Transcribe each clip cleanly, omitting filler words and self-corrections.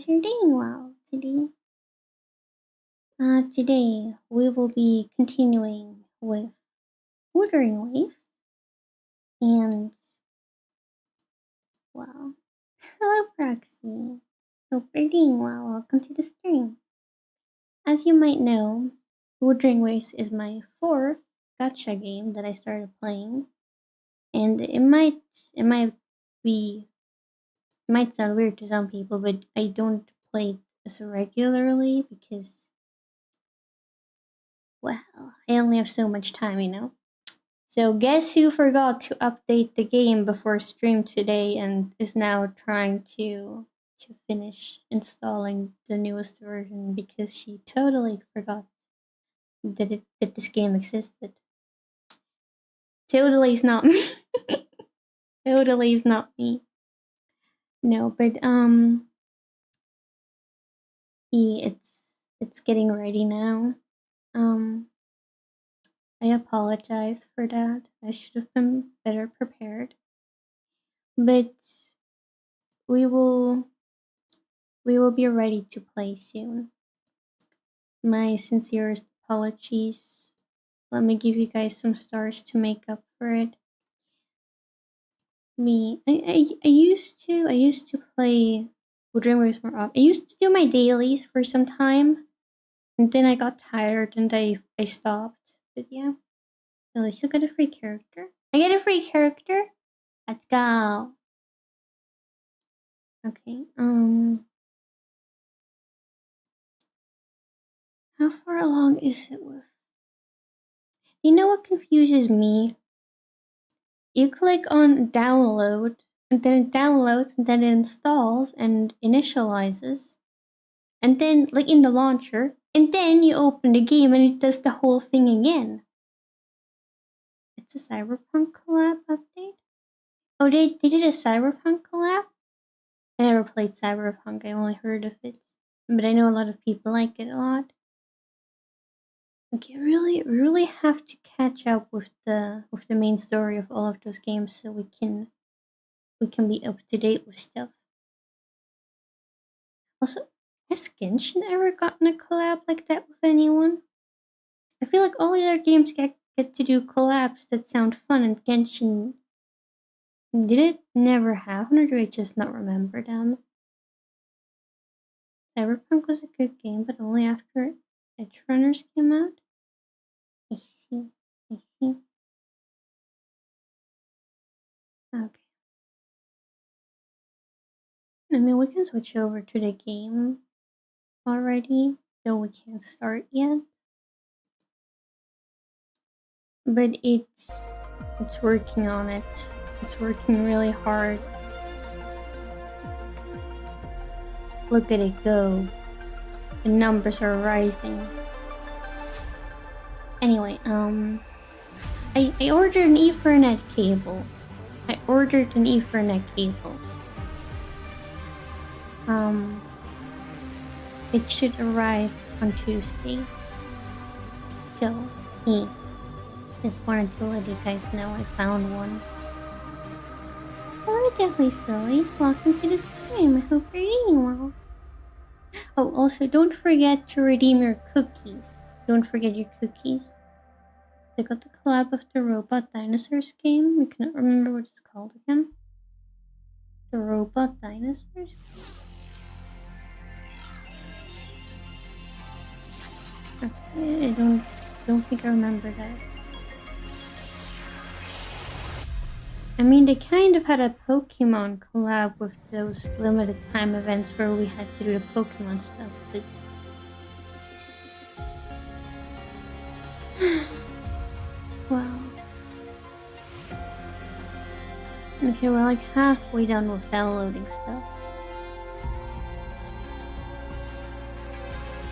guys are doing well today. Today we will be continuing with Wuthering Waves, and well, hello Proxy. Hope you're doing well. Welcome to the stream. As you might know, Wuthering Waves is my fourth gacha game that I started playing, and it might sound weird to some people, but I don't play it as regularly because, well, I only have so much time, you know? So guess who forgot to update the game before stream today and is now trying to finish installing the newest version because she totally forgot that this game existed. Totally is not me. Totally is not me. No, but it's getting ready now. I apologize for that. I should have been better prepared. But we will be ready to play soon. My sincerest apologies. Let me give you guys some stars to make up for it. I used to play Wuthering Waves more often. I used to do my dailies for some time, and then I got tired and I stopped. But yeah, so I still get a free character. I get a free character. Let's go. Okay. How far along is it with? You know what confuses me? You click on download, and then it downloads, and then it installs and initializes, and then like in the launcher, and then you open the game and it does the whole thing again. It's a Cyberpunk collab update? Oh, they did a Cyberpunk collab? I never played Cyberpunk, I only heard of it. But I know a lot of people like it a lot. Okay, really have to catch up with the main story of all of those games so we can be up to date with stuff. Also, has Genshin ever gotten a collab like that with anyone? I feel like all the other games get to do collabs that sound fun, and Genshin, did it never happen, or do I just not remember them? Cyberpunk was a good game, but only after Edgerunners came out? I see. Okay. I mean, we can switch over to the game already, though we can't start yet. But it's working on it. It's working really hard. Look at it go. The numbers are rising. Anyway, I ordered an Ethernet cable. It should arrive on Tuesday. So, just wanted to let you guys know I found one. Hello, Deadly Silly. Welcome to the stream. I hope you're doing well. Oh, also, don't forget to redeem your cookies. Don't forget your cookies. I got the collab of the Robot Dinosaurs game. I cannot remember what it's called again. The Robot Dinosaurs? Okay, I don't think I remember that. I mean, they kind of had a Pokemon collab with those limited time events where we had to do the Pokemon stuff, but... well... okay, we're like halfway done with downloading stuff.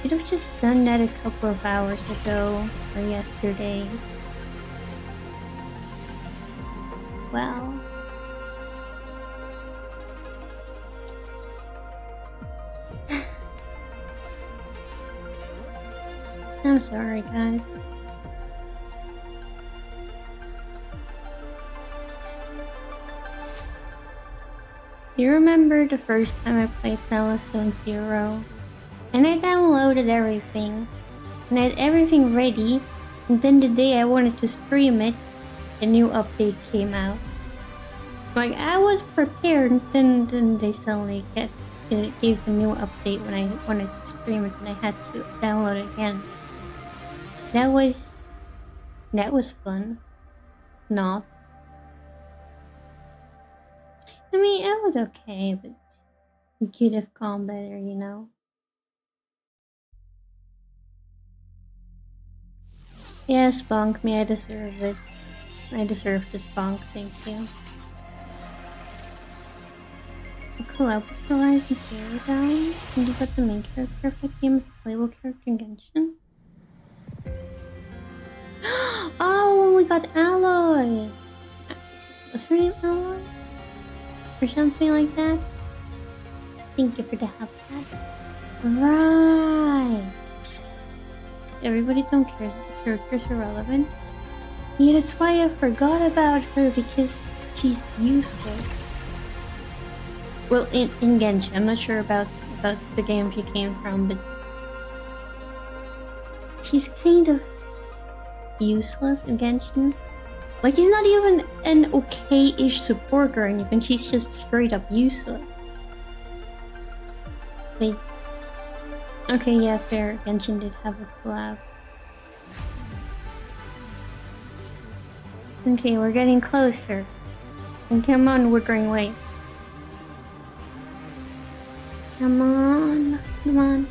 Should have just done that a couple of hours ago, or yesterday. Well... I'm sorry, guys. Do you remember the first time I played Zone Zero? And I downloaded everything. And I had everything ready. And then the day I wanted to stream it, a new update came out. Like, I was prepared, and then they suddenly gave a new update when I wanted to stream it, and I had to download it again. That was fun. Not. I mean, it was okay, but you could have gone better, you know? Yes, bonk me, I deserve it. I deserve this bonk, thank you. The collab was realized in Shiro down, and you got the main character of that game as a playable character in Genshin. Oh, we got Alloy! Was her name Alloy? Or something like that? Thank you for the help, Dad. Right! Everybody don't care that the characters are relevant. Yeah, that's why I forgot about her, because she's useless. Well, in Genshin, I'm not sure about the game she came from, but she's kind of useless in Genshin. Like, she's not even an okay-ish support or anything, she's just straight up useless. Wait. Okay, yeah, fair. Genshin did have a collab. Okay, we're getting closer. And come on, Wuthering Waves. Come on, come on.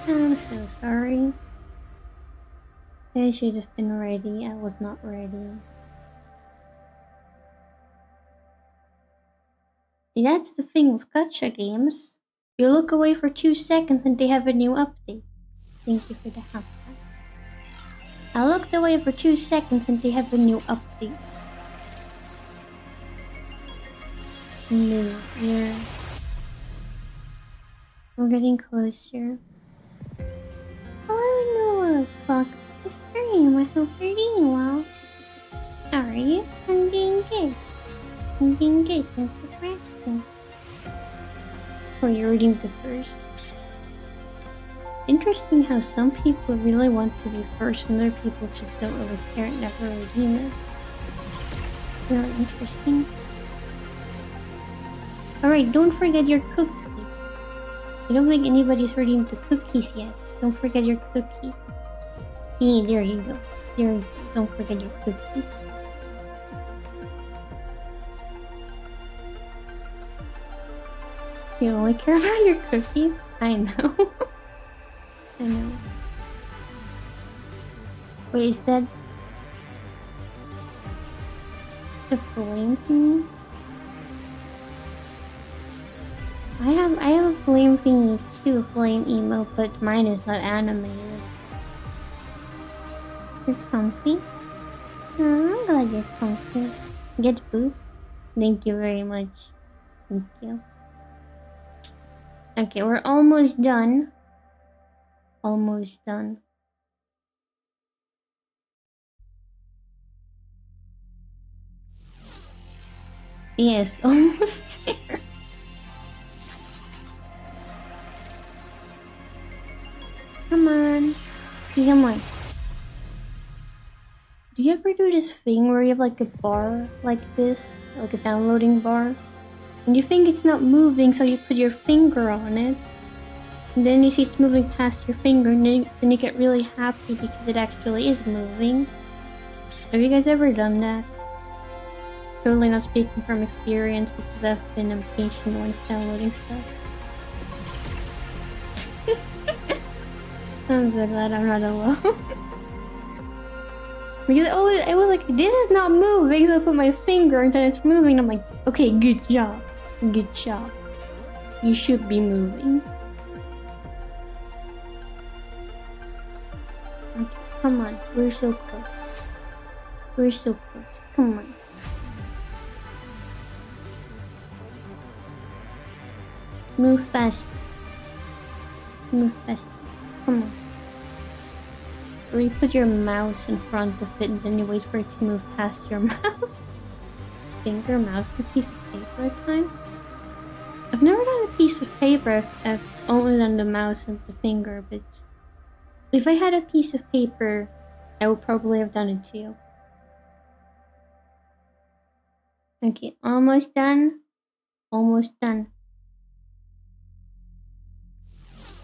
I'm so sorry. I should have been ready. I was not ready. See, that's the thing with gacha games. You look away for 2 seconds and they have a new update. Thank you for the help. I looked away for 2 seconds and they have a new update. New year. We're getting closer. Hello, Noah. Welcome to the stream. I hope you're doing well. How are you? I'm doing good. I'm doing good. Thanks for asking. Oh, you're reading the first. Interesting how some people really want to be first and other people just don't really care and never redeem it. Really interesting. Alright, don't forget your cookies. I don't think anybody's redeemed the cookies yet. So don't forget your cookies. Yeah, there you go. There you go. Don't forget your cookies. You only care about your cookies? I know. I know. Wait, is that the flame thingy? I have a flame thingy too, flame emo, but mine is not animated. You're comfy? Oh, I'm glad you're comfy. Get boop. Thank you very much. Thank you. Okay, we're almost done. Almost done. Yes, almost there. Come on. Come on. Do you ever do this thing where you have like a bar like this? Like a downloading bar? And you think it's not moving, so you put your finger on it. And then you see it's moving past your finger, and then you get really happy because it actually is moving. Have you guys ever done that? Totally not speaking from experience because I've been impatient once downloading stuff. I'm so glad I'm not alone. Because I was like, this is not moving, so I put my finger and then it's moving. I'm like, okay, good job. Good job. You should be moving. Okay, come on. We're so close. We're so close. Come on. Move fast. Move fast. Come on. Or you put your mouse in front of it and then you wait for it to move past your mouth. Finger, mouse, and piece of paper at times. I've never done a piece of paper, I've only done the mouse and the finger, but if I had a piece of paper, I would probably have done it too. Okay, almost done. Almost done.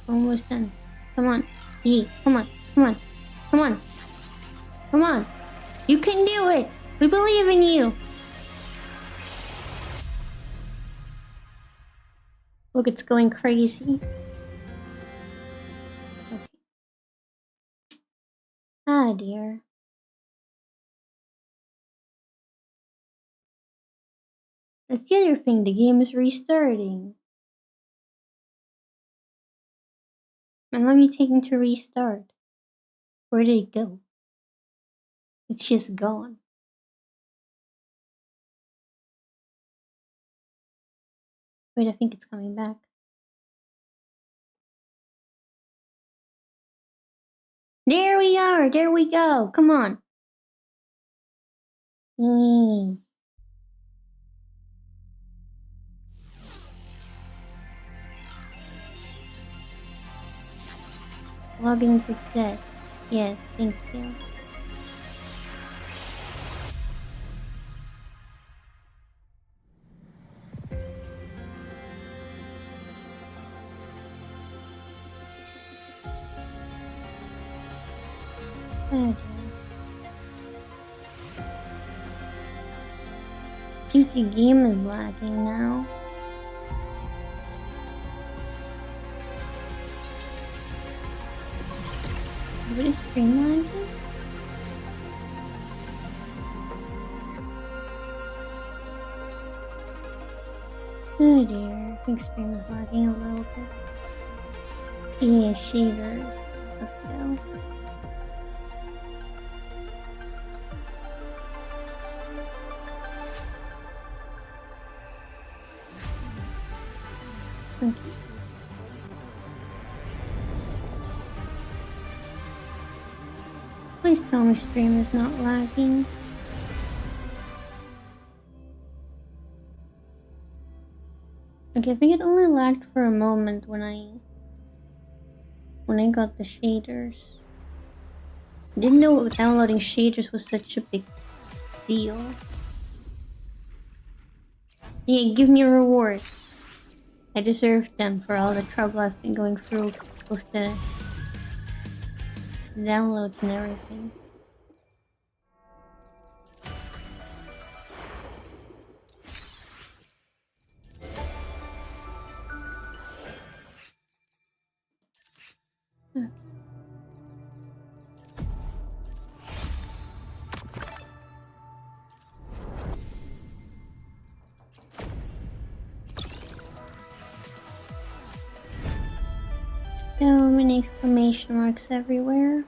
Almost done. Come on. Yeah, come on. Come on. Come on. Come on. You can do it. We believe in you. Look, it's going crazy. Okay. Ah, dear. That's the other thing. The game is restarting. And let me take him to restart. Where did it go? It's just gone. Wait, I think it's coming back. There we are! There we go! Come on! Login success. Yes, thank you. Okay. I think the game is lagging now. What is stream lagging? Oh dear, I think stream is lagging a little bit. Yeah, shaders. Let's go. Okay. Please tell me stream is not lagging. Okay, I think it only lagged for a moment when I got the shaders. I didn't know downloading shaders was such a big deal. Yeah, give me a reward. I deserve them for all the trouble I've been going through with the downloads and everything. Okay. So many exclamation marks everywhere.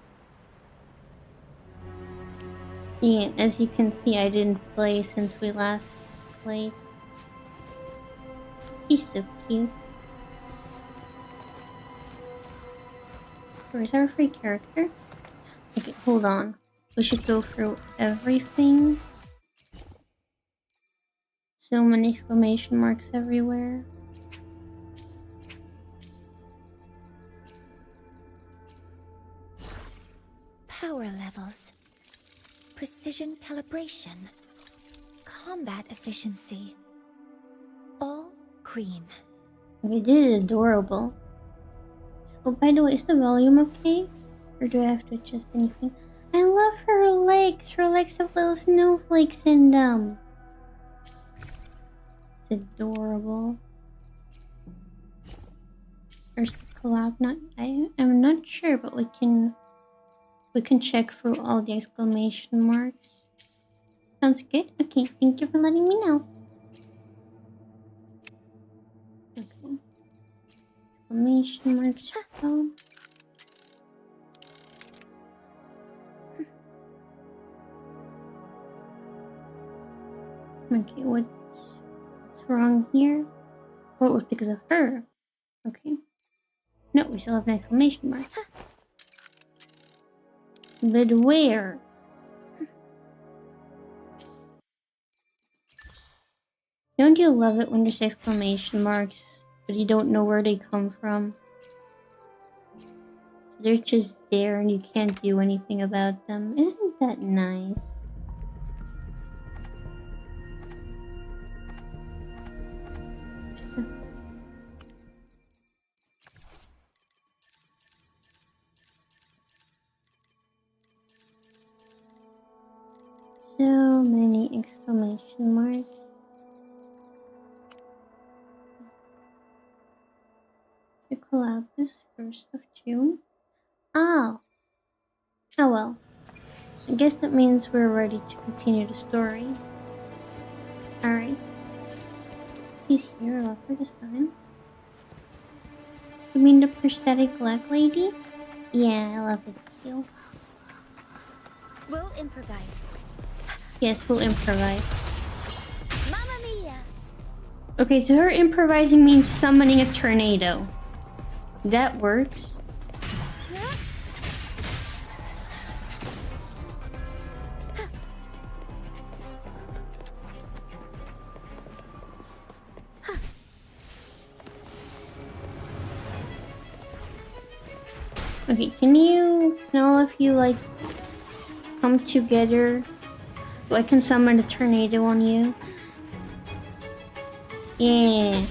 Yeah, as you can see, I didn't play since we last played. He's so cute. Where's our free character? Okay, hold on. We should go through everything. So many exclamation marks everywhere. Power levels, precision calibration, combat efficiency, all green. Okay, this is adorable. Oh, by the way, is the volume okay? Or do I have to adjust anything? I love her legs! Her legs have little snowflakes in them! It's adorable. There's the collab. I'm not sure, but we can check through all the exclamation marks. Sounds good? Okay, thank you for letting me know. Okay. Exclamation marks. Oh. Okay, what's wrong here? Oh, it was because of her. Okay. No, we still have an exclamation mark. But where? Don't you love it when there's exclamation marks, but you don't know where they come from? They're just there and you can't do anything about them. Isn't that nice? So many exclamation marks. The collab is 1st of June. Oh. Oh well. I guess that means we're ready to continue the story. Alright. He's here a lot for this time. You mean the prosthetic leg lady? Yeah, I love it too. We'll improvise. Yes, we'll improvise. Mamma mia! Okay, so her improvising means summoning a tornado. That works. Okay, can all of you, like, come together so I can summon a tornado on you? Yeah.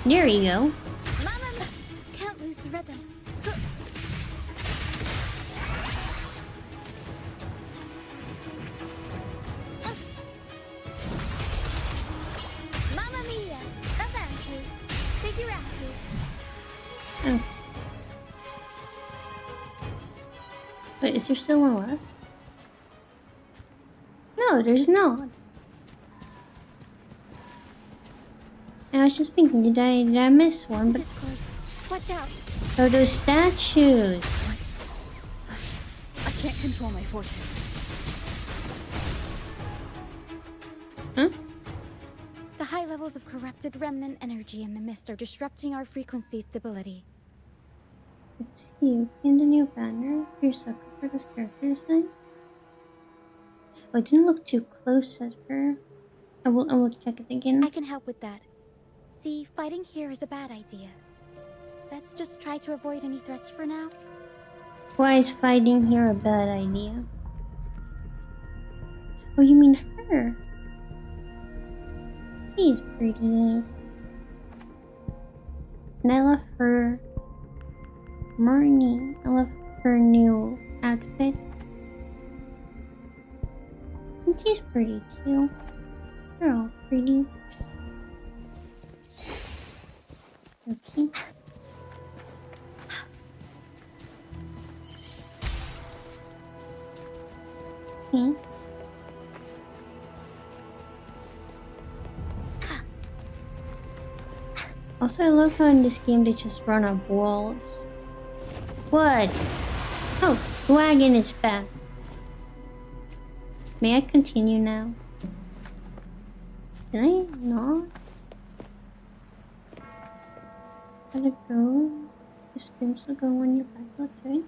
There you go. Mama, can't lose the rhythm. Mamma mia! Avanti! Figurati! Oh. Wait, is there still one left? No, there's not. I was just thinking, did I miss one? But watch out! oh, those statues. I can't control my fortune. Huh? The high levels of corrupted remnant energy in the mist are disrupting our frequency stability. Let's see. In the new banner, you're sucker for this character design. Oh, I didn't look too close at her. I will check it again. I can help with that. See, fighting here is a bad idea. Let's just try to avoid any threats for now. Why is fighting here a bad idea? Oh, you mean her? She's pretty. And I love her. Marnie. I love her new outfit. And she's pretty too. They're all pretty. Okay. Okay. Also, I love how in this game they just run up walls. What? Oh, the wagon is back. May I continue now? Can I not? Gotta go. The streams will go when you're back, okay?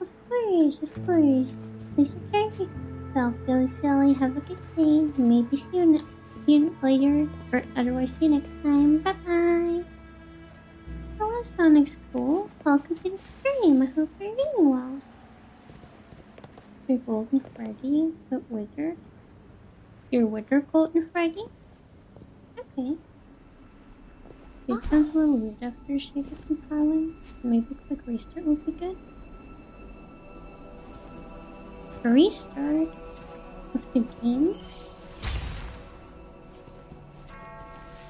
Of course, of course. Please take care of yourself, Dilly Silly. Have a good day. Maybe see you later, or otherwise see you next time. Bye bye. Hello, Sonic School. Welcome to the stream. I hope you're doing well. Your Golden Freddy, but withered. Your withered Golden Freddy? Okay. It sounds a little weird after Shiro compiling. Maybe a quick restart would be good. A restart of the game?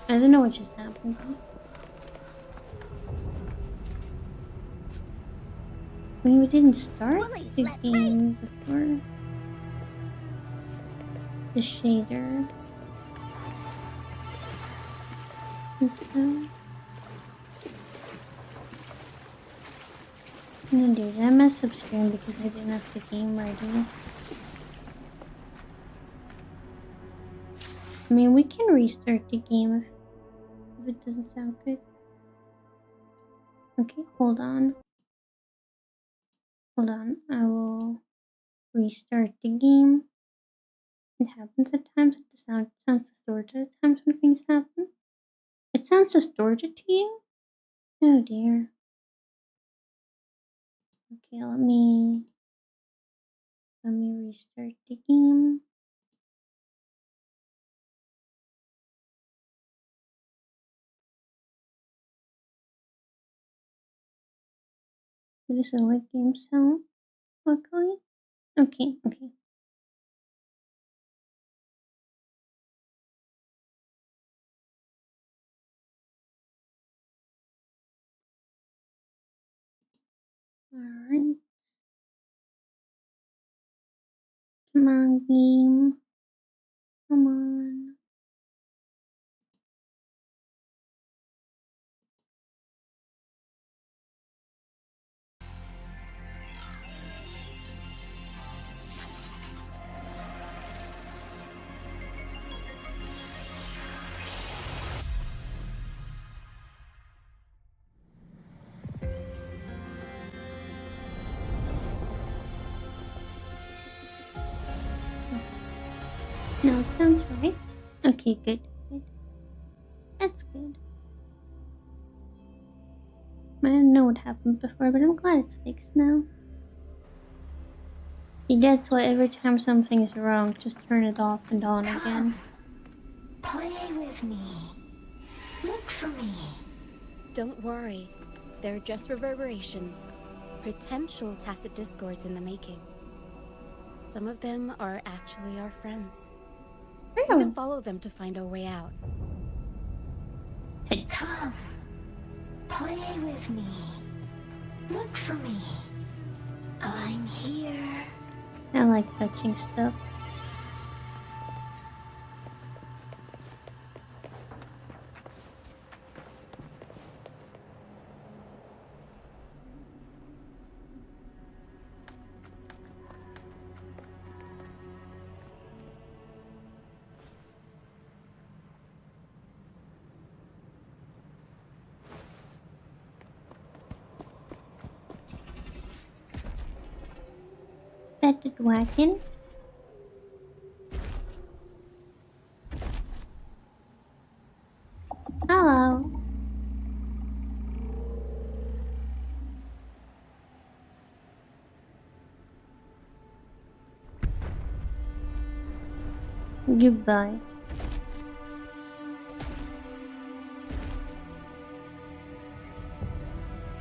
I don't know what just happened. I mean, we didn't start the game before the shader. No, dude, I messed up screen because I didn't have the game ready. I mean, we can restart the game if it doesn't sound good. Okay, hold on. Hold on. I will restart the game. It happens at times. The sound sounds distorted at times when things happen. It sounds distorted to you? Oh dear. Okay, let me restart the game. It is a like game sound, luckily. Okay, okay. Alright. Come on, game. Come on. No, it sounds right. Okay, good, good. That's good. I didn't know what happened before, but I'm glad it's fixed now. See, that's why every time something is wrong, just turn it off and on again. Play with me. Look for me. Don't worry. They're just reverberations. Potential tacit discords in the making. Some of them are actually our friends. We can follow them to find our way out. Come. Play with me. Look for me. I'm here. I like touching stuff. That did wagon. Hello. Goodbye.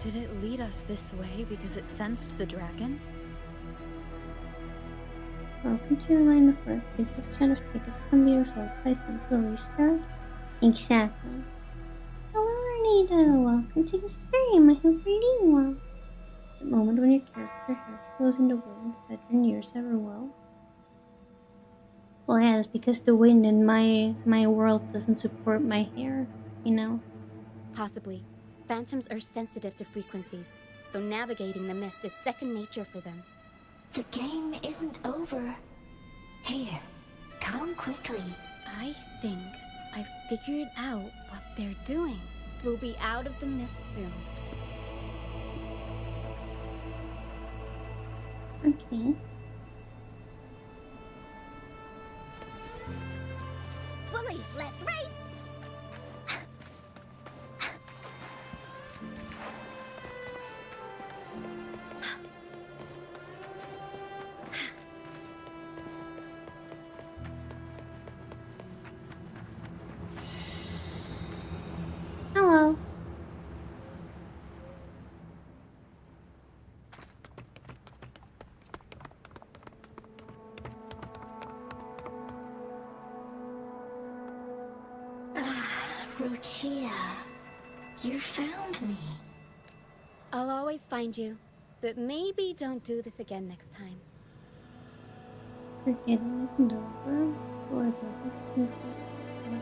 Did it lead us this way because it sensed the dragon? Welcome to your line of work. Please have a set of tickets from the result place until restart. Exactly. Hello, Anita. Welcome to the stream. I hope you're doing well. The moment when your character head flows in the wind, veteran years ever well. Well, yeah, it's because the wind in my world doesn't support my hair, you know. Possibly. Phantoms are sensitive to frequencies, so navigating the mist is second nature for them. The game isn't over. Here, come quickly. I think I've figured out what they're doing. We'll be out of the mist soon. Okay. Bully, let's race! Hello. Ruchia, you found me. I'll always find you, but maybe don't do this again next time. Forgetting isn't over. Or this is too far.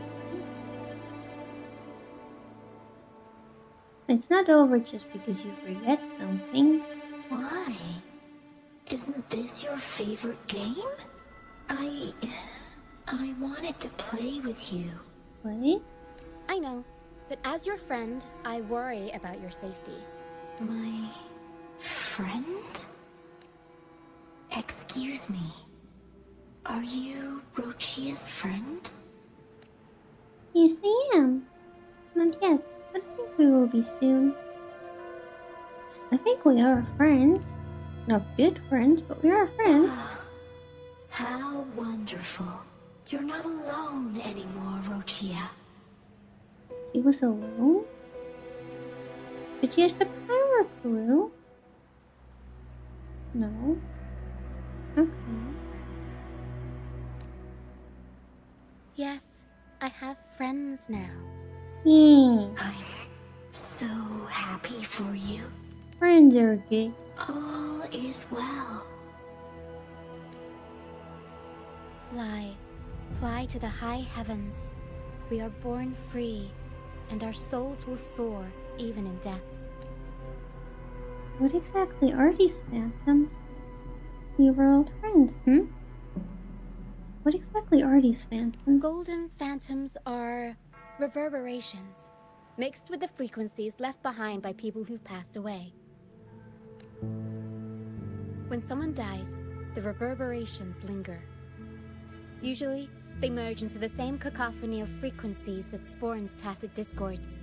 It's not over just because you forget something. Why? Isn't this your favorite game? I wanted to play with you. Play? I know, but as your friend, I worry about your safety. My friend? Excuse me. Are you Rochia's friend? Yes, I am. Not yet, but I think we will be soon. I think we are friends. Not good friends, but we are friends. How wonderful. You're not alone anymore, Rochia. She was alone? But she has the power clue. No. Okay. Yes, I have friends now. Yeah. I'm so happy for you. Friends are good. All is well. Fly. Fly to the high heavens. We are born free, and our souls will soar even in death. What exactly are these phantoms? We were old friends, What exactly are these phantoms? Golden phantoms are reverberations, mixed with the frequencies left behind by people who've passed away. When someone dies, the reverberations linger. Usually, they merge into the same cacophony of frequencies that spawns tacit discords.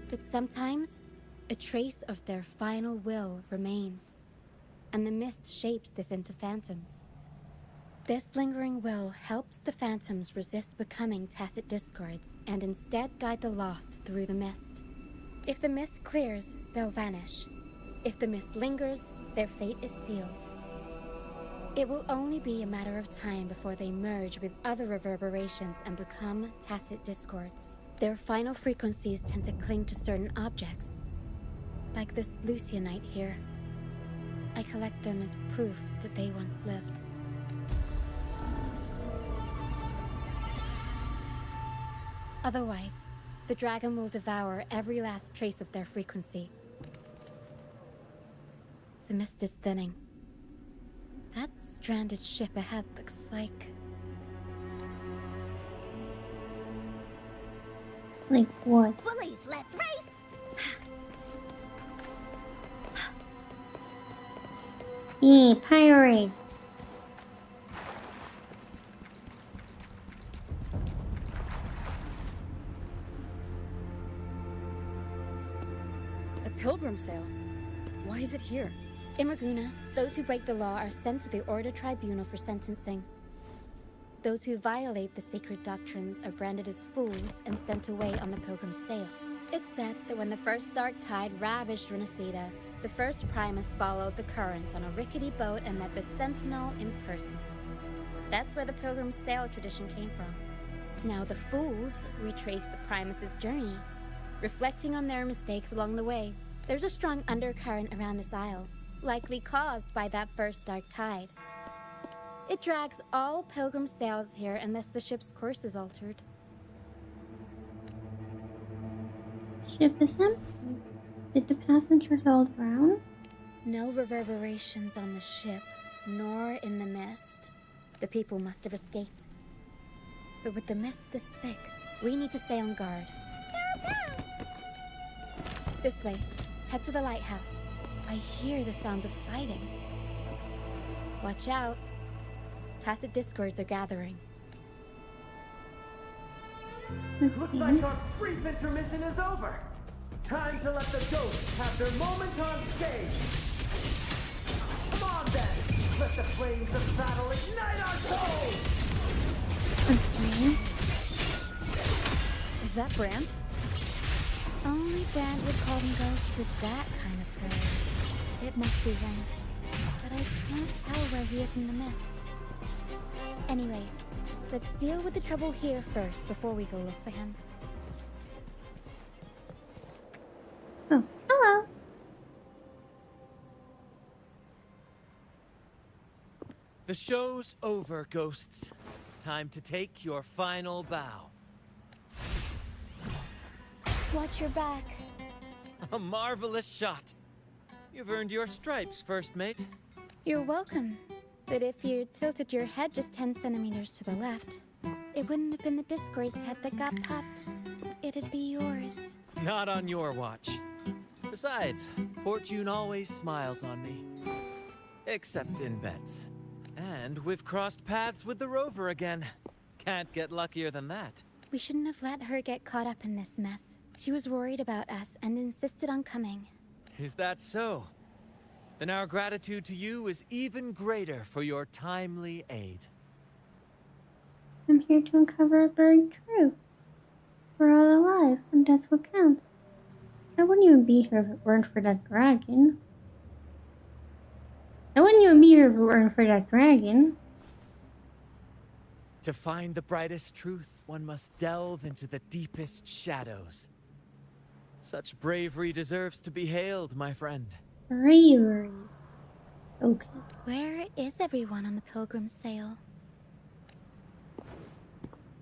But sometimes, a trace of their final will remains, and the mist shapes this into phantoms. This lingering will helps the phantoms resist becoming tacit discords and instead guide the lost through the mist. If the mist clears, they'll vanish. If the mist lingers, their fate is sealed. It will only be a matter of time before they merge with other reverberations and become tacit discords. Their final frequencies tend to cling to certain objects, like this Lucianite here. I collect them as proof that they once lived. Otherwise, the dragon will devour every last trace of their frequency. The mist is thinning. That stranded ship ahead looks like... Like what? Bullies, let's race! Yeah, pirate. A pilgrim sale? Why is it here? In Raguna, those who break the law are sent to the Order Tribunal for sentencing. Those who violate the sacred doctrines are branded as fools and sent away on the pilgrim's sail. It's said that when the first dark tide ravaged Renacida, the first Primus followed the currents on a rickety boat and met the Sentinel in person. That's where the pilgrim's sail tradition came from. Now the fools retrace the Primus's journey, reflecting on their mistakes along the way. There's a strong undercurrent around this isle, likely caused by that first dark tide. It drags all pilgrim sails here unless the ship's course is altered. Ship is empty. Did the passengers all drown? No reverberations on the ship, nor in the mist. The people must have escaped. But with the mist this thick, we need to stay on guard. This way. Head to the lighthouse. I hear the sounds of fighting. Watch out. Tacit discords are gathering. Looks like our brief intermission is over. Time to let the ghosts have their moment on stage. Come on then. Let the flames of battle ignite our souls. Is that Brand? Only Brand would call them ghosts with that kind of fur. It must be Venice. But I can't tell where he is in the mist. Anyway, let's deal with the trouble here first before we go look for him. Oh, hello. The show's over, ghosts. Time to take your final bow. Watch your back. A marvelous shot. You've earned your stripes, first mate. You're welcome. But if you tilted your head just 10 centimeters to the left, it wouldn't have been the Discord's head that got popped. It'd be yours. Not on your watch. Besides, fortune always smiles on me. Except in bets. And we've crossed paths with the rover again. Can't get luckier than that. We shouldn't have let her get caught up in this mess. She was worried about us and insisted on coming. Is that so? Then our gratitude to you is even greater for your timely aid. I'm here to uncover a buried truth. We're all alive, and that's what counts. I wouldn't even be here if it weren't for that dragon. To find the brightest truth, one must delve into the deepest shadows. Such bravery deserves to be hailed, my friend. Bravery. Okay. Where is everyone on the Pilgrim sail?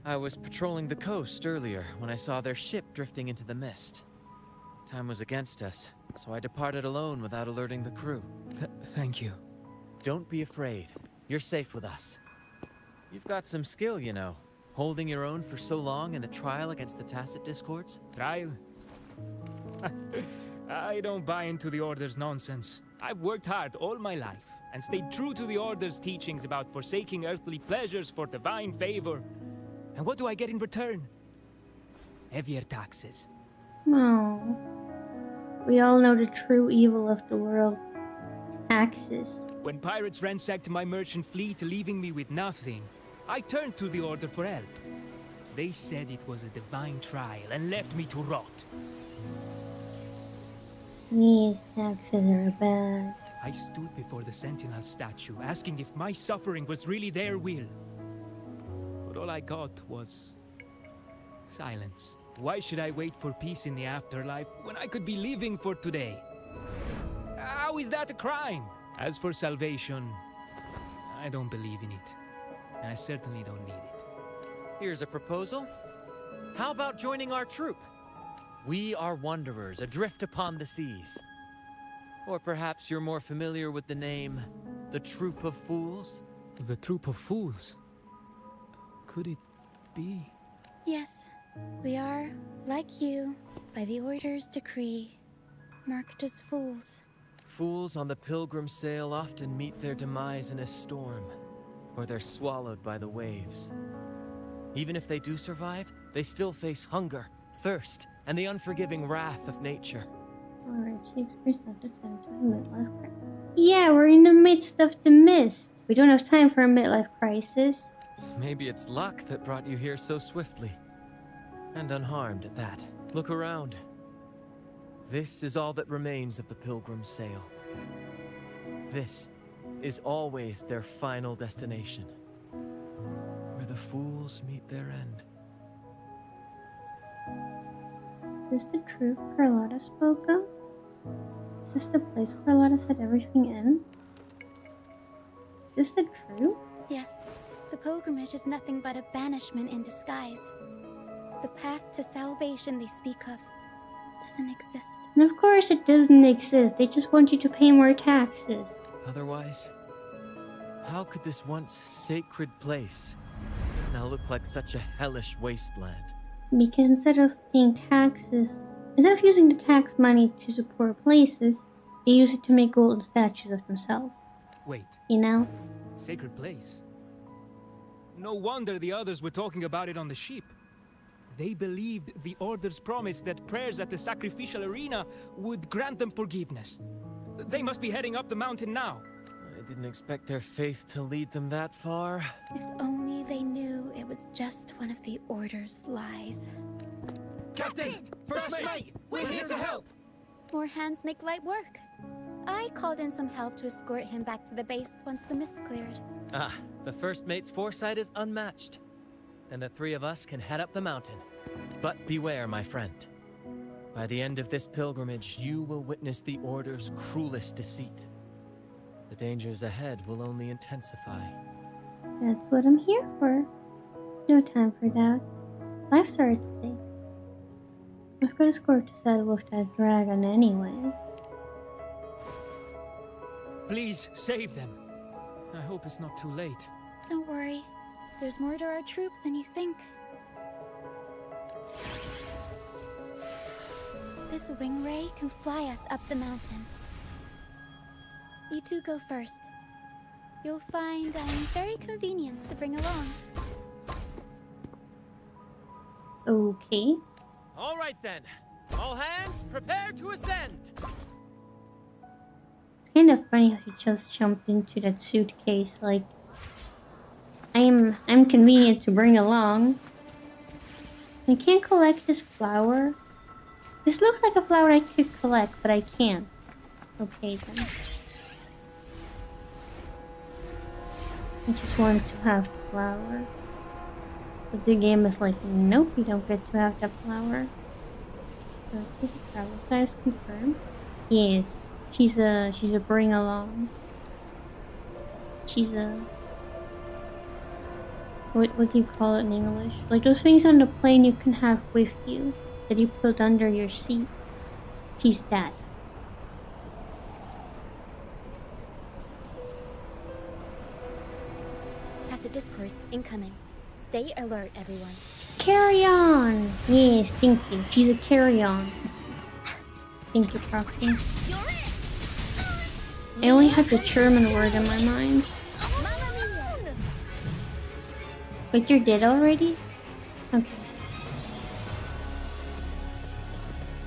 I was patrolling the coast earlier when I saw their ship drifting into the mist. Time was against us, so I departed alone without alerting the crew. Thank you. Don't be afraid. You're safe with us. You've got some skill, you know. Holding your own for so long in a trial against the Tacit Discords. Trial? I don't buy into the Order's nonsense. I've worked hard all my life and stayed true to the Order's teachings about forsaking earthly pleasures for divine favor. And what do I get in return? Heavier taxes. No. We all know the true evil of the world. Taxes. When pirates ransacked my merchant fleet, leaving me with nothing, I turned to the Order for help. They said it was a divine trial and left me to rot. These taxes are bad. I stood before the Sentinel statue, asking if my suffering was really their will. But all I got was silence. Why should I wait for peace in the afterlife when I could be living for today? How is that a crime? As for salvation, I don't believe in it. And I certainly don't need it. Here's a proposal. How about joining our troop? We are wanderers, adrift upon the seas. Or perhaps you're more familiar with the name, the Troop of Fools? The Troop of Fools? Could it be? Yes, we are, like you, by the Order's decree, marked as fools. Fools on the pilgrim sail often meet their demise in a storm, or they're swallowed by the waves. Even if they do survive, they still face hunger, thirst, and the unforgiving wrath of nature. Alright, Shakespeare's not the time to the midlife crisis. Yeah, we're in the midst of the mist. We don't have time for a midlife crisis. Maybe it's luck that brought you here so swiftly. And unharmed at that. Look around. This is all that remains of the pilgrim's sail. This is always their final destination. Where the fools meet their end. Is this the truth Carlotta spoke of? Is this the place Carlotta said everything in? Is this the truth? Yes, the pilgrimage is nothing but a banishment in disguise. The path to salvation they speak of doesn't exist. And of course it doesn't exist. They just want you to pay more taxes. Otherwise, how could this once sacred place now look like such a hellish wasteland? Because instead of paying taxes, instead of using the tax money to support places, they use it to make golden statues of themselves. Wait, You know? sacred place? No wonder the others were talking about it on the ship. They believed the Order's promise that prayers at the sacrificial arena would grant them forgiveness. They must be heading up the mountain now. I didn't expect their faith to lead them that far. If only they knew it was just one of the Order's lies. Captain! First mate! We're here to help! More hands make light work. I called in some help to escort him back to the base once the mist cleared. Ah, the first mate's foresight is unmatched. And the three of us can head up the mountain. But beware, my friend. By the end of this pilgrimage, you will witness the Order's cruelest deceit. The dangers ahead will only intensify. That's what I'm here for. No time for that. Life's are at stake. I've got a score to settle with that dragon anyway. Please, save them. I hope it's not too late. Don't worry. There's more to our troop than you think. This wing ray can fly us up the mountain. You two go first. You'll find I'm very convenient to bring along. Okay. All right then. All hands, prepare to ascend. Kind of funny how she just jumped into that suitcase. Like, I'm convenient to bring along. I can't collect this flower. This looks like a flower I could collect, but I can't. Okay then. I just wanted to have the flower. But the game is like, nope, you don't get to have the flower. So is it travel size confirmed? Yes. She's a bring along. She's a what do you call it in English? Like those things on the plane you can have with you that you put under your seat. She's that. Tacit discourse incoming. Stay alert, everyone. Carry on! Yes, thank you. She's a carry on. Thank you, Proxy. I only have the German word in my mind. Wait, you're dead already? Okay.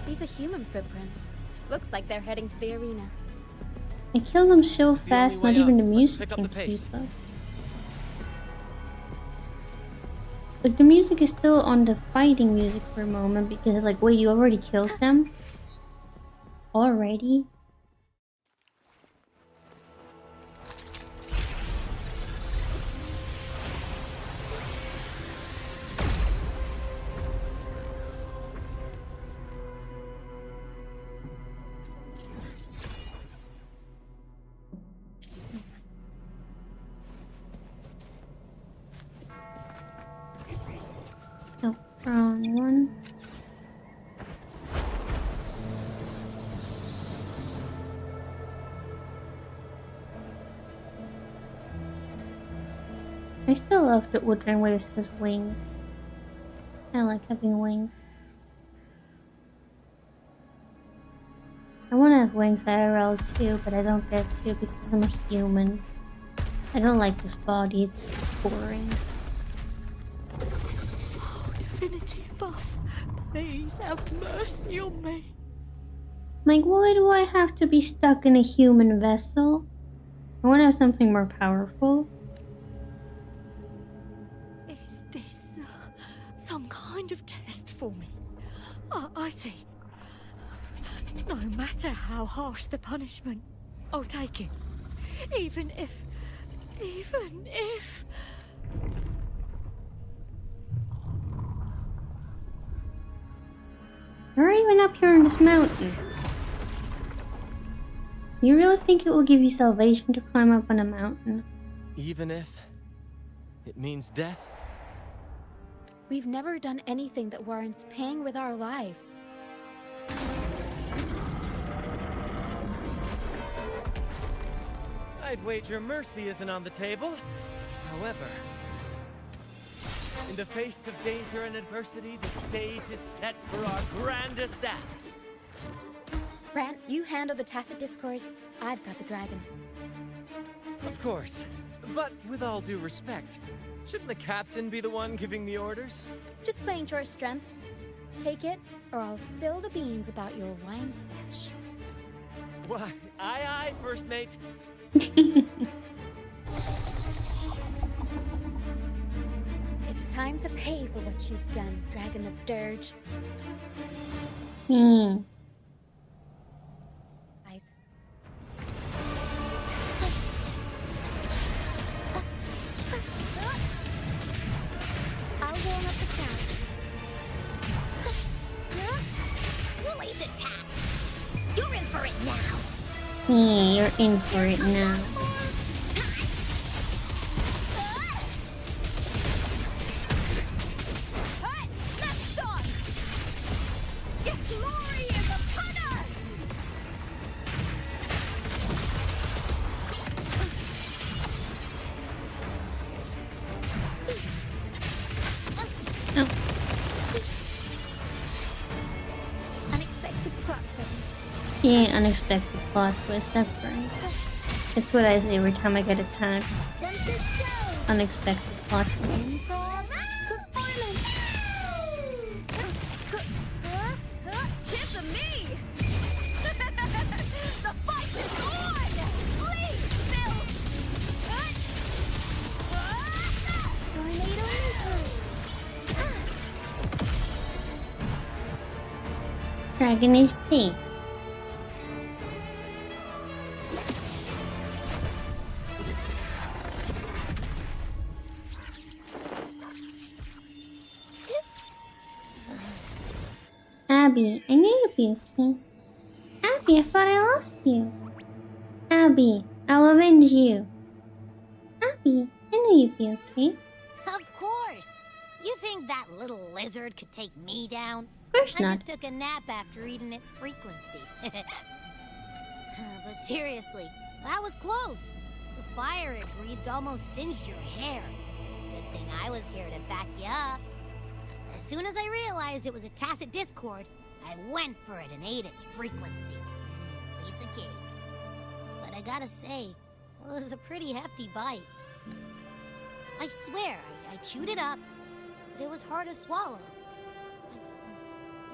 These are human footprints. Looks like they're heading to the arena. I killed them so This is the fast, only not way even the up. Let's music pick up can the pace. keep up. But the music is still on the fighting music for a moment because, like, wait, you already killed them? Already? Oh, wrong one. I still love that Wuthering Waves has wings. I like having wings. I want to have wings IRL too, but I don't get to because I'm a human. I don't like this body, it's boring. Oh, divinity above, please have mercy on me. Like, why do I have to be stuck in a human vessel? I want to have something more powerful. Is this some kind of test for me? I see. No matter how harsh the punishment, I'll take it. Even if... You're even up here in this mountain. You really think it will give you salvation to climb up on a mountain? Even if it means death? We've never done anything that warrants paying with our lives. I'd wager mercy isn't on the table. However, in the face of danger and adversity, the stage is set for our grandest act. Brant, you handle the tacit discords. I've got the dragon. Of course. But with all due respect, shouldn't the captain be the one giving the orders? Just playing to our strengths. Take it, or I'll spill the beans about your wine stash. Why, aye, first mate. It's time to pay for what you've done, Dragon of Dirge. Hmm. Guys. I'll warm up the crowd. We'll leave the tap. You're in for it now. You're in for it now. Let's start. Your glory is upon us. Oh. Unexpected Yeah, unexpected plot twist, that's right. That's what I say every time I get attacked. Unexpected plot twist. Chip of me! The fight is on! Please, Phil! Tornado Dragon is dead. Abby, I knew you'd be okay. Abby, I thought I lost you. Abby, I'll avenge you. Abby, I knew you'd be okay. Of course! You think that little lizard could take me down? Of course I not. just took a nap after eating its frequency. But seriously, that was close. The fire it breathed almost singed your hair. Good thing I was here to back you up. As soon as I realized it was a tacit discord, I went for it and ate its frequency. Piece of cake. But I gotta say, it was a pretty hefty bite. I swear, I chewed it up, but it was hard to swallow.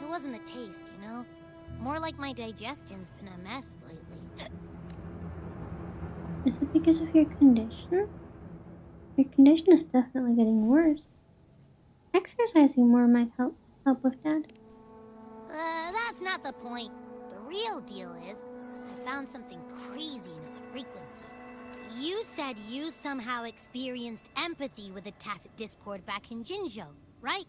It wasn't the taste, you know? More like my digestion's been a mess lately. Is it because of your condition? Your condition is definitely getting worse. Exercising more might help with that. That's not the point. The real deal is, I found something crazy in its frequency. You said you somehow experienced empathy with the tacit discord back in Jinzhou, right?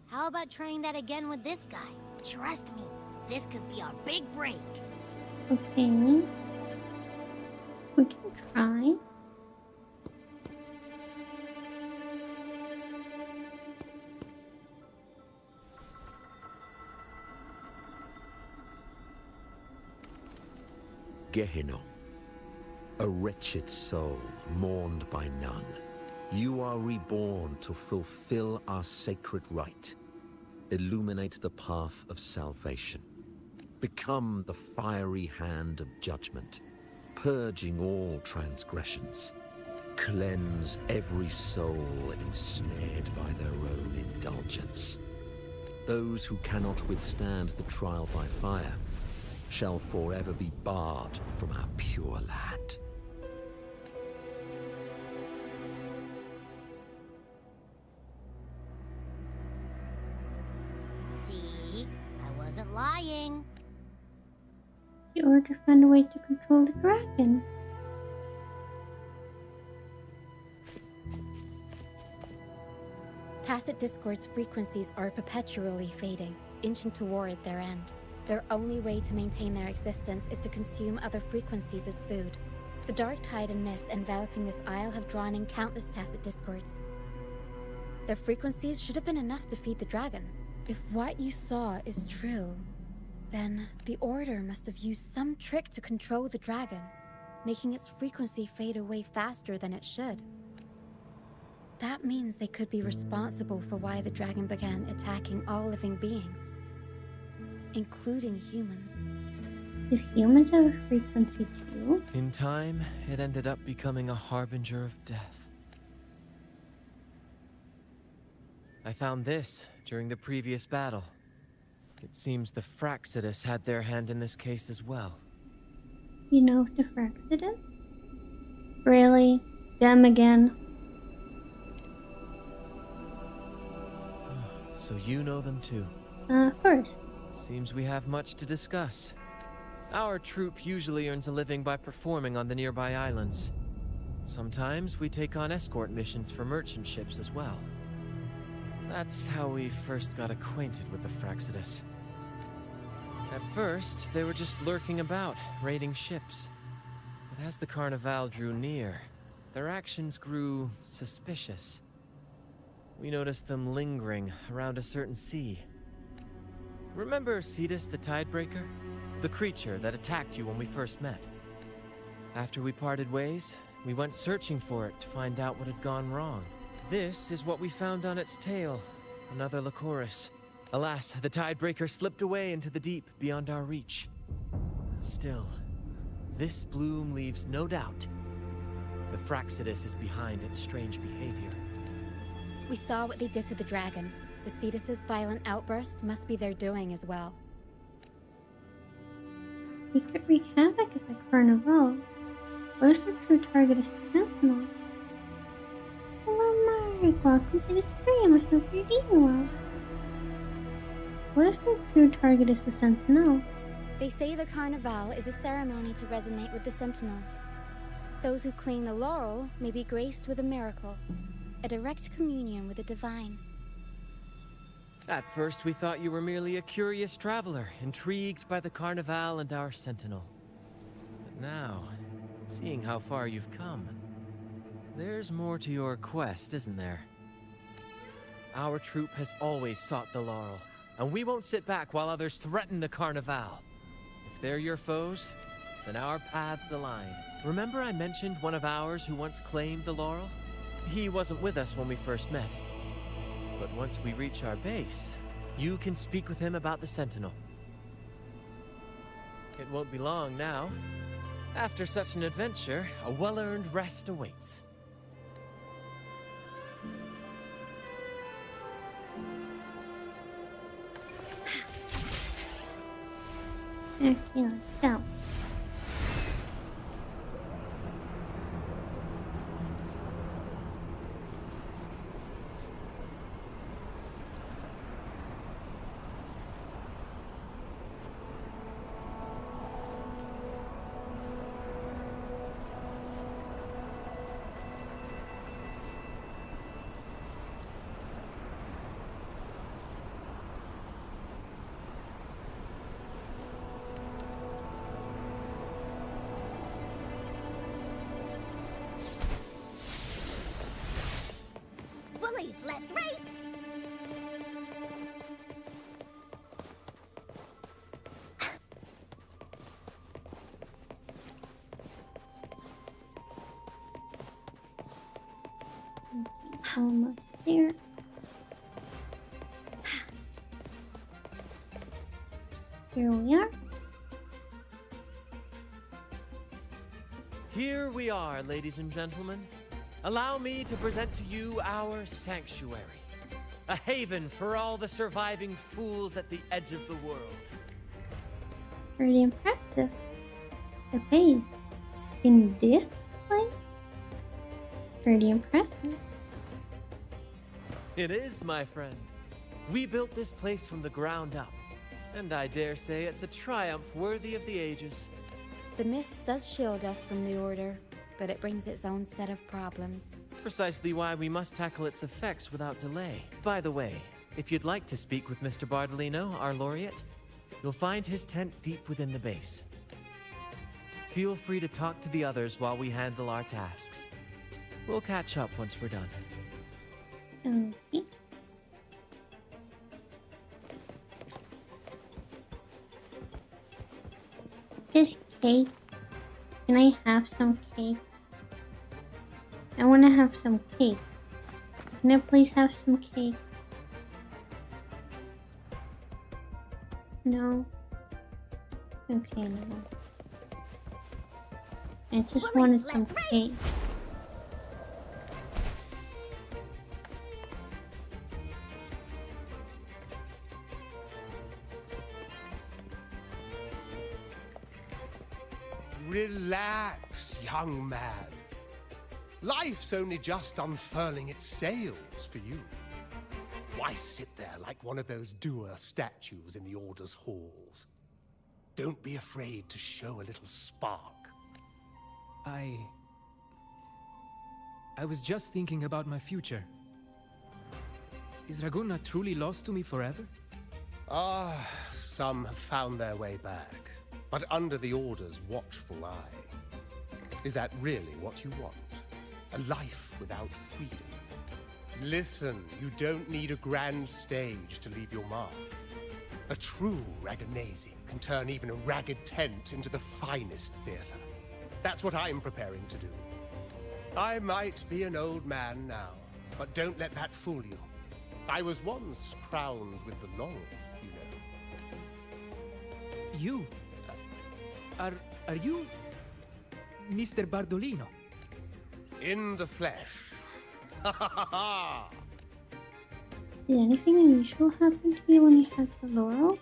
How about trying that again with this guy? Trust me, this could be our big break. Okay. We can try. Gehenna, a wretched soul mourned by none. You are reborn to fulfill our sacred rite. Illuminate the path of salvation. Become the fiery hand of judgment, purging all transgressions. Cleanse every soul ensnared by their own indulgence. Those who cannot withstand the trial by fire shall forever be barred from our pure land. See? I wasn't lying. You ordered to find a way to control the dragon. Tacit discord's frequencies are perpetually fading, inching toward their end. Their only way to maintain their existence is to consume other frequencies as food. The dark tide and mist enveloping this isle have drawn in countless tacit discords. Their frequencies should have been enough to feed the dragon. If what you saw is true, then the Order must have used some trick to control the dragon, making its frequency fade away faster than it should. That means they could be responsible for why the dragon began attacking all living beings, including humans. Do humans have a frequency too? In time, it ended up becoming a harbinger of death. I found this during the previous battle. It seems the Fraxidus had their hand in this case as well. You know the Fraxidus? Really? Them again? So you know them too? Of course. Seems we have much to discuss. Our troop usually earns a living by performing on the nearby islands. Sometimes we take on escort missions for merchant ships as well. That's how we first got acquainted with the Fraxidus. At first, they were just lurking about, raiding ships. But as the Carnival drew near, their actions grew suspicious. We noticed them lingering around a certain sea. Remember Cetus the Tidebreaker? The creature that attacked you when we first met. After we parted ways, we went searching for it to find out what had gone wrong. This is what we found on its tail, another Lycoris. Alas, the Tidebreaker slipped away into the deep beyond our reach. Still, this bloom leaves no doubt. The Fraxidus is behind its strange behavior. We saw what they did to the dragon. The Cetus's violent outburst must be their doing as well. We could wreak havoc at the Carnival. What if the true target is the Sentinel? Hello, Mark. Welcome to the stream. I hope you're doing well. What if the true target is the Sentinel? They say the Carnival is a ceremony to resonate with the Sentinel. Those who claim the laurel may be graced with a miracle, a direct communion with the divine. At first, we thought you were merely a curious traveler, intrigued by the Carnival and our Sentinel. But now, seeing how far you've come, there's more to your quest, isn't there? Our troop has always sought the laurel, and we won't sit back while others threaten the Carnival. If they're your foes, then our paths align. Remember I mentioned one of ours who once claimed the laurel? He wasn't with us when we first met. But once we reach our base, you can speak with him about the Sentinel. It won't be long now. After such an adventure, a well-earned rest awaits. Okay, let's go. Bullies, let's race! Almost there. Here we are. Here we are, ladies and gentlemen. Allow me to present to you our sanctuary. A haven for all the surviving fools at the edge of the world. Pretty impressive. The base. In this place? Pretty impressive. It is, my friend. We built this place from the ground up, and I dare say it's a triumph worthy of the ages. The mist does shield us from the Order, but it brings its own set of problems. Precisely why we must tackle its effects without delay. By the way, if you'd like to speak with Mr. Bardolino, our laureate, you'll find his tent deep within the base. Feel free to talk to the others while we handle our tasks. We'll catch up once we're done. Okay. This cake. Can I have some cake? I want to have some cake. Can I please have some cake? No. Okay, no. I just wanted some cake. Relax, young man. Life's only just unfurling its sails for you. Why sit there like one of those dour statues in the Order's halls? Don't be afraid to show a little spark. I was just thinking about my future. Is Raguna truly lost to me forever? Ah, some have found their way back, but under the Order's watchful eye. Is that really what you want? A life without freedom? Listen, you don't need a grand stage to leave your mark. A true Raganese can turn even a ragged tent into the finest theater. That's what I'm preparing to do. I might be an old man now, but don't let that fool you. I was once crowned with the laurel, you know. You? Are you Mr. Bardolino? In the flesh. Ha ha ha ha! Did anything unusual happen to you when you had the laurel?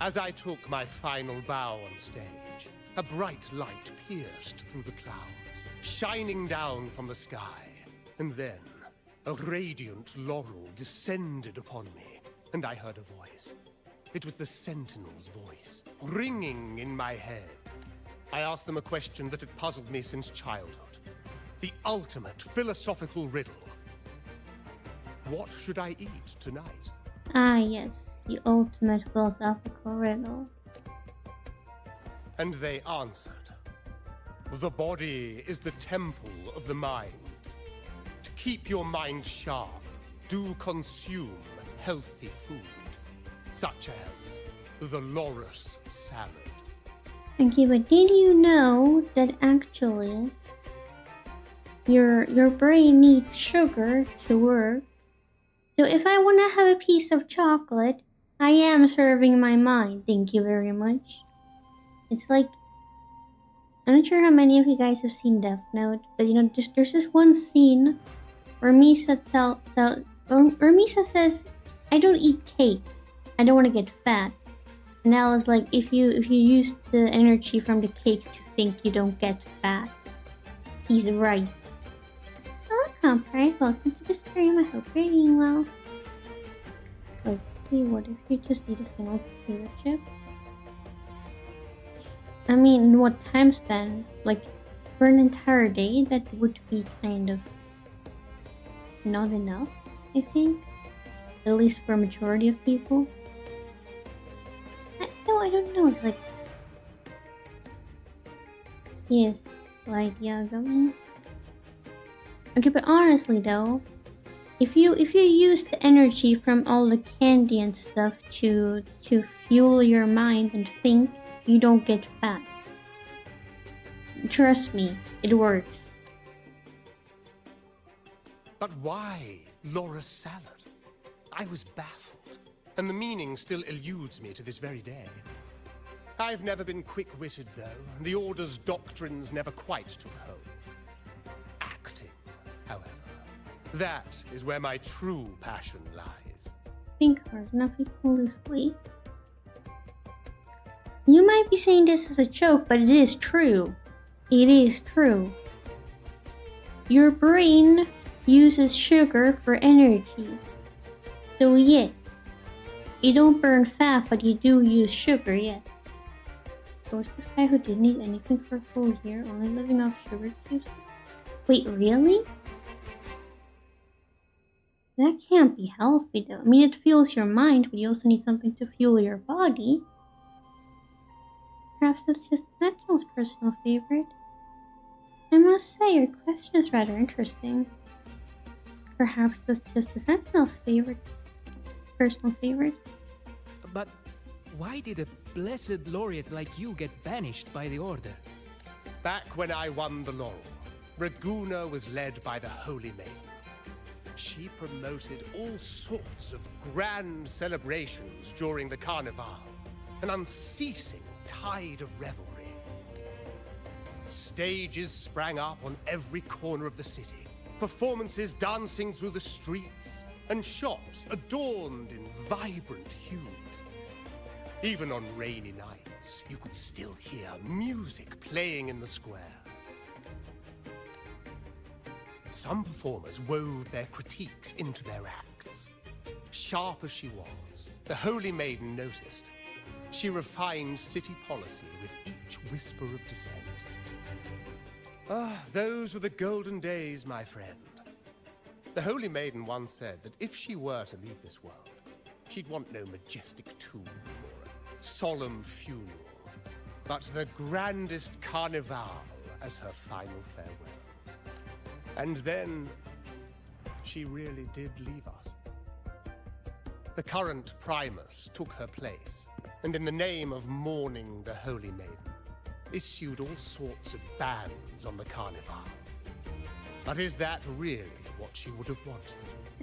As I took my final bow on stage, a bright light pierced through the clouds, shining down from the sky. And then, a radiant laurel descended upon me, and I heard a voice. It was the Sentinel's voice, ringing in my head. I asked them a question that had puzzled me since childhood. The ultimate philosophical riddle. What should I eat tonight? Ah, yes, the ultimate philosophical riddle. And they answered. The body is the temple of the mind. To keep your mind sharp, do consume healthy food, such as the loris salad. Okay, but did you know that actually your brain needs sugar to work? So if I want to have a piece of chocolate, I am serving my mind. Thank you very much. It's like, I'm not sure how many of you guys have seen Death Note, but you know, there's this one scene where Misa says, "I don't eat cake. I don't want to get fat." And Alice like, if you use the energy from the cake to think you don't get fat, he's right. Welcome, Prize. Welcome to the stream. I hope you're eating well. Okay, what if you just eat a single potato chip? I mean, what time span? Like, for an entire day, that would be kind of not enough, I think. At least for a majority of people. I don't know. It's like, yes, like Yagami. Okay, but honestly though, if you use the energy from all the candy and stuff to fuel your mind and think, you don't get fat. Trust me, it works. But why loris salad? I was baffled, and the meaning still eludes me to this very day. I've never been quick-witted, though, and the Order's doctrines never quite took hold. Acting, however, that is where my true passion lies. Think hard enough, people lose weight. You might be saying this as a joke, but it is true. It is true. Your brain uses sugar for energy. So yes, you don't burn fat, but you do use sugar, yes. So was this guy who didn't eat anything for a full year, only living off sugar cubes? Wait, really? That can't be healthy though. I mean, it fuels your mind, but you also need something to fuel your body. Perhaps that's just National's personal favorite. I must say, your question is rather interesting. Perhaps that's just the Sentinel's personal favorite. But why did a blessed laureate like you get banished by the Order? Back when I won the laurel, Raguna was led by the Holy Maiden. She promoted all sorts of grand celebrations during the Carnival, an unceasing tide of revelry. Stages sprang up on every corner of the city, performances dancing through the streets, and shops adorned in vibrant hues. Even on rainy nights, you could still hear music playing in the square. Some performers wove their critiques into their acts. Sharp as she was, the Holy Maiden noticed. She refined city policy with each whisper of dissent. Ah, those were the golden days, my friend. The Holy Maiden once said that if she were to leave this world, she'd want no majestic tomb or a solemn funeral, but the grandest carnival as her final farewell. And then, she really did leave us. The current Primus took her place, and in the name of mourning the Holy Maiden, issued all sorts of bans on the Carnival. But is that really what she would have wanted?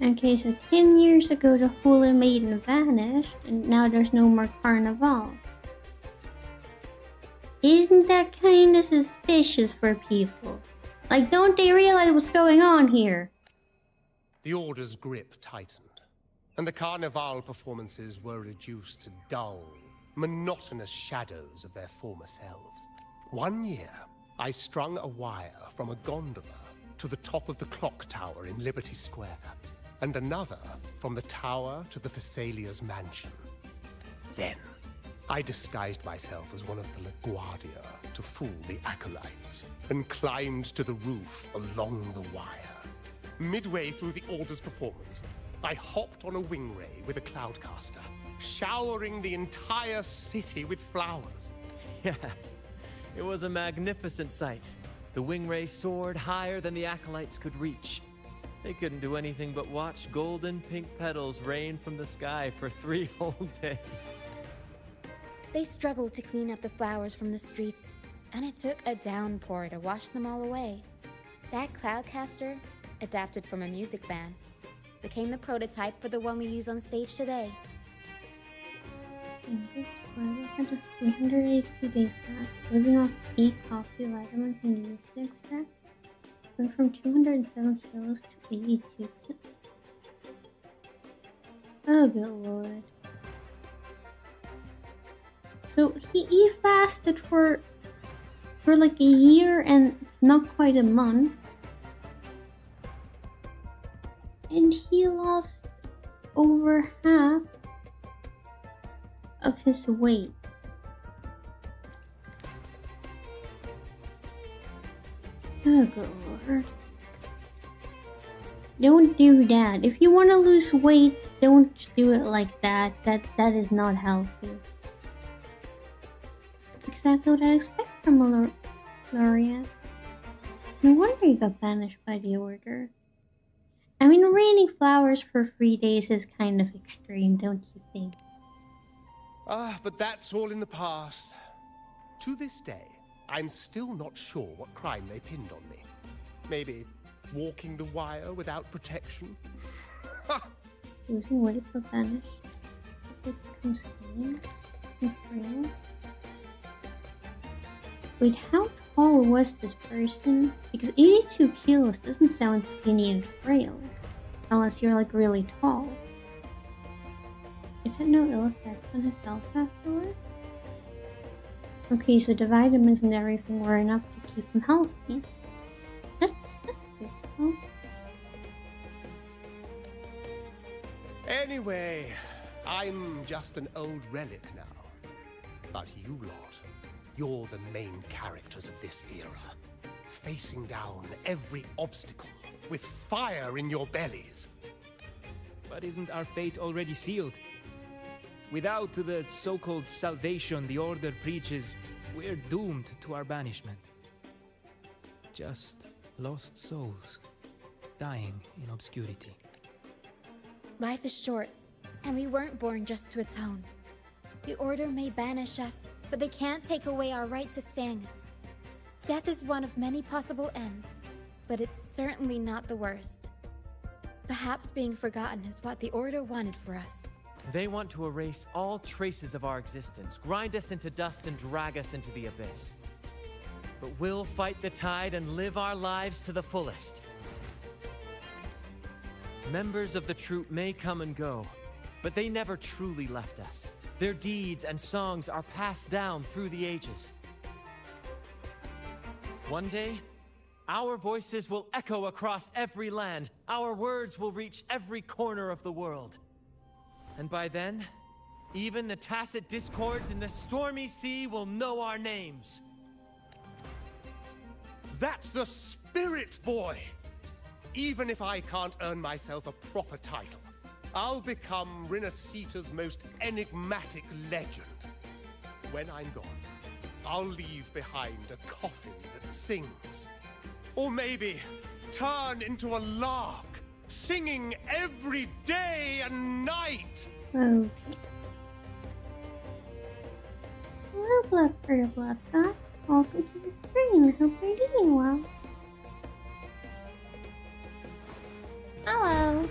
Okay, so 10 years ago the Holy Maiden vanished, and now there's no more Carnival. Isn't that kinda suspicious for people? Like, don't they realize what's going on here? The Order's grip tightened, and the Carnival performances were reduced to dull, monotonous shadows of their former selves. One year, I strung a wire from a gondola to the top of the clock tower in Liberty Square, and another from the tower to the Thessalia's mansion. Then, I disguised myself as one of the LaGuardia to fool the acolytes, and climbed to the roof along the wire. Midway through the Order's performance, I hopped on a wing ray with a cloudcaster, showering the entire city with flowers. Yes, it was a magnificent sight. The wing ray soared higher than the acolytes could reach. They couldn't do anything but watch golden pink petals rain from the sky for 3 whole days. They struggled to clean up the flowers from the streets, and it took a downpour to wash them all away. That cloudcaster, adapted from a music band, became the prototype for the one we use on stage today. Had a 382-day fast, living off 8 coffee, vitamins, and yeast extract. Went from 207 kilos to 82 kilos. Oh, good lord. So he fasted for like a year and not quite a month. And he lost over half of his weight. Oh, good lord. Don't do that. If you want to lose weight, don't do it like that. That is not healthy. Exactly what I expect from a laureate. No wonder he got banished by the Order. I mean, raining flowers for 3 days is kind of extreme, don't you think? But that's all in the past. To this day, I'm still not sure what crime they pinned on me. Maybe walking the wire without protection? Losing weight for banished. It becomes skinny and frail. Wait, how tall was this person? Because 82 kilos doesn't sound skinny and frail. Unless you're like really tall. It had no ill effects on his health afterward. Okay, so the vitamins and everything were enough to keep him healthy. That's good though. Anyway, I'm just an old relic now. But you lot, you're the main characters of this era. Facing down every obstacle with fire in your bellies. But isn't our fate already sealed? Without the so-called salvation the Order preaches, we're doomed to our banishment. Just lost souls, dying in obscurity. Life is short, and we weren't born just to atone. The Order may banish us, but they can't take away our right to sing. Death is one of many possible ends, but it's certainly not the worst. Perhaps being forgotten is what the Order wanted for us. They want to erase all traces of our existence, grind us into dust and drag us into the abyss. But we'll fight the tide and live our lives to the fullest. Members of the troupe may come and go, but they never truly left us. Their deeds and songs are passed down through the ages. One day, our voices will echo across every land. Our words will reach every corner of the world. And by then, even the tacit discords in the stormy sea will know our names. That's the spirit, boy! Even if I can't earn myself a proper title, I'll become Rinasita's most enigmatic legend. When I'm gone, I'll leave behind a coffin that sings. Or maybe turn into a lark, singing every day and night. Okay. Hello, Blood God. Welcome to the stream. Hope you're doing well. Hello.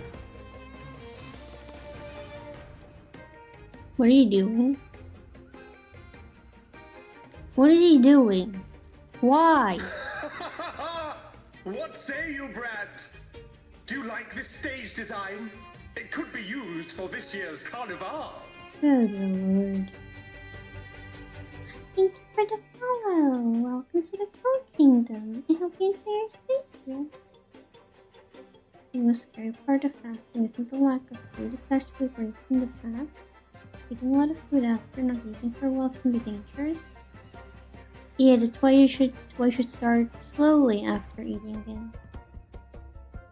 What are you doing? What is he doing? Why? What say you, Brad? Do you like this stage design? It could be used for this year's carnival. Good lord. Thank you for the follow. Welcome to the Cold Kingdom. I hope you enjoy your stay here. The most scary part of fasting isn't the lack of food, it's actually breaking the fast. Eating a lot of food after not eating for a while can be dangerous. Yeah, that's why you should start slowly after eating again.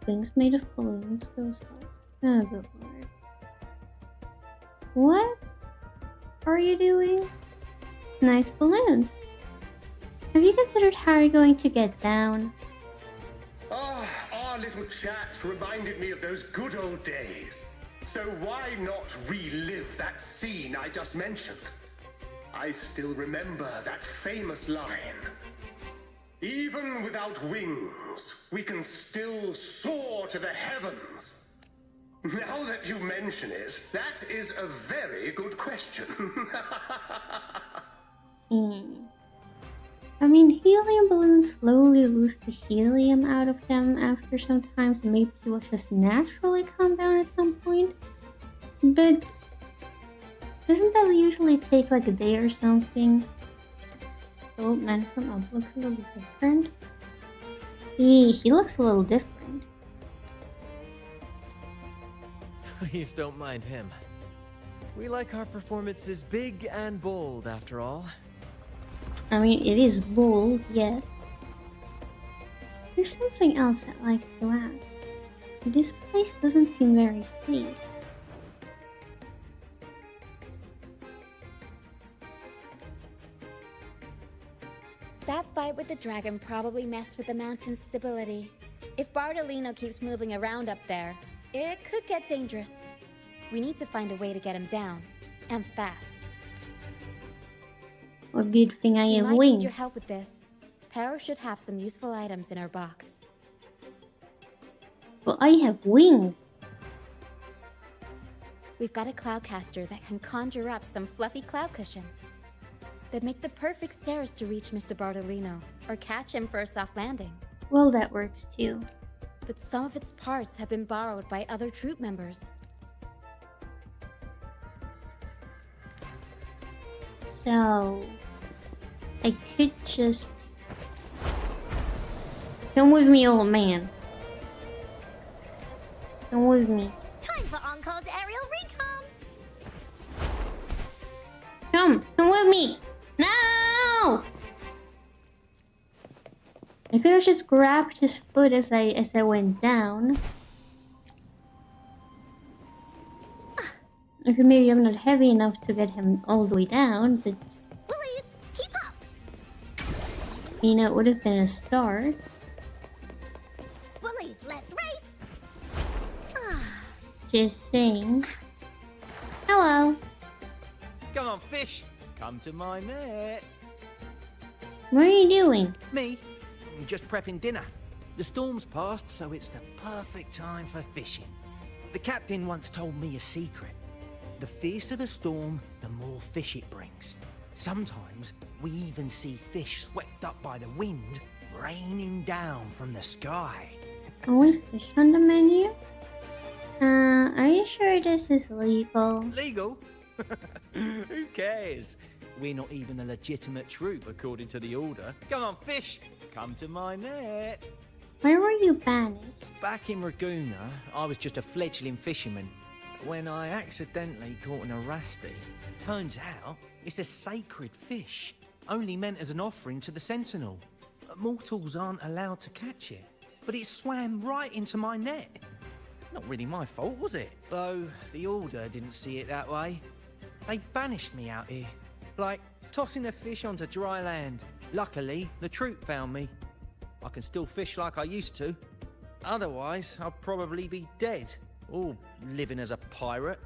Wings made of balloons go slow. Oh, good lord. What are you doing? Nice balloons. Have you considered how you're going to get down? Ah, our little chat reminded me of those good old days. So why not relive that scene I just mentioned? I still remember that famous line. Even without wings, we can still soar to the heavens. Now that you mention it, that is a very good question. I mean, helium balloons slowly lose the helium out of them after some time, so maybe he will just naturally calm down at some point. But doesn't that usually take like a day or something? The old man from up looks a little different. He looks a little different. Please don't mind him. We like our performances big and bold, after all. I mean, it is bold, yes. There's something else I'd like to ask. This place doesn't seem very safe. That fight with the dragon probably messed with the mountain's stability. If Bartolino keeps moving around up there, it could get dangerous. We need to find a way to get him down, and fast. Well, good thing I have might wings. need your help with this. Pero should have some useful items in her box. Well, I have wings. We've got a cloudcaster that can conjure up some fluffy cloud cushions. They'd make the perfect stairs to reach Mr. Bartolino, or catch him for a soft landing. Well, that works too. But some of its parts have been borrowed by other troop members. So, I could just... Come with me, old man. Come with me. Time for Encore's aerial recon! Come with me! No! I could have just grabbed his foot as I went down. Okay, maybe I'm not heavy enough to get him all the way down, but... Willies, keep up! You know, it would have been a start. Willies, let's race! Just saying. Hello. Come on, fish. Come to my net. What are you doing? Me? Just prepping dinner. The storm's passed, so it's the perfect time for fishing. The captain once told me a secret. The fiercer the storm, the more fish it brings. Sometimes we even see fish swept up by the wind, raining down from the sky. Only fish on the menu? Are you sure this is legal? Legal? Who cares? We're not even a legitimate troop according to the order. Come on, fish! Come to my net! Where were you banished? Back in Raguna, I was just a fledgling fisherman when I accidentally caught an Arasti. Turns out, it's a sacred fish, only meant as an offering to the Sentinel. Mortals aren't allowed to catch it, but it swam right into my net. Not really my fault, was it? Though the Order didn't see it that way. They banished me out here, like tossing a fish onto dry land. Luckily, the troop found me. I can still fish like I used to. Otherwise, I'll probably be dead, or living as a pirate.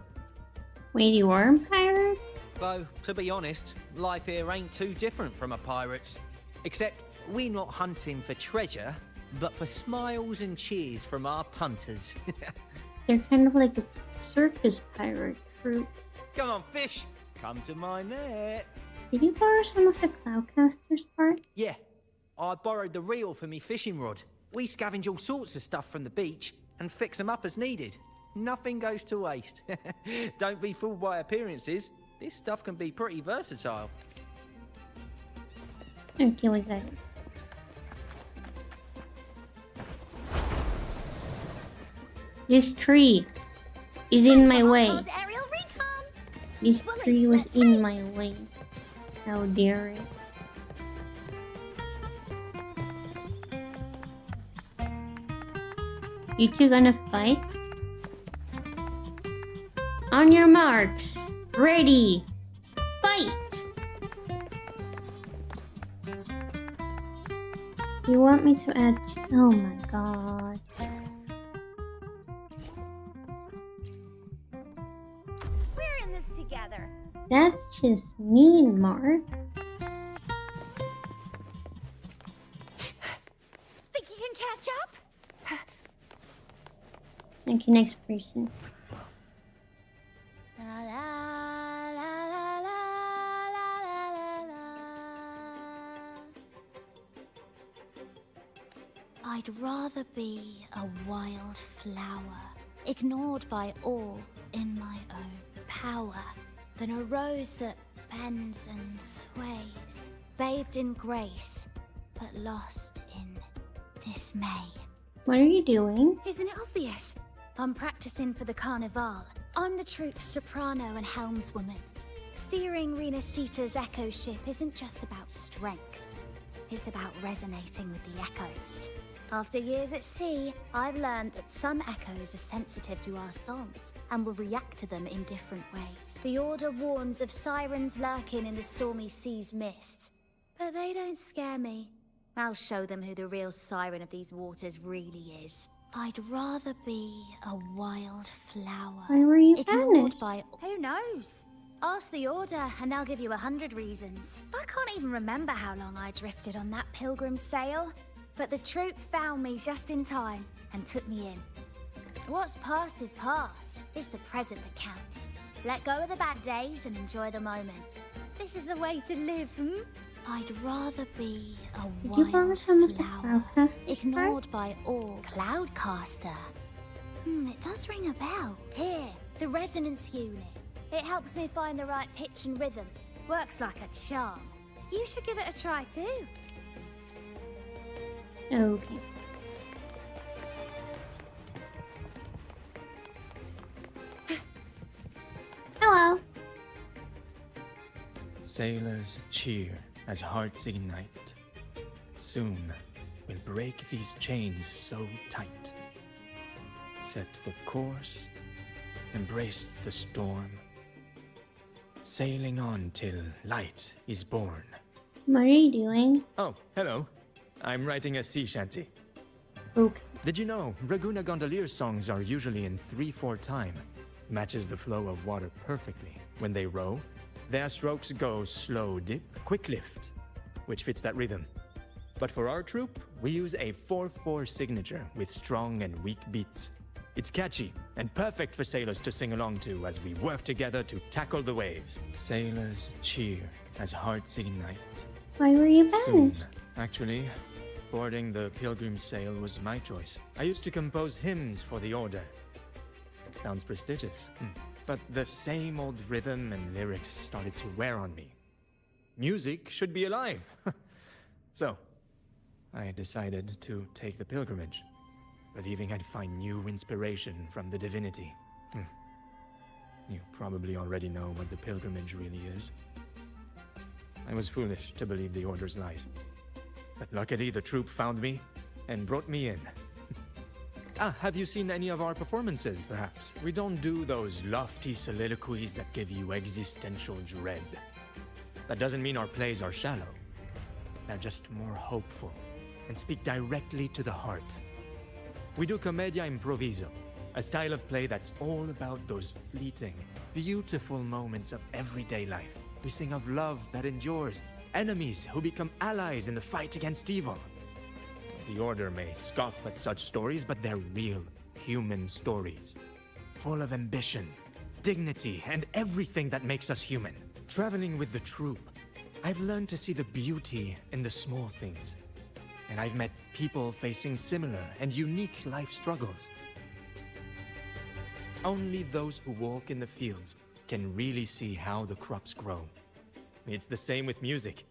Wait, you are a pirate? Though, to be honest, life here ain't too different from a pirate's. Except, we're not hunting for treasure, but for smiles and cheers from our punters. They're kind of like a circus pirate troop. Come on, fish! Come to my net! Did you borrow some of the Cloudcaster's part? Yeah, I borrowed the reel for me fishing rod. We scavenge all sorts of stuff from the beach and fix them up as needed. Nothing goes to waste. Don't be fooled by appearances. This stuff can be pretty versatile. Okay, like that. This tree is in my way. Aerial recon. This tree was in my way. How dare it? You two gonna fight? On your marks, ready, fight! You want me to add... Oh my god. We're in this together. That's just mean, Mark. Think you can catch up? Okay, next person. La la la la la la la la. I'd rather be a wild flower, ignored by all in my own power, than a rose that bends and sways, bathed in grace, but lost in dismay. What are you doing? Isn't it obvious? I'm practicing for the Carnival. I'm the troupe's soprano and helmswoman. Steering Rena Sita's echo ship isn't just about strength. It's about resonating with the echoes. After years at sea, I've learned that some echoes are sensitive to our songs and will react to them in different ways. The Order warns of sirens lurking in the stormy sea's mists, but they don't scare me. I'll show them who the real siren of these waters really is. I'd rather be a wild flower. Why were you ignored banished? by... Who knows? Ask the Order and they'll give you 100 reasons. I can't even remember how long I drifted on that pilgrim sail, but the troupe found me just in time and took me in. What's past is past. It's the present that counts. Let go of the bad days and enjoy the moment. This is the way to live, I'd rather be a Did you borrow wild some of the flower, Cloudcaster's ignored by all. Cloudcaster. It does ring a bell. Here, the resonance unit. It helps me find the right pitch and rhythm. Works like a charm. You should give it a try too. Okay. Hello. Sailors cheer as hearts ignite. Soon we'll break these chains so tight. Set the course, embrace the storm. Sailing on till light is born. What are you doing? Oh, hello. I'm writing a sea shanty. Okay. Did you know Raguna Gondolier songs are usually in 3/4 time? Matches the flow of water perfectly. When they row, their strokes go slow dip, quick lift, which fits that rhythm. But for our troupe, we use a 4/4 signature with strong and weak beats. It's catchy and perfect for sailors to sing along to as we work together to tackle the waves. Sailors cheer as hearts ignite. Why were you Soon, banished? actually, boarding the pilgrim sail was my choice. I used to compose hymns for the order. Sounds prestigious, but the same old rhythm and lyrics started to wear on me. Music should be alive. So, I decided to take the pilgrimage, believing I'd find new inspiration from the divinity. You probably already know what the pilgrimage really is. I was foolish to believe the Order's lies. But luckily the troupe found me and brought me in. Have you seen any of our performances, perhaps? We don't do those lofty soliloquies that give you existential dread. That doesn't mean our plays are shallow. They're just more hopeful and speak directly to the heart. We do commedia improviso, a style of play that's all about those fleeting, beautiful moments of everyday life. We sing of love that endures, enemies who become allies in the fight against evil. The Order may scoff at such stories, but they're real, human stories. Full of ambition, dignity, and everything that makes us human. Traveling with the troupe, I've learned to see the beauty in the small things. And I've met people facing similar and unique life struggles. Only those who walk in the fields can really see how the crops grow. It's the same with music.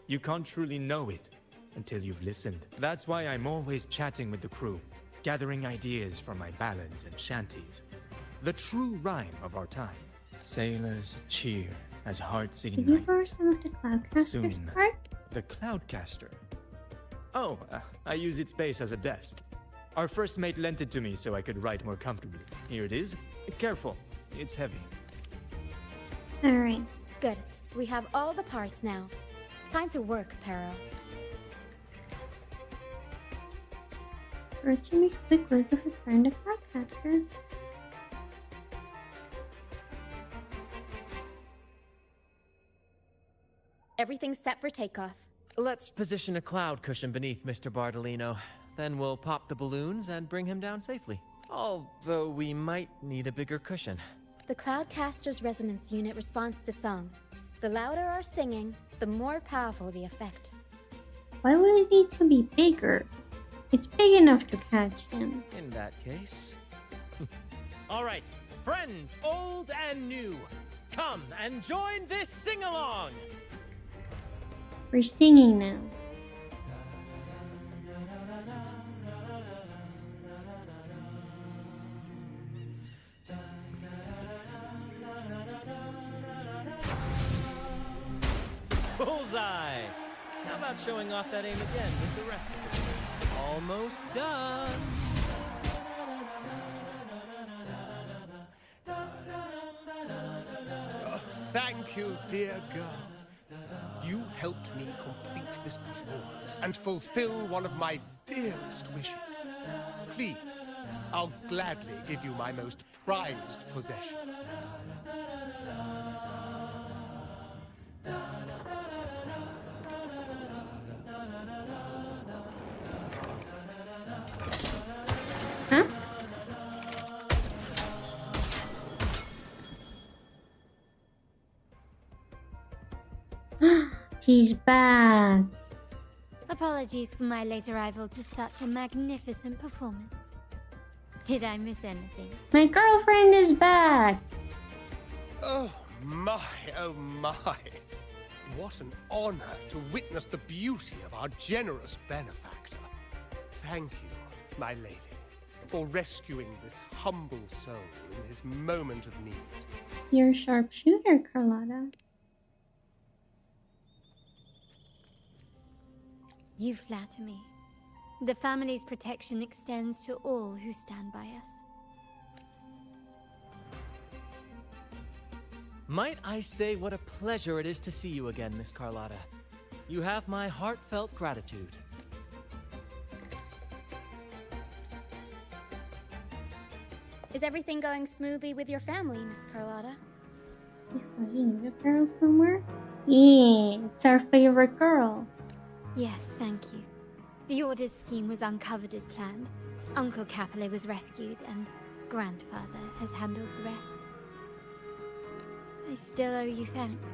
You can't truly know it until you've listened. That's why I'm always chatting with the crew, gathering ideas for my ballads and shanties. The true rhyme of our time. Sailors cheer as hearts Did you ignite. borrow some of the Cloudcaster's Soon, part? the Cloudcaster. Oh, I use its base as a desk. Our first mate lent it to me so I could write more comfortably. Here it is. Careful, it's heavy. Alright. Good. We have all the parts now. Time to work, Pero. Virtue makes quick work of her friend a Cloudcaster. Everything's set for takeoff. Let's position a cloud cushion beneath Mr. Bardolino. Then we'll pop the balloons and bring him down safely. Although we might need a bigger cushion. The Cloudcaster's resonance unit responds to song. The louder our singing, the more powerful the effect. Why would it need to be bigger? It's big enough to catch him. In that case... All right, friends, old and new, come and join this sing-along! We're singing now. Bullseye! How about showing off that aim again with the rest of the balloons? Almost done! Thank you, dear girl. You helped me complete this performance and fulfill one of my dearest wishes. Please, I'll gladly give you my most prized possession. Huh? She's back. Apologies for my late arrival to such a magnificent performance. Did I miss anything? My girlfriend is back. Oh my, oh my. What an honor to witness the beauty of our generous benefactor. Thank you, my lady, for rescuing this humble soul in his moment of need. You're a sharpshooter, Carlotta. You flatter me. The family's protection extends to all who stand by us. Might I say what a pleasure it is to see you again, Miss Carlotta. You have my heartfelt gratitude. Is everything going smoothly with your family, Miss Carlotta? If we need a girl somewhere? Yeah, it's our favorite girl. Yes, thank you. The Order's scheme was uncovered as planned. Uncle Capulet was rescued, and Grandfather has handled the rest. I still owe you thanks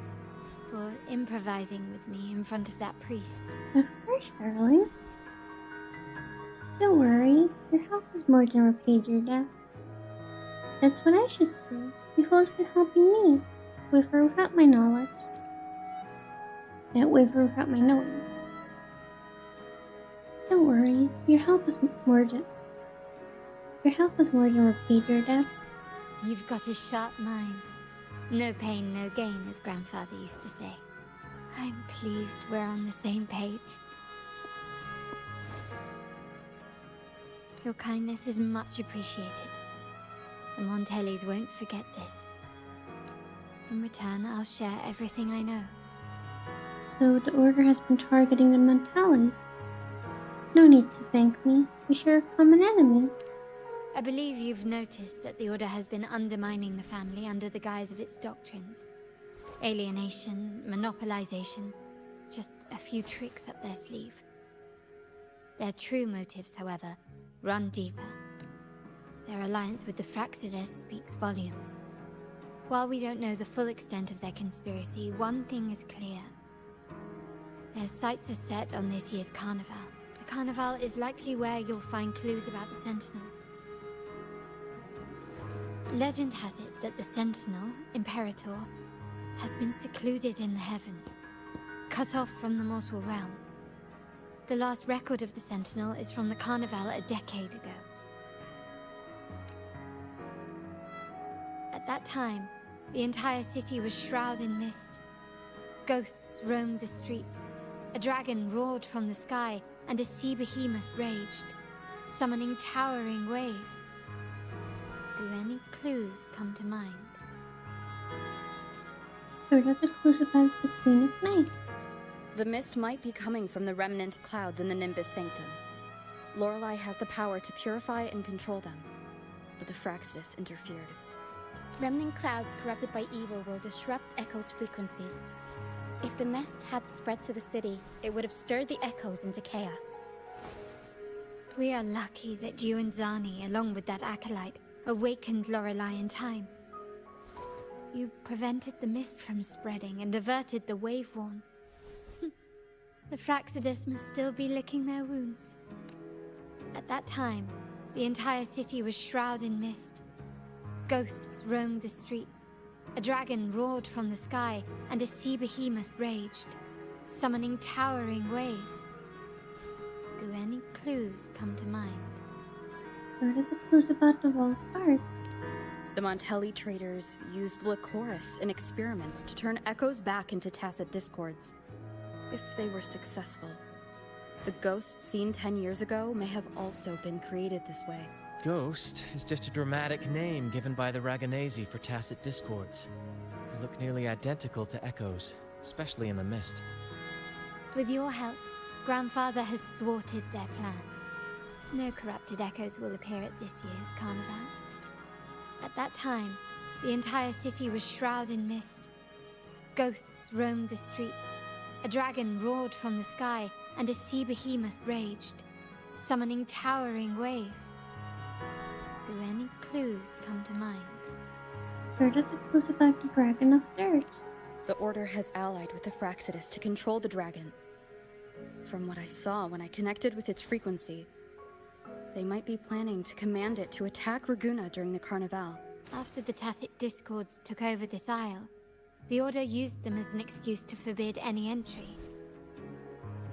for improvising with me in front of that priest. Of course, darling. Don't worry, your help has more than repaid your debt. That's what I should say. You've always been helping me, with or without my knowledge. With or without my knowing. Don't worry, your help has more than repaid your debt. You've got a sharp mind. No pain, no gain, as Grandfather used to say. I'm pleased we're on the same page. Your kindness is much appreciated. The Montellis won't forget this. In return, I'll share everything I know. So the Order has been targeting the Montellis. No need to thank me. We share a common enemy. I believe you've noticed that the Order has been undermining the family under the guise of its doctrines. Alienation, monopolization, just a few tricks up their sleeve. Their true motives, however, run deeper. Their alliance with the Fraxidus speaks volumes. While we don't know the full extent of their conspiracy, one thing is clear. Their sights are set on this year's carnival. The carnival is likely where you'll find clues about the Sentinel. Legend has it that the Sentinel, Imperator, has been secluded in the heavens, cut off from the mortal realm. The last record of the Sentinel is from the carnival a decade ago. At that time, the entire city was shrouded in mist. Ghosts roamed the streets. A dragon roared from the sky, and a sea behemoth raged, summoning towering waves. Do any clues come to mind? So what are the clues about the Queen of Night? The mist might be coming from the remnant clouds in the Nimbus Sanctum. Lorelei has the power to purify and control them, but the Fraxidus interfered. Remnant clouds corrupted by evil will disrupt Echo's frequencies. If the mist had spread to the city, it would have stirred the echoes into chaos. We are lucky that you and Zani, along with that acolyte, awakened Lorelei in time. You prevented the mist from spreading and averted the wave-worn. The Fraxidus must still be licking their wounds. At that time, the entire city was shrouded in mist. Ghosts roamed the streets. A dragon roared from the sky, and a sea behemoth raged, summoning towering waves. Do any clues come to mind? What are the clues about the Vault Art? The Montelli traders used Lycoris in experiments to turn echoes back into tacit discords. If they were successful, the ghost seen 10 years ago may have also been created this way. Ghost is just a dramatic name given by the Raganese for tacit discords. They look nearly identical to echoes, especially in the mist. With your help, Grandfather has thwarted their plan. No corrupted echoes will appear at this year's carnival. At that time, the entire city was shrouded in mist. Ghosts roamed the streets. A dragon roared from the sky, and a sea behemoth raged, summoning towering waves. Do any clues come to mind? What are the clues about the Dragon of Dirt? The Order has allied with the Fraxidus to control the dragon. From what I saw when I connected with its frequency, they might be planning to command it to attack Raguna during the Carnival. After the Tacit Discords took over this isle, the Order used them as an excuse to forbid any entry.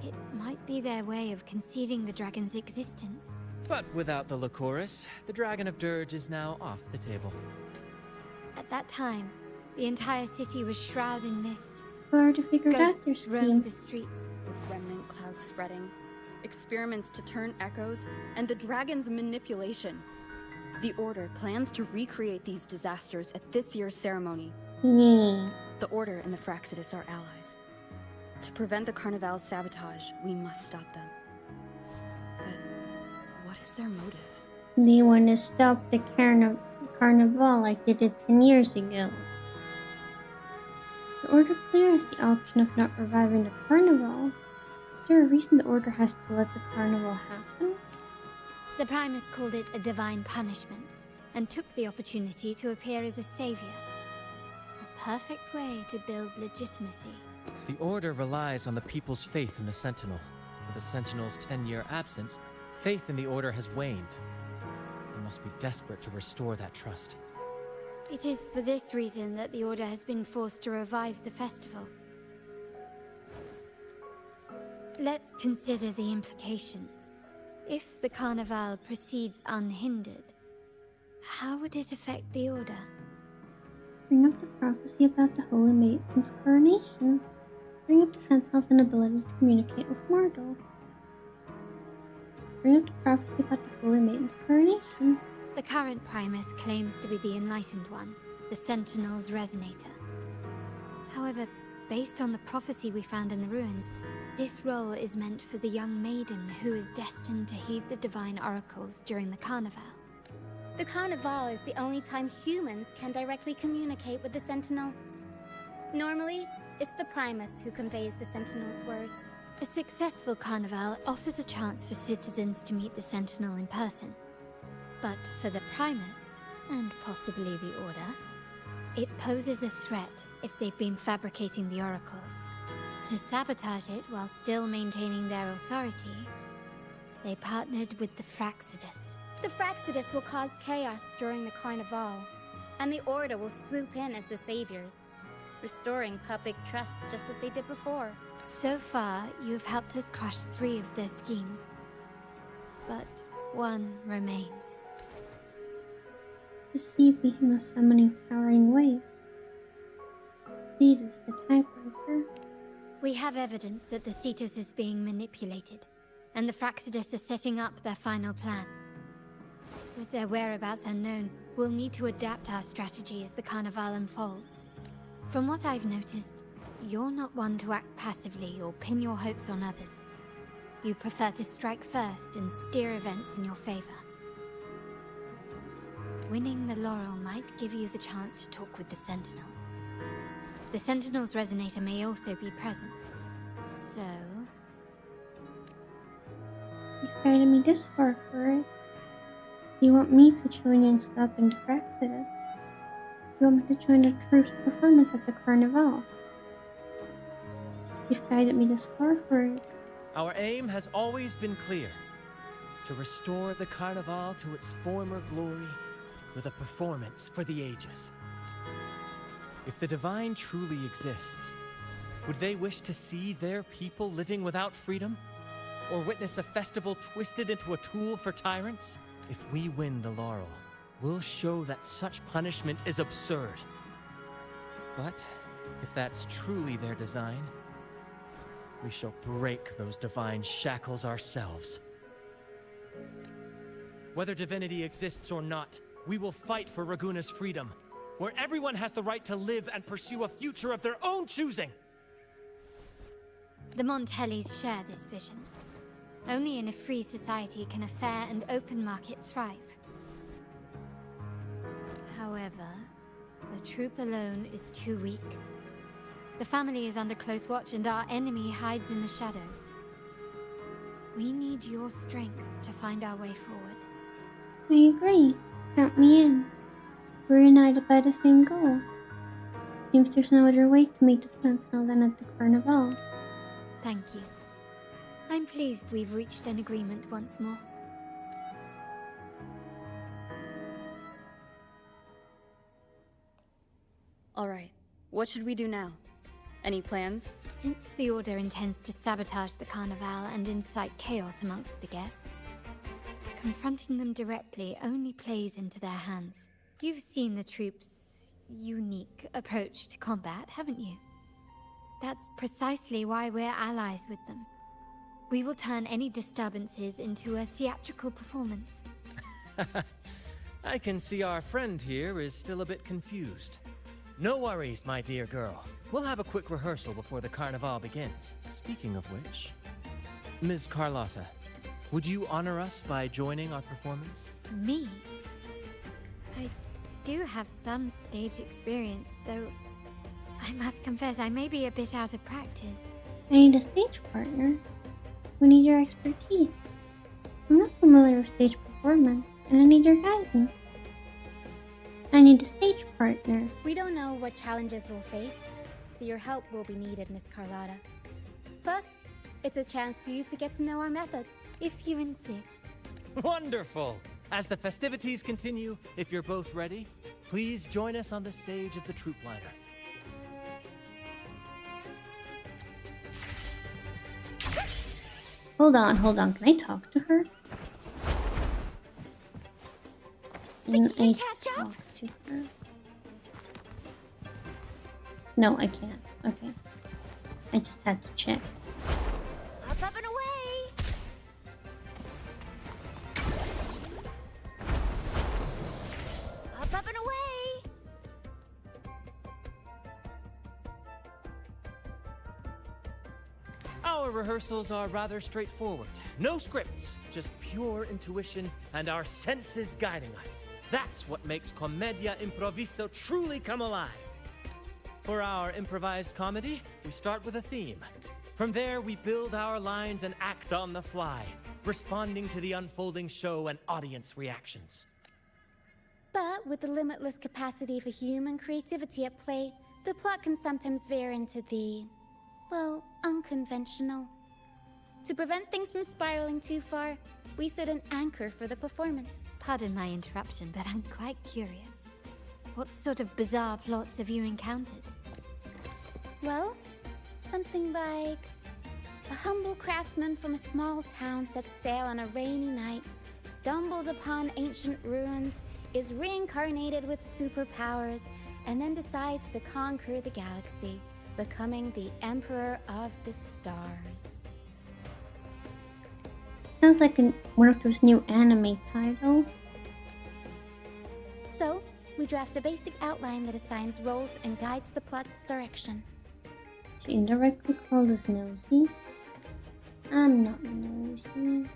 It might be their way of concealing the dragon's existence. But without the Lycoris, the Dragon of Dirge is now off the table. At that time, the entire city was shrouded in mist. Hard to figure out their Ghosts roamed the streets. The remnant clouds spreading, experiments to turn echoes, and the dragon's manipulation. The Order plans to recreate these disasters at this year's ceremony. The Order and the Fraxidus are allies. To prevent the Carnival's sabotage, we must stop them. But what is their motive? They want to stop the carnival like they did 10 years ago. The Order clears the option of not reviving the carnival. Is there a reason the Order has to let the carnival happen? The Primus called it a divine punishment, and took the opportunity to appear as a savior. A perfect way to build legitimacy. The Order relies on the people's faith in the Sentinel. With the Sentinel's 10-year absence, faith in the Order has waned. They must be desperate to restore that trust. It is for this reason that the Order has been forced to revive the festival. Let's consider the implications. If the Carnival proceeds unhindered, how would it affect the Order? Bring up the prophecy about the Holy Maiden's coronation. Bring up the Sentinel's inability to communicate with mortals. Bring up the prophecy about the Holy Maiden's coronation. The current Primus claims to be the Enlightened One, the Sentinel's Resonator. However, based on the prophecy we found in the ruins, this role is meant for the young maiden who is destined to heed the divine oracles during the Carnival. The Carnival is the only time humans can directly communicate with the Sentinel. Normally, it's the Primus who conveys the Sentinel's words. A successful Carnival offers a chance for citizens to meet the Sentinel in person. But for the Primus, and possibly the Order, it poses a threat if they've been fabricating the oracles. To sabotage it while still maintaining their authority, they partnered with the Fraxidus. The Fraxidus will cause chaos during the Carnival, and the Order will swoop in as the saviors, restoring public trust just as they did before. So far, you've helped us crush 3 of their schemes, but one remains. Deceiving him of summoning towering waves. Cetus, the typewriter. We have evidence that the Cetus is being manipulated, and the Fraxidus are setting up their final plan. With their whereabouts unknown, we'll need to adapt our strategy as the Carnival unfolds. From what I've noticed, you're not one to act passively or pin your hopes on others. You prefer to strike first and steer events in your favor. Winning the laurel might give you the chance to talk with the Sentinel. The Sentinel's resonator may also be present, so... You've guided me this far for it. You want me to join you in stopping the Fraxidus? You want me to join the troops' performance at the Carnival? You've guided me this far for it. Our aim has always been clear. To restore the Carnival to its former glory with a performance for the ages. If the Divine truly exists, would they wish to see their people living without freedom? Or witness a festival twisted into a tool for tyrants? If we win the laurel, we'll show that such punishment is absurd. But if that's truly their design, we shall break those divine shackles ourselves. Whether divinity exists or not, we will fight for Raguna's freedom, where everyone has the right to live and pursue a future of their own choosing. The Montellis share this vision. Only in a free society can a fair and open market thrive. However, the troop alone is too weak. The family is under close watch and our enemy hides in the shadows. We need your strength to find our way forward. I agree. Count me in. We're united by the same goal. Seems there's no other way to meet the Sentinel than at the Carnival. Thank you. I'm pleased we've reached an agreement once more. All right, what should we do now? Any plans? Since the Order intends to sabotage the Carnival and incite chaos amongst the guests, confronting them directly only plays into their hands. You've seen the troops' unique approach to combat, haven't you? That's precisely why we're allies with them. We will turn any disturbances into a theatrical performance. I can see our friend here is still a bit confused. No worries, my dear girl. We'll have a quick rehearsal before the Carnival begins. Speaking of which, Ms. Carlotta, would you honor us by joining our performance? Me? I do have some stage experience, though I must confess I may be a bit out of practice. I need a stage partner. We need your expertise. I'm not familiar with stage performance, and I need your guidance. I need a stage partner. We don't know what challenges we'll face, so your help will be needed, Miss Carlotta. Plus, it's a chance for you to get to know our methods, if you insist. Wonderful! As the festivities continue, if you're both ready, please join us on the stage of the troop liner. Hold on. Can I talk to her? Can I talk to her? No, I can't. Okay. I just had to check. Up and away! Up and away! Our rehearsals are rather straightforward. No scripts, just pure intuition and our senses guiding us. That's what makes Commedia Improviso truly come alive. For our improvised comedy, we start with a theme. From there, we build our lines and act on the fly, responding to the unfolding show and audience reactions. But with the limitless capacity for human creativity at play, the plot can sometimes veer into the well, unconventional. To prevent things from spiraling too far, we set an anchor for the performance. Pardon my interruption, but I'm quite curious. What sort of bizarre plots have you encountered? Well, something like a humble craftsman from a small town sets sail on a rainy night, stumbles upon ancient ruins, is reincarnated with superpowers, and then decides to conquer the galaxy, becoming the Emperor of the Stars. Sounds like one of those new anime titles. So, we draft a basic outline that assigns roles and guides the plot's direction. She indirectly called us nosy. I'm not nosy.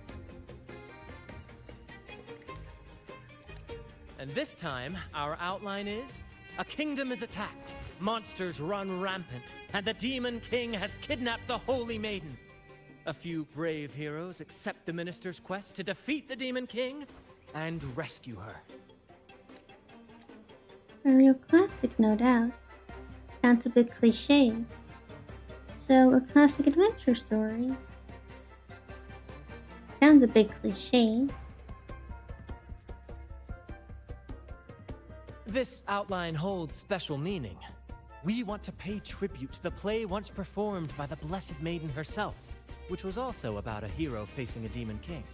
And this time, our outline is: a kingdom is attacked, monsters run rampant, and the Demon King has kidnapped the Holy Maiden. A few brave heroes accept the Minister's quest to defeat the Demon King and rescue her. A real classic, no doubt. Sounds a bit cliché. So, a classic adventure story. Sounds a bit cliché. This outline holds special meaning. We want to pay tribute to the play once performed by the Blessed Maiden herself, which was also about a hero facing a Demon King.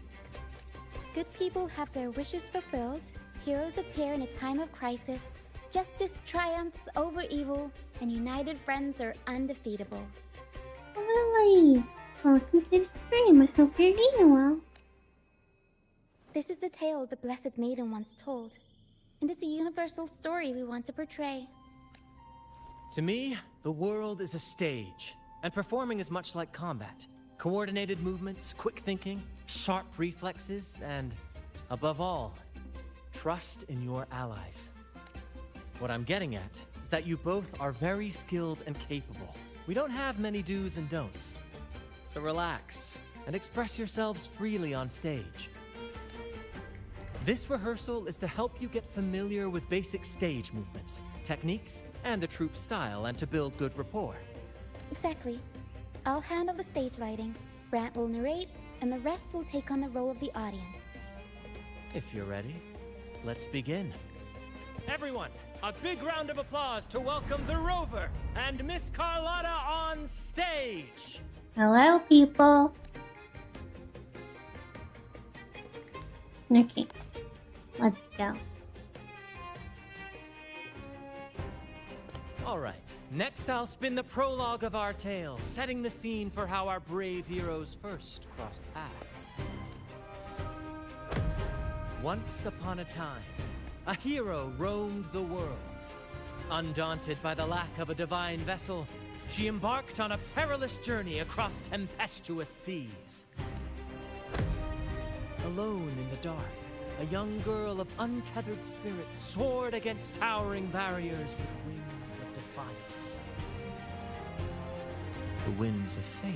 Good people have their wishes fulfilled, heroes appear in a time of crisis, justice triumphs over evil, and united friends are undefeatable. Lily! Welcome to the stream. I hope you're doing well. This is the tale the Blessed Maiden once told, and it's a universal story we want to portray. To me, the world is a stage, and performing is much like combat. Coordinated movements, quick thinking, sharp reflexes, and, above all, trust in your allies. What I'm getting at is that you both are very skilled and capable. We don't have many do's and don'ts. So relax and express yourselves freely on stage. This rehearsal is to help you get familiar with basic stage movements, techniques, and the troupe style, and to build good rapport. Exactly. I'll handle the stage lighting, Brant will narrate, and the rest will take on the role of the audience. If you're ready, let's begin. Everyone, a big round of applause to welcome the Rover and Miss Carlotta on stage! Hello, people. Okay, let's go. All right, next I'll spin the prologue of our tale, setting the scene for how our brave heroes first crossed paths. Once upon a time, a hero roamed the world. Undaunted by the lack of a divine vessel, she embarked on a perilous journey across tempestuous seas. Alone in the dark, a young girl of untethered spirit soared against towering barriers with wings of defiance. The winds of fate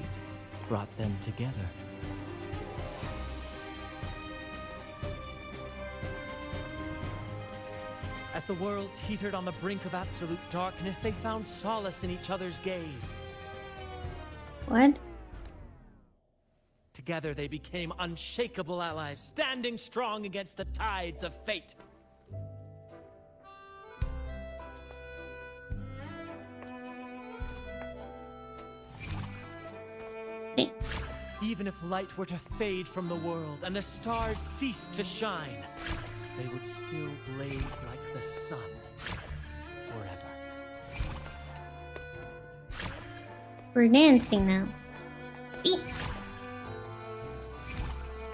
brought them together. As the world teetered on the brink of absolute darkness, they found solace in each other's gaze. What? Together they became unshakable allies, standing strong against the tides of fate. Even if light were to fade from the world and the stars cease to shine, they would still blaze like the sun forever. We're dancing now. Eek.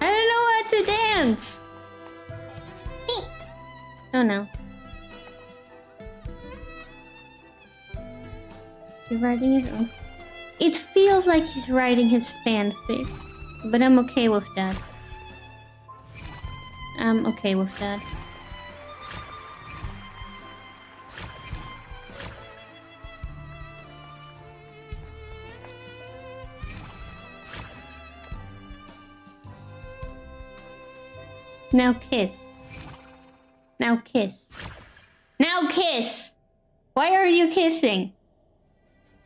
I don't know how to dance. Eek. Oh no. He's writing his own. It feels like he's writing his fanfic, but I'm okay with that. I'm okay with that. Now kiss. Now kiss. Now kiss! Why are you kissing?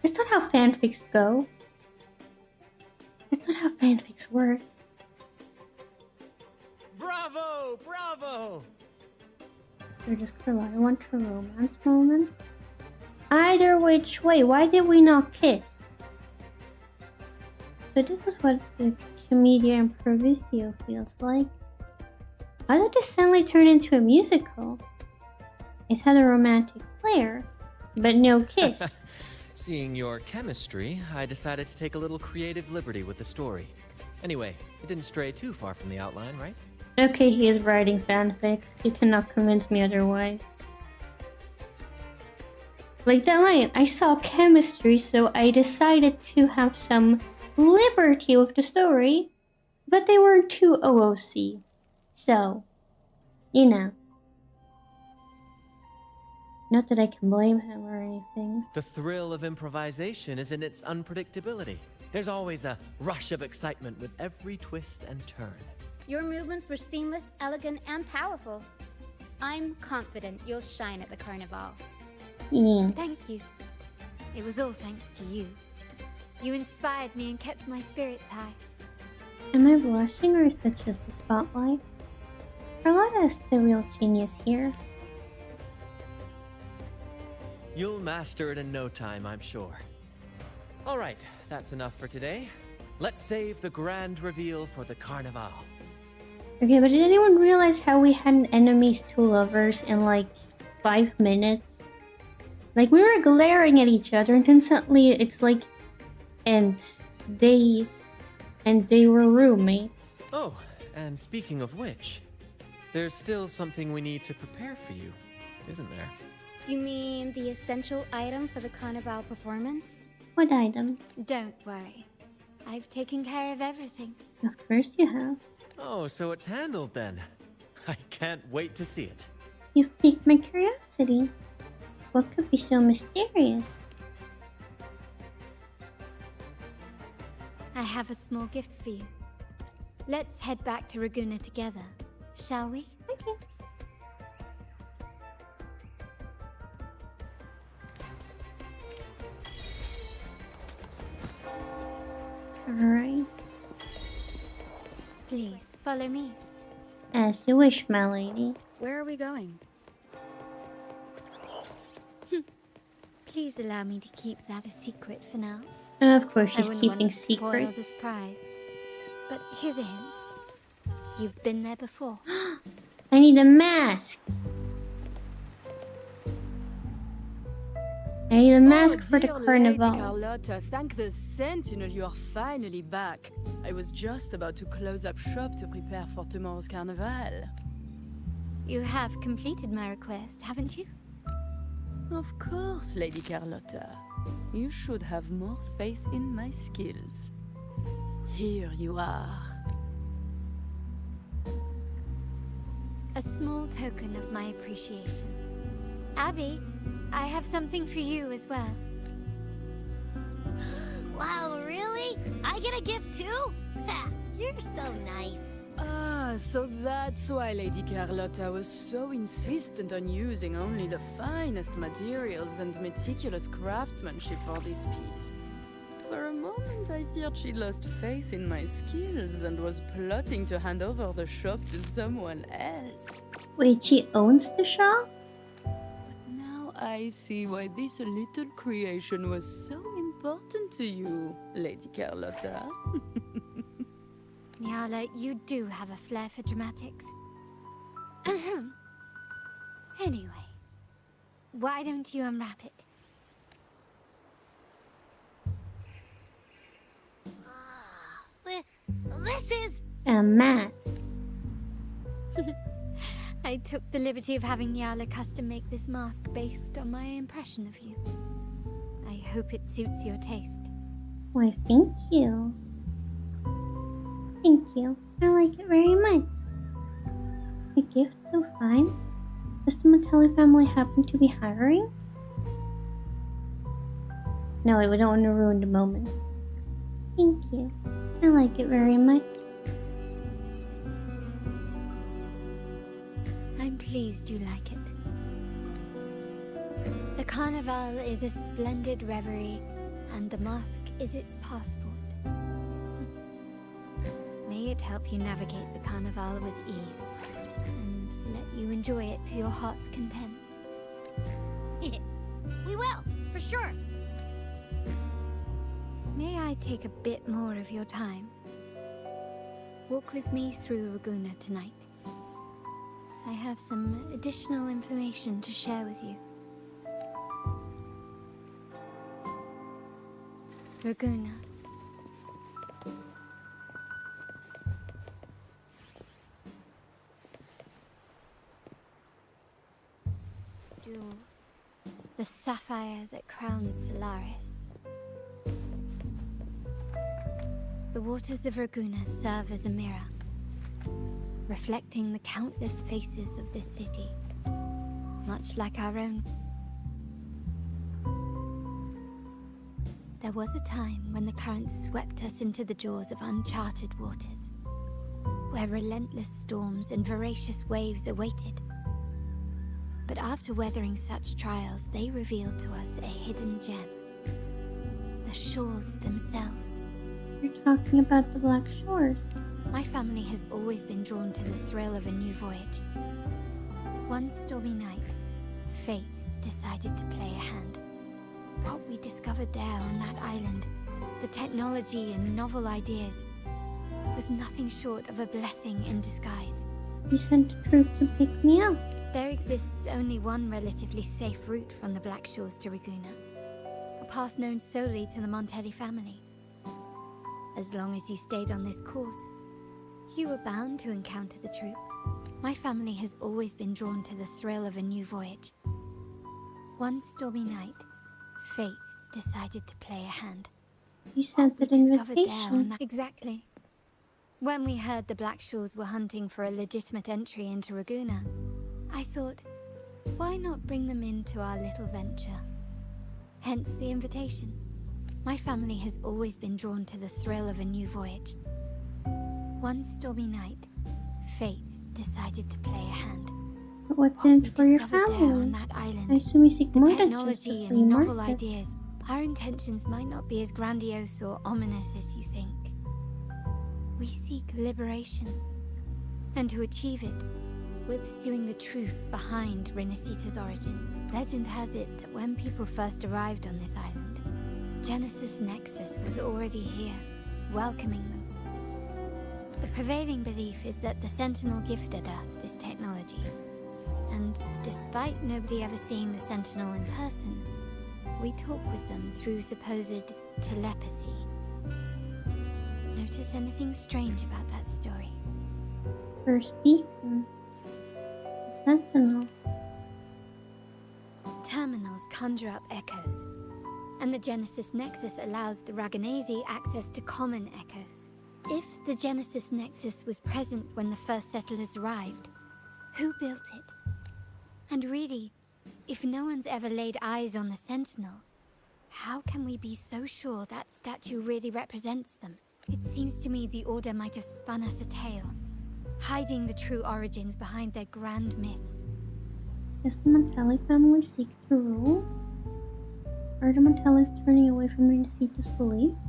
That's not how fanfics go. That's not how fanfics work. Bravo! Bravo! They're just I want a romance moment. Either which way, why did we not kiss? So this is what the Commedia Improvisio feels like. Why did this suddenly turn into a musical? It had a romantic flair, but no kiss. Seeing your chemistry, I decided to take a little creative liberty with the story. Anyway, it didn't stray too far from the outline, right? Okay, he is writing fanfics. You cannot convince me otherwise. Like that line, I saw chemistry, so I decided to have some liberty with the story, but they weren't too OOC. So, you know. Not that I can blame him or anything. The thrill of improvisation is in its unpredictability. There's always a rush of excitement with every twist and turn. Your movements were seamless, elegant, and powerful. I'm confident you'll shine at the carnival. Yeah. Thank you. It was all thanks to you. You inspired me and kept my spirits high. Am I blushing or is that just the spotlight? Carlotta is the real genius here. You'll master it in no time, I'm sure. Alright, that's enough for today. Let's save the grand reveal for the carnival. Okay, but did anyone realize how we had an enemies to lovers in like 5 minutes? Like we were glaring at each other and then suddenly it's like, and they were roommates. Oh, and speaking of which, there's still something we need to prepare for you, isn't there? You mean the essential item for the carnival performance? What item? Don't worry. I've taken care of everything. Of course you have. Oh, so it's handled then. I can't wait to see it. You've piqued my curiosity. What could be so mysterious? I have a small gift for you. Let's head back to Raguna together, shall we? Okay. Alright. Please, follow me. As you wish, my lady. Where are we going? Please allow me to keep that a secret for now. Of course she's I wouldn't keeping want to spoil secrets. the surprise. But here's a hint. You've been there before. I need a mask. I need a mask for the dear carnival. Lady Carlotta, thank the Sentinel you are finally back. I was just about to close up shop to prepare for tomorrow's carnival. You have completed my request, haven't you? Of course, Lady Carlotta. You should have more faith in my skills. Here you are. A small token of my appreciation. Abby, I have something for you as well. Wow, really? I get a gift too? Ha, you're so nice. Ah, so that's why Lady Carlotta was so insistent on using only the finest materials and meticulous craftsmanship for this piece. For a moment, I feared she lost faith in my skills and was plotting to hand over the shop to someone else. Wait, she owns the shop? Now I see why this little creation was so important to you, Lady Carlotta. Nyala, you do have a flair for dramatics. Anyway, why don't you unwrap it? This is... A mask. I took the liberty of having Nyala custom make this mask based on my impression of you. I hope it suits your taste. Why, thank you. Thank you. I like it very much. A gift so fine? Does the Mattelli family happen to be hiring? No, we don't want to ruin the moment. Thank you. I like it very much. I'm pleased you like it. The carnival is a splendid reverie And the mask is its passport. May it help you navigate the carnival with ease, and let you enjoy it to your heart's content. We will, for sure. May I take a bit more of your time? Walk with me through Raguna tonight. I have some additional information to share with you. Raguna. Jewel. The sapphire that crowns Solaris. The waters of Raguna serve as a mirror, reflecting the countless faces of this city, much like our own. There was a time when the currents swept us into the jaws of uncharted waters, where relentless storms and voracious waves awaited. But after weathering such trials, they revealed to us a hidden gem. The shores themselves. You're talking about the Black Shores. My family has always been drawn to the thrill of a new voyage. One stormy night, fate decided to play a hand. What we discovered there on that island, the technology and novel ideas, was nothing short of a blessing in disguise. You sent a troop to pick me up. There exists only one relatively safe route from the Black Shores to Raguna, a path known solely to the Montelli family. As long as you stayed on this course, you were bound to encounter the troop. My family has always been drawn to the thrill of a new voyage. One stormy night, fate decided to play a hand. You sent that invitation. Exactly. When we heard the Black Shores were hunting for a legitimate entry into Raguna, I thought, why not bring them into our little venture? Hence the invitation. My family has always been drawn to the thrill of a new voyage. One stormy night, fate decided to play a hand. But what's in it for your There on family? that island, I assume you seek the more than just technology a free and novel market. ideas. Our intentions might not be as grandiose or ominous as you think. We seek liberation, and to achieve it, we're pursuing the truth behind Renacita's origins. Legend has it that when people first arrived on this island, Genesis Nexus was already here, welcoming them. The prevailing belief is that the Sentinel gifted us this technology, and despite nobody ever seeing the Sentinel in person, we talk with them through supposed telepathy. Notice anything strange about that story? First beacon. The Sentinel. Terminals conjure up echoes, and the Genesis Nexus allows the Raganese access to common echoes. If the Genesis Nexus was present when the first settlers arrived, who built it? And really, if no one's ever laid eyes on the Sentinel, how can we be so sure that statue really represents them? It seems to me the Order might have spun us a tale, hiding the true origins behind their grand myths. Does the Montelli family seek to rule? Are the Montellis turning away from Renacita's beliefs?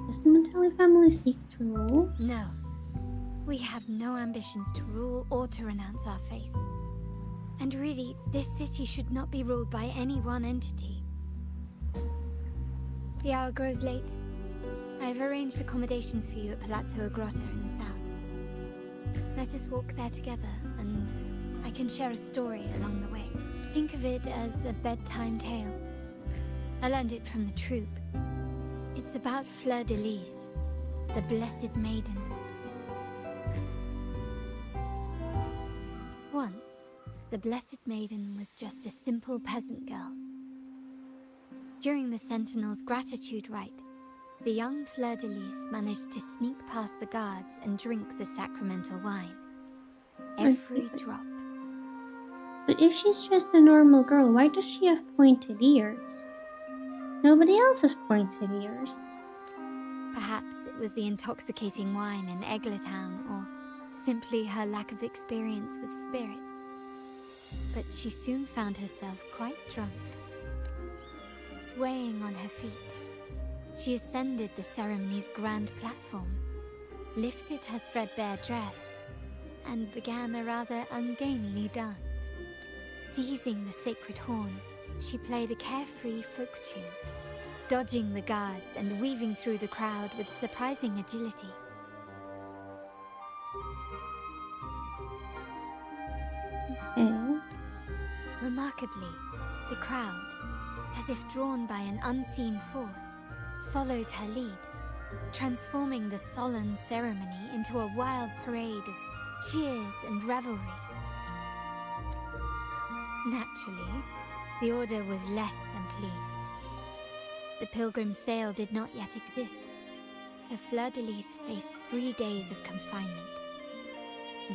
Does the Montelli family seek to rule? No. We have no ambitions to rule or to renounce our faith. And really, this city should not be ruled by any one entity. The hour grows late. I have arranged accommodations for you at Palazzo Grotta in the south. Let us walk there together, and I can share a story along the way. Think of it as a bedtime tale. I learned it from the troupe. It's about Fleur de Lis, the Blessed Maiden. Once, the Blessed Maiden was just a simple peasant girl. During the Sentinel's gratitude rite, the young Fleur de Lis managed to sneak past the guards and drink the sacramental wine. Every drop. But if she's just a normal girl, why does she have pointed ears? Nobody else has pointed ears. Perhaps it was the intoxicating wine in Eglatown, or simply her lack of experience with spirits. But she soon found herself quite drunk. Swaying on her feet, she ascended the ceremony's grand platform, lifted her threadbare dress, and began a rather ungainly dance. Seizing the sacred horn, she played a carefree folk tune, dodging the guards and weaving through the crowd with surprising agility. Remarkably, the crowd, as if drawn by an unseen force, followed her lead, transforming the solemn ceremony into a wild parade of cheers and revelry. Naturally, the Order was less than pleased. The Pilgrim Sale did not yet exist, so Fleur-de-Lis faced 3 days of confinement.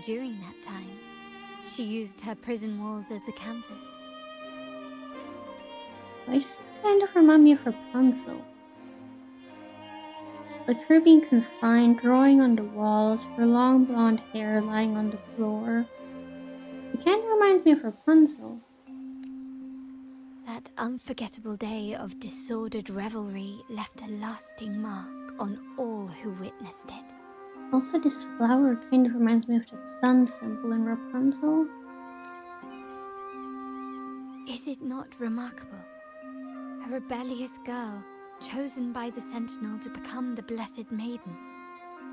During that time, she used her prison walls as a canvas. Why does this kind of remind me of Rapunzel? Like her being confined, drawing on the walls, her long blonde hair lying on the floor. It kind of reminds me of Rapunzel. That unforgettable day of disordered revelry left a lasting mark on all who witnessed it. Also, this flower kind of reminds me of that sun symbol in Rapunzel. Is it not remarkable? A rebellious girl, chosen by the Sentinel to become the Blessed Maiden.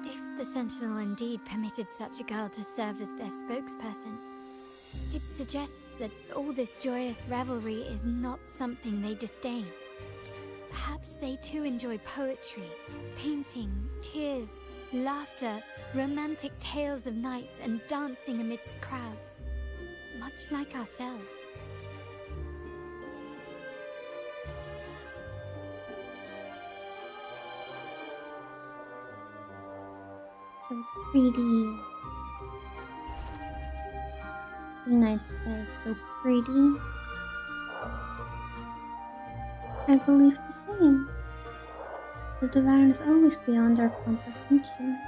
If the Sentinel indeed permitted such a girl to serve as their spokesperson, it suggests that all this joyous revelry is not something they disdain. Perhaps they too enjoy poetry, painting, tears, laughter, romantic tales of nights, and dancing amidst crowds, much like ourselves. So pretty. The night sky is so pretty. I believe the same. The divine is always beyond our comprehension.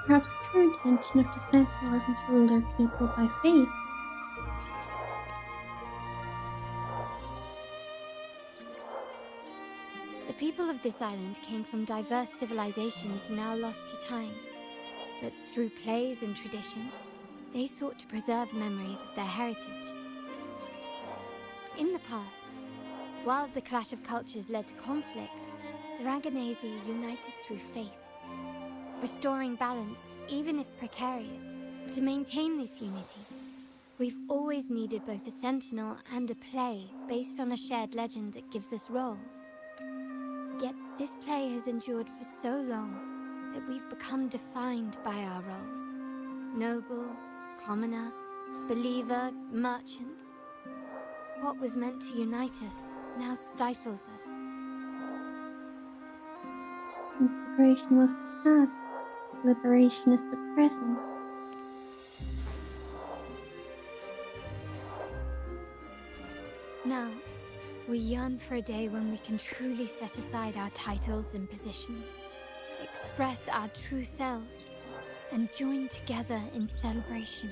Perhaps the true intention of the Sentinel isn't to rule their people by faith. The people of this island came from diverse civilizations now lost to time, but through plays and tradition, they sought to preserve memories of their heritage. In the past, while the clash of cultures led to conflict, the Ragganese united through faith, restoring balance, even if precarious. To maintain this unity, we've always needed both a sentinel and a play based on a shared legend that gives us roles. Yet this play has endured for so long that we've become defined by our roles. Noble, commoner, believer, merchant. What was meant to unite us now stifles us. Integration was the past. Liberation is the present. Now, we yearn for a day when we can truly set aside our titles and positions, express our true selves, and join together in celebration.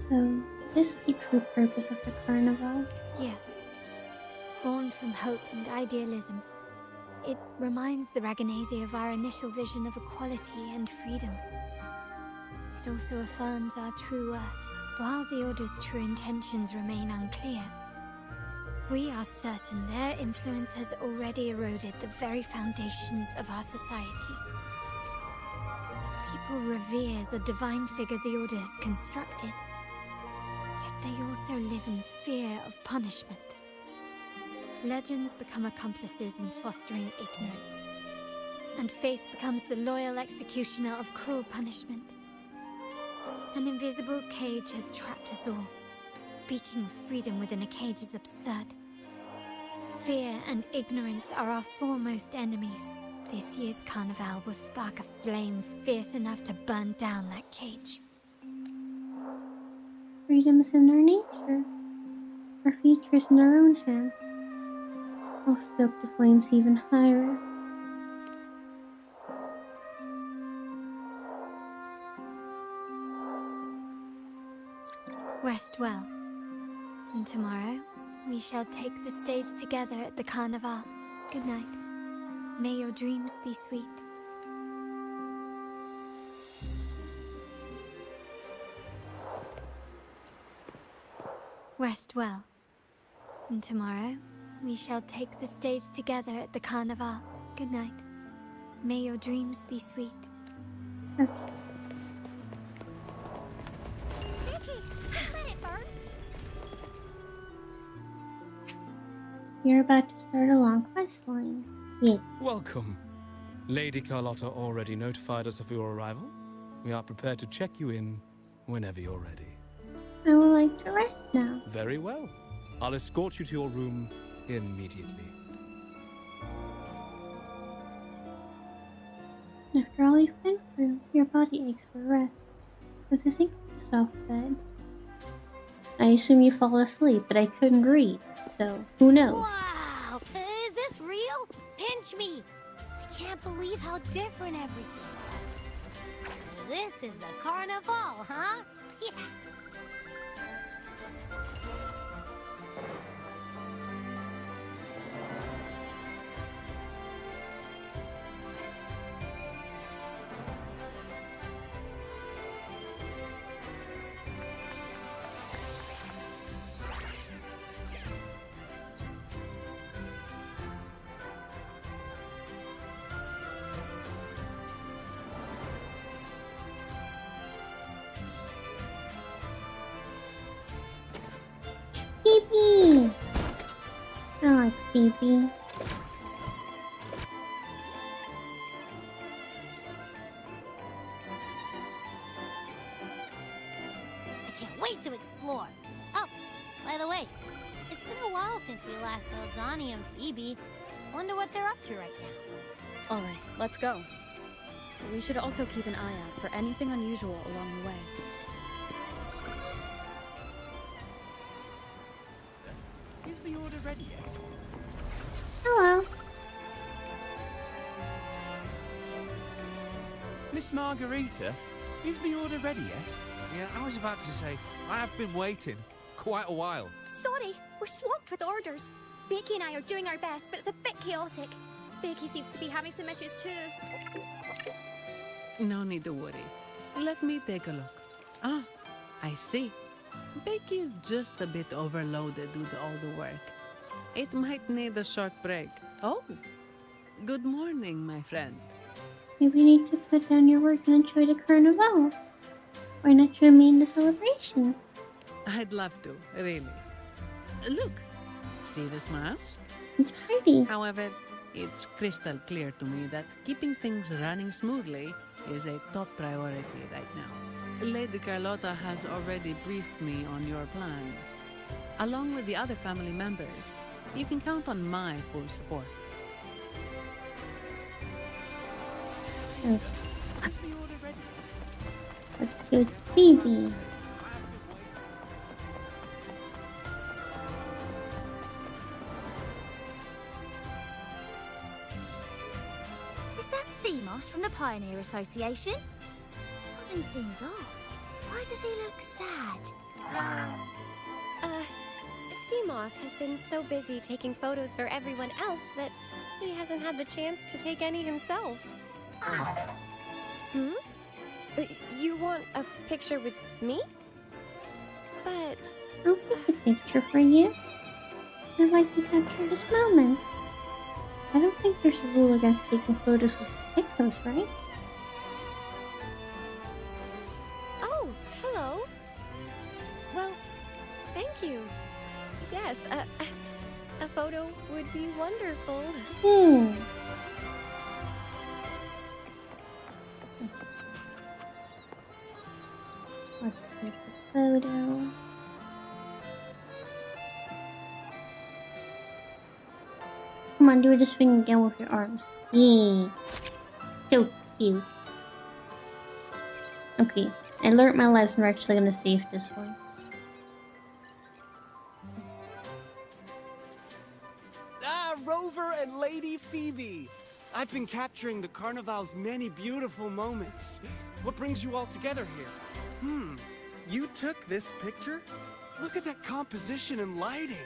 So, this is the true purpose of the carnival? Yes. Born from hope and idealism, it reminds the Ragganese of our initial vision of equality and freedom. It also affirms our true worth. While the Order's true intentions remain unclear, we are certain their influence has already eroded the very foundations of our society. People revere the divine figure the Order has constructed, yet they also live in fear of punishment. Legends become accomplices in fostering ignorance, and faith becomes the loyal executioner of cruel punishment. An invisible cage has trapped us all. Speaking of freedom within a cage is absurd. Fear and ignorance are our foremost enemies. This year's carnival will spark a flame fierce enough to burn down that cage. Freedom is in our nature. Our future is in our own hands. I'll stoke the flames even higher. Rest well. And tomorrow, we shall take the stage together at the carnival. Good night. May your dreams be sweet. Rest well. And tomorrow, we shall take the stage together at the carnival. Good night. May your dreams be sweet. Vicky, let it burn. You're about to start a long quest line. Yes. Welcome. Lady Carlotta already notified us of your arrival. We are prepared to check you in whenever you're ready. I would like to rest now. Very well. I'll escort you to your room immediately. After all you've been through, your body aches for rest. With a single soft bed. I assume you fall asleep, but I couldn't read, so who knows? Wow! Is this real? Pinch me! I can't believe how different everything looks. So this is the carnival, huh? Yeah. Pee-pee! I like pee-pee. I can't wait to explore. Oh, by the way, it's been a while since we last saw Zani and Phoebe. Wonder what they're up to right now. All right, let's go. We should also keep an eye out for anything unusual along the way. Is the order ready yet? Hello. Miss Margarita, is the order ready yet? Yeah, I was about to say, I have been waiting quite a while. Sorry, we're swamped with orders. Becky and I are doing our best, but it's a bit chaotic. Becky seems to be having some issues too. No need to worry. Let me take a look. Ah, I see. Becky is just a bit overloaded with all the work. It might need a short break. Oh, good morning, my friend. Maybe you need to put down your work and enjoy the carnival. Why not join me in the celebration? I'd love to, really. Look, see this mask? It's pretty. However, it's crystal clear to me that keeping things running smoothly is a top priority right now. Lady Carlotta has already briefed me on your plan. Along with the other family members, you can count on my full support. Okay. Let's go to Phoebe. Is that Seamoss from the Pioneer Association? Something seems off. Why does he look sad? Seamoss has been so busy taking photos for everyone else that he hasn't had the chance to take any himself. Hmm? You want a picture with me? But... I'll take a picture for you. I'd like to capture this moment. I don't think there's a rule against taking photos with picos, right? Oh, hello. Well, thank you. Yes, a photo would be wonderful. Let's take a photo. Come on, do this thing again with your arms. Yeah. So cute. Okay, I learned my lesson. We're actually gonna save this one. Ah, Rover and Lady Phoebe! I've been capturing the Carnival's many beautiful moments. What brings you all together here? You took this picture? Look at that composition and lighting.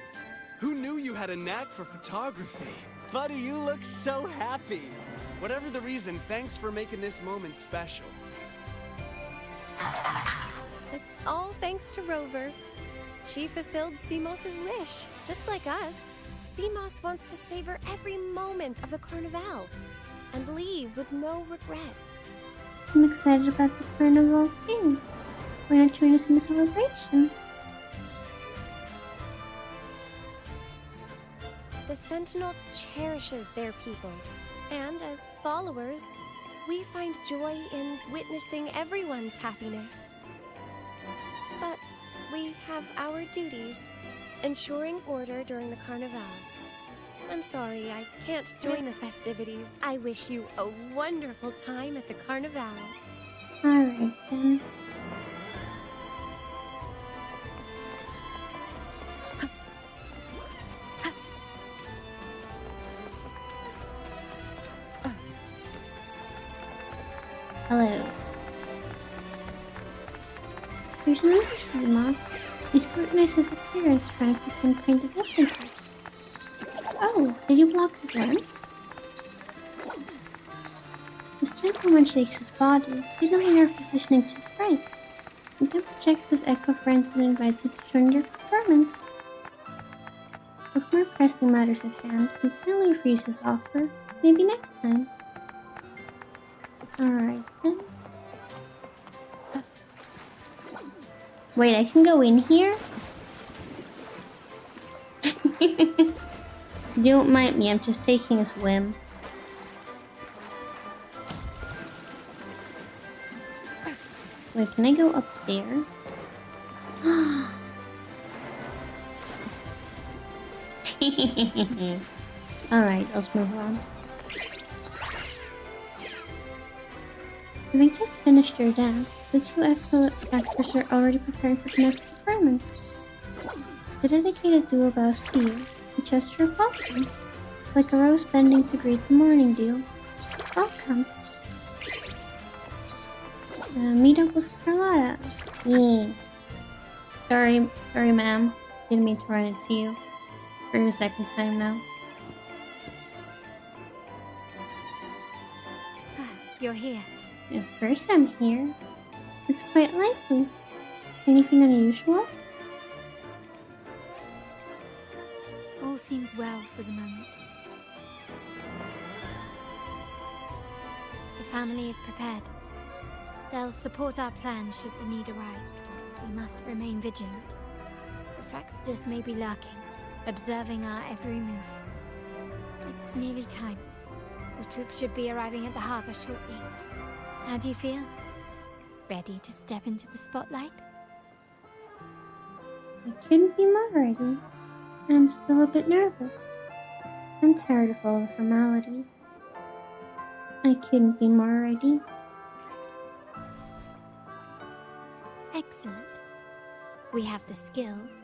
Who knew you had a knack for photography? Buddy, you look so happy. Whatever the reason, thanks for making this moment special. It's all thanks to Rover. She fulfilled Seamoss's wish. Just like us, Seamoss wants to savor every moment of the Carnival and leave with no regrets. I'm excited about the carnival too. Why not join us in the celebration? The Sentinel cherishes their people, and as followers, we find joy in witnessing everyone's happiness. But we have our duties, ensuring order during the Carnival. I'm sorry, I can't join the festivities. I wish you a wonderful time at the Carnival. Alright then. Hello. There's another Seamoss. You scrutinize his appearance, trying to pinpoint the differences. Oh, did you block his arm? The second one shakes his body, signaling your positioning to the right. You then project his echo friends and invites you to join your performance. With more pressing matters at hand, you kindly refuse his offer. Maybe next time. Alright then. Wait, I can go in here? Don't mind me, I'm just taking a swim. Wait, can I go up there? Alright, let's move on. Having just finished your dance, the two actors are already preparing for the next performance. The dedicated duo bows to you, a gesture of welcome, like a rose bending to greet the morning dew. Welcome. Meet up with Carlotta. Yeah. Sorry ma'am. Didn't mean to run into you. For the second time now. You're here. At first I'm here. It's quite likely. Anything unusual? All seems well for the moment. The family is prepared. They'll support our plan should the need arise. We must remain vigilant. The Fraxidus may be lurking, observing our every move. It's nearly time. The troops should be arriving at the harbor shortly. How do you feel? Ready to step into the spotlight? I couldn't be more ready. I'm still a bit nervous. I'm tired of all the formalities. I couldn't be more ready. Excellent. We have the skills.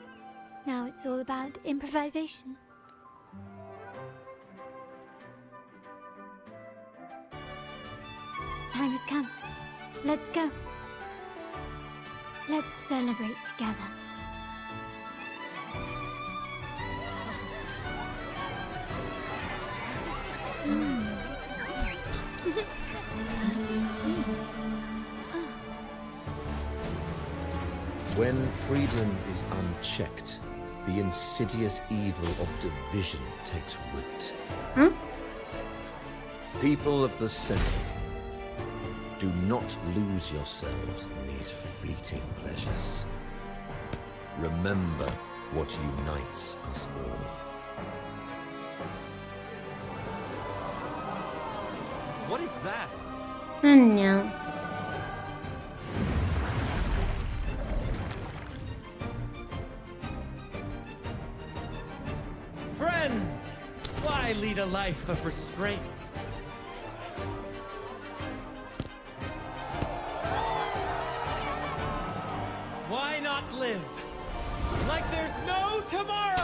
Now it's all about improvisation. The time has come. Let's go. Let's celebrate together. When freedom is unchecked, the insidious evil of division takes root. Huh? People of the Sentinel, do not lose yourselves in these fleeting pleasures. Remember what unites us all. What is that? I know. Friends! Why lead a life of restraints? Why not live like there's no tomorrow?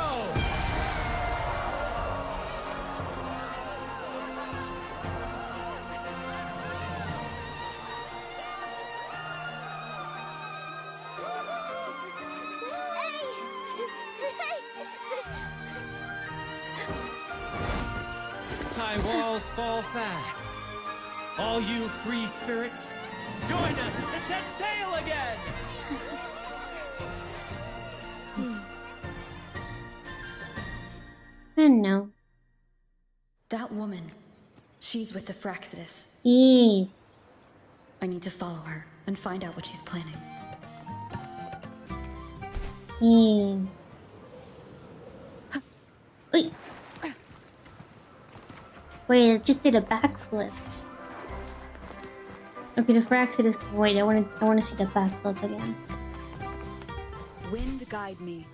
my walls fall fast. All you free spirits, join us to set sail again! I don't know. That woman, she's with the Fraxidus. Yes. I need to follow her and find out what she's planning. Wait. Wait, it just did a backflip. Okay, the Fraxidus. Wait, I want to see the backflip again. Wind guide me.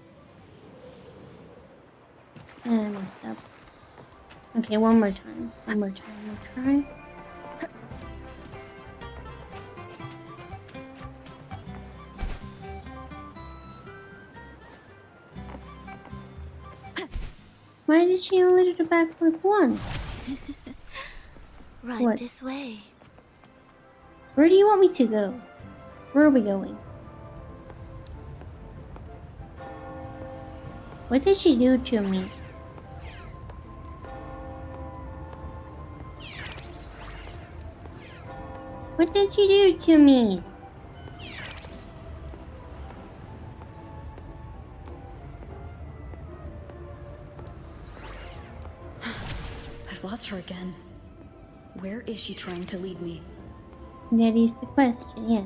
I messed up. Okay, one more time. One more time. We'll try. Why did she only do the backflip once? Right What? this way. Where do you want me to go? Where are we going? What did she do to me? What did she do to me? I've lost her again. Where is she trying to lead me? That is the question, yes.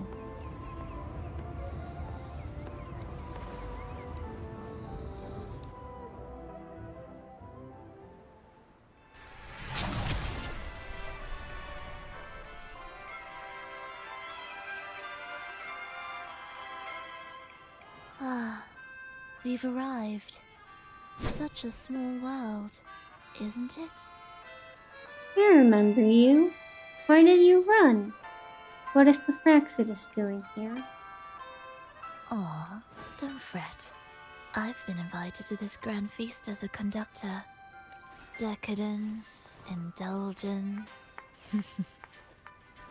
Ah, we've arrived. Such a small world, isn't it? I remember you. Why did you run? What is the Fraxidus doing here? Aw, don't fret. I've been invited to this grand feast as a conductor. Decadence, indulgence.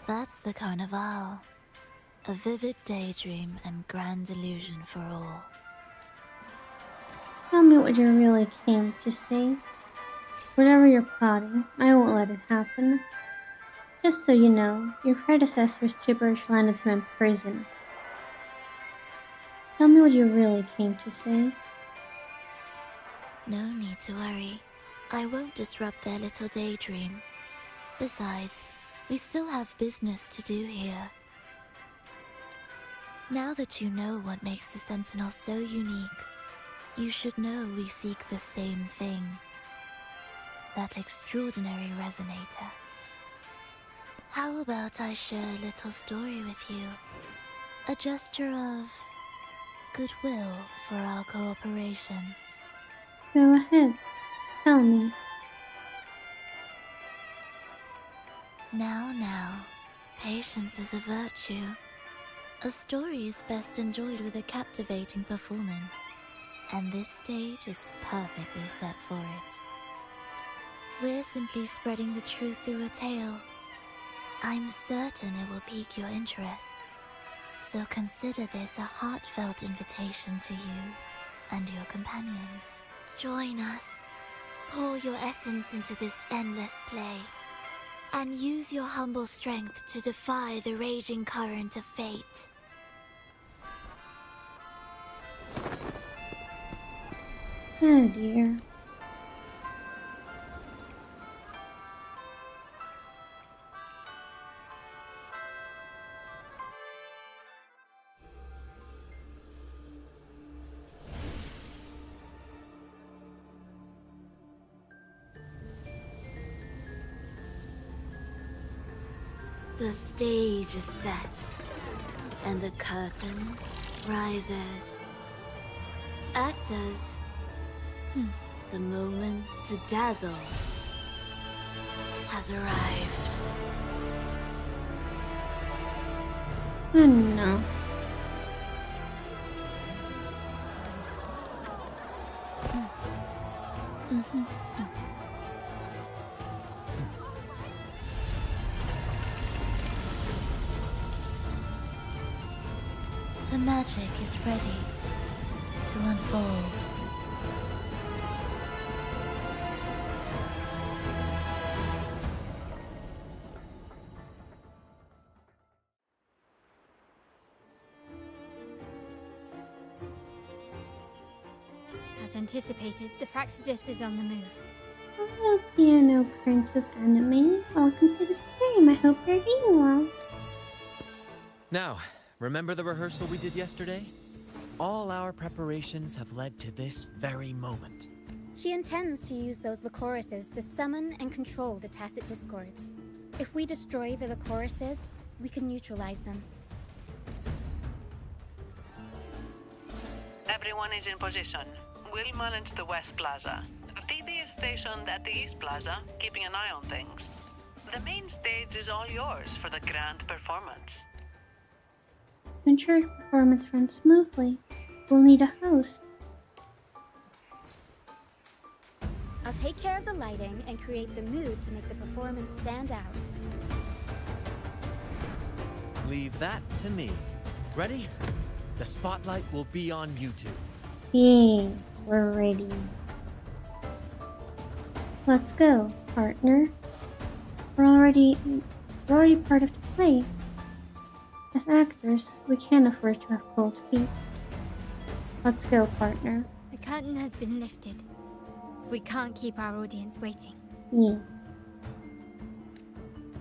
That's the Carnival. A vivid daydream and grand illusion for all. Tell me what you really came to say. Whatever you're plotting, I won't let it happen. Just so you know, your predecessor's gibberish landed him in prison. Tell me what you really came to say. No need to worry. I won't disrupt their little daydream. Besides, we still have business to do here. Now that you know what makes the Sentinel so unique, you should know we seek the same thing. That extraordinary resonator. How about I share a little story with you? A gesture of goodwill for our cooperation. Go ahead. Tell me. Now, patience is a virtue. A story is best enjoyed with a captivating performance, and this stage is perfectly set for it. We're simply spreading the truth through a tale. I'm certain it will pique your interest, so consider this a heartfelt invitation to you and your companions. Join us, pour your essence into this endless play, and use your humble strength to defy the raging current of fate. Oh dear. The stage is set, and the curtain rises. Actors, the moment to dazzle has arrived. Oh no. The magic is ready to unfold. As anticipated, the Fraxidus is on the move. Hello, Piano Prince of Anime. Welcome to the stream. I hope you're doing well. Now, remember the rehearsal we did yesterday? All our preparations have led to this very moment. She intends to use those Lycorises to summon and control the Tacit Discords. If we destroy the Lycorises, we can neutralize them. Everyone is in position. We'll manage the West Plaza. Phoebe is stationed at the East Plaza, keeping an eye on things. The main stage is all yours for the grand performance. To ensure the performance runs smoothly, we'll need a host. I'll take care of the lighting and create the mood to make the performance stand out. Leave that to me. Ready? The spotlight will be on you two. Yeah, we're ready. Let's go, partner. We're already part of the play. As actors, we can't afford to have cold feet. Let's go, partner. The curtain has been lifted. We can't keep our audience waiting. Yeah.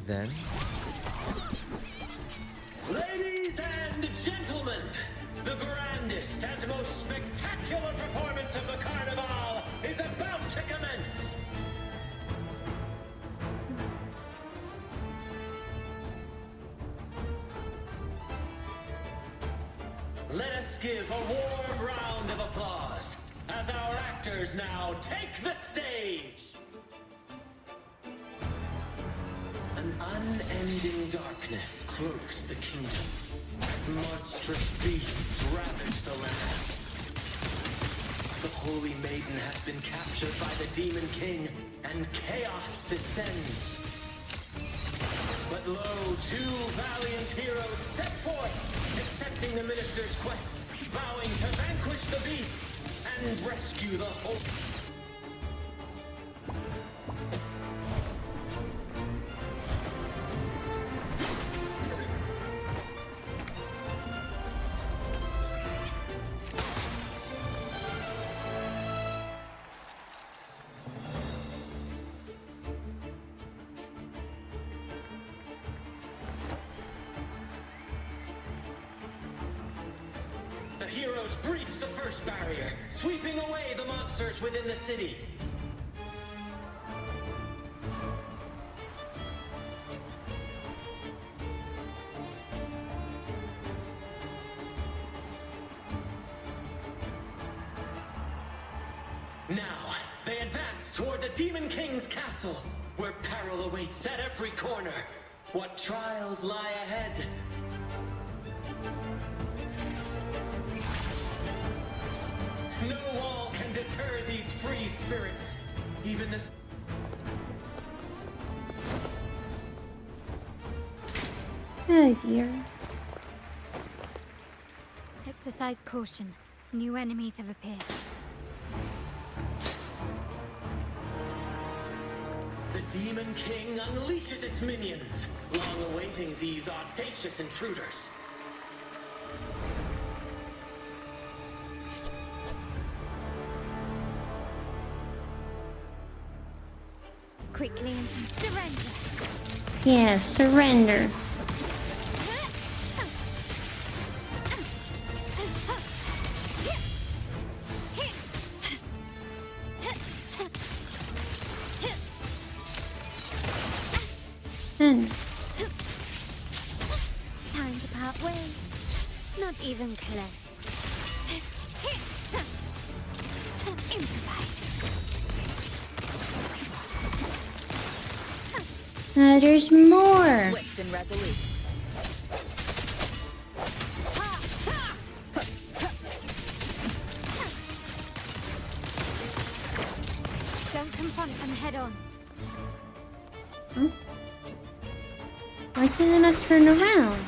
Then... Ladies and gentlemen, the grandest and most spectacular performance of the Carnival is about to commence! Let us give a warm round of applause as our actors now take the stage! An unending darkness cloaks the kingdom as monstrous beasts ravage the land. The Holy Maiden has been captured by the Demon King, and chaos descends. But lo, two valiant heroes step forth, accepting the Minister's quest, vowing to vanquish the beasts and rescue the whole... The heroes breach the first barrier, sweeping away the monsters within the city. Now, they advance toward the Demon King's castle, where peril awaits at every corner. What trials lie ahead? No wall can deter these free spirits. Even this... Oh dear. Exercise caution. New enemies have appeared. The Demon King unleashes its minions, long awaiting these audacious intruders. Quickly and surrender. Yeah, surrender. Time to part ways. Not even close. Improvise. There's more. Swift and resolute. Don't confront them head on. Huh? Why can I not turn around?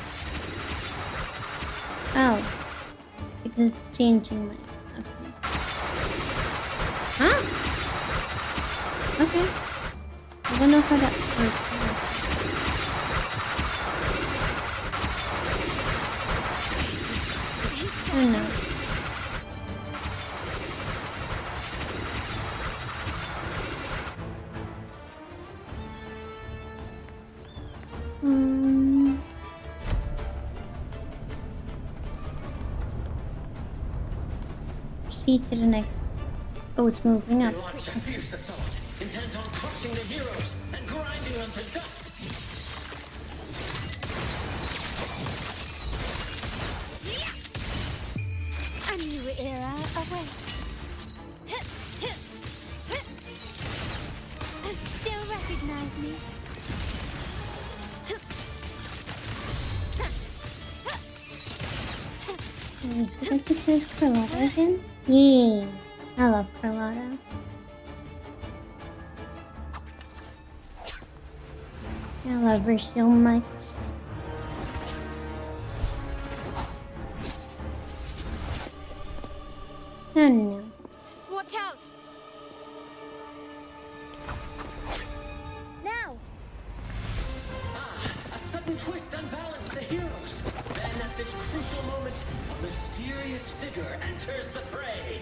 Oh. Because it's changing my... Okay. Huh? Okay. I don't know how that works. I don't know. proceed to the next. Oh, it's moving up. They launch a fierce assault, intent on crushing the heroes and grinding them to dust. A new era awaits. Still recognize me? Should I pick this Carlotta again? Yeah, I love Carlotta. I love her so much. Oh no. Watch out! Now! A sudden twist unbalanced the heroes. Then at this crucial moment, a mysterious figure enters the fray.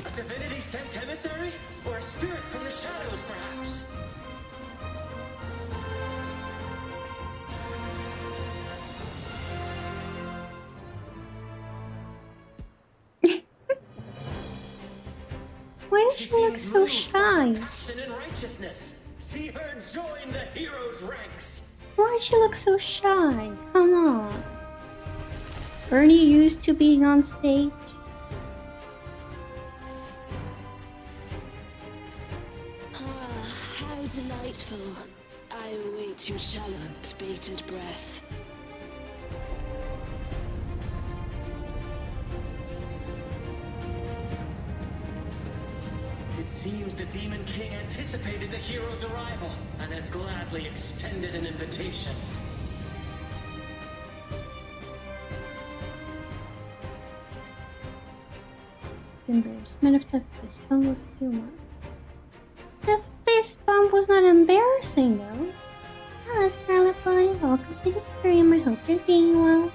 A divinity sent emissary? Or a spirit from the shadows, perhaps? Why does she look so shy? Passion and righteousness. See her join the heroes' ranks. Why does she look so shy? Come on. Aren't you used to being on stage? How delightful. I await your shallow, bated breath. It seems the Demon King anticipated the hero's arrival and has gladly extended an invitation. Embarrassment of the fist bump was too much. The fist bump was not embarrassing though. Hello Scarlet Boy, welcome to the stream. I hope you're doing well.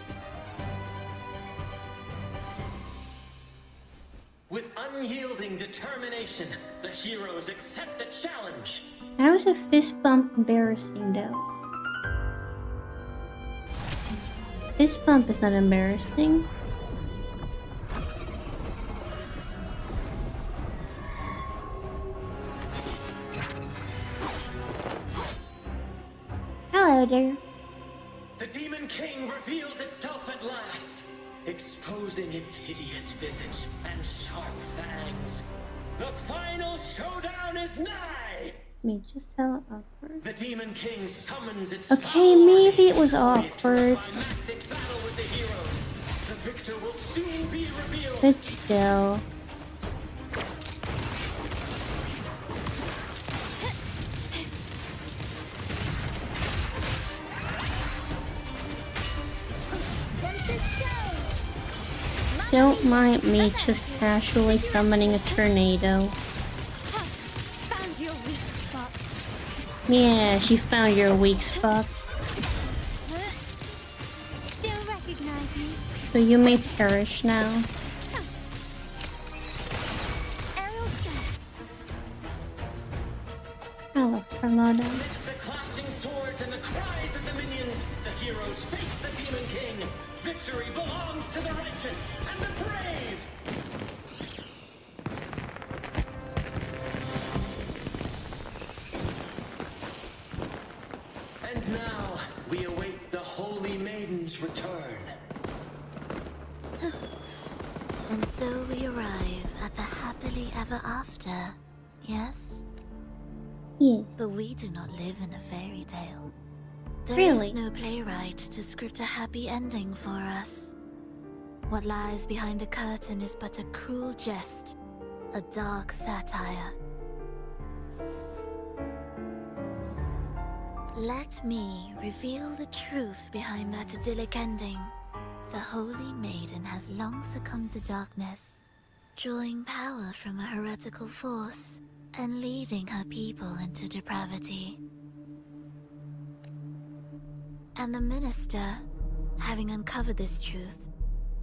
With unyielding determination, the heroes accept the challenge. How is a fist bump embarrassing though? Fist bump is not embarrassing. Hello there. The Demon King reveals itself at last, exposing its hideous visage and sharp fangs. The final showdown is nigh! Me just hella awkward. The Demon King summons its Okay, maybe it was awkward. climactic battle with the heroes. The victor will soon be revealed. But still. Don't mind me just casually summoning a tornado. Found your weak spot. Yeah, she found your weak spot. Still recognize me? So you may perish now. Aerial step. I love Carlotta. Amidst the clashing swords and the cries of the minions, the heroes face the Demon King. Victory belongs to the righteous and the brave! And now, we await the Holy Maiden's return. And so we arrive at the happily ever after, yes? Yes. But we do not live in a fairy tale. There Really? is no playwright to script a happy ending for us. What lies behind the curtain is but a cruel jest, a dark satire. Let me reveal the truth behind that idyllic ending. The Holy Maiden has long succumbed to darkness, drawing power from a heretical force and leading her people into depravity. And the minister, having uncovered this truth,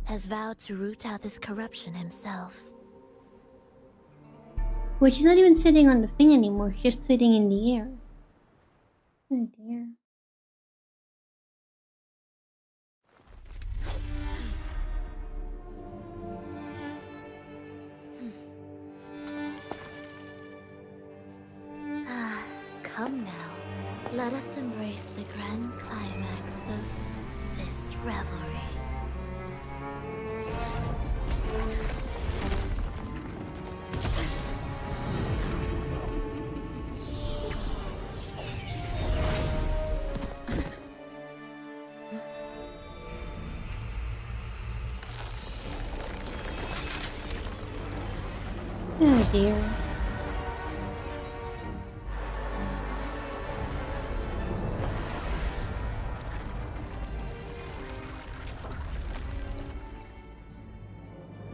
has vowed to root out this corruption himself. Which is not even sitting on the thing anymore, she's just sitting in the air. Oh dear. Come now, let us embrace the grand climax of this revelry. Oh dear.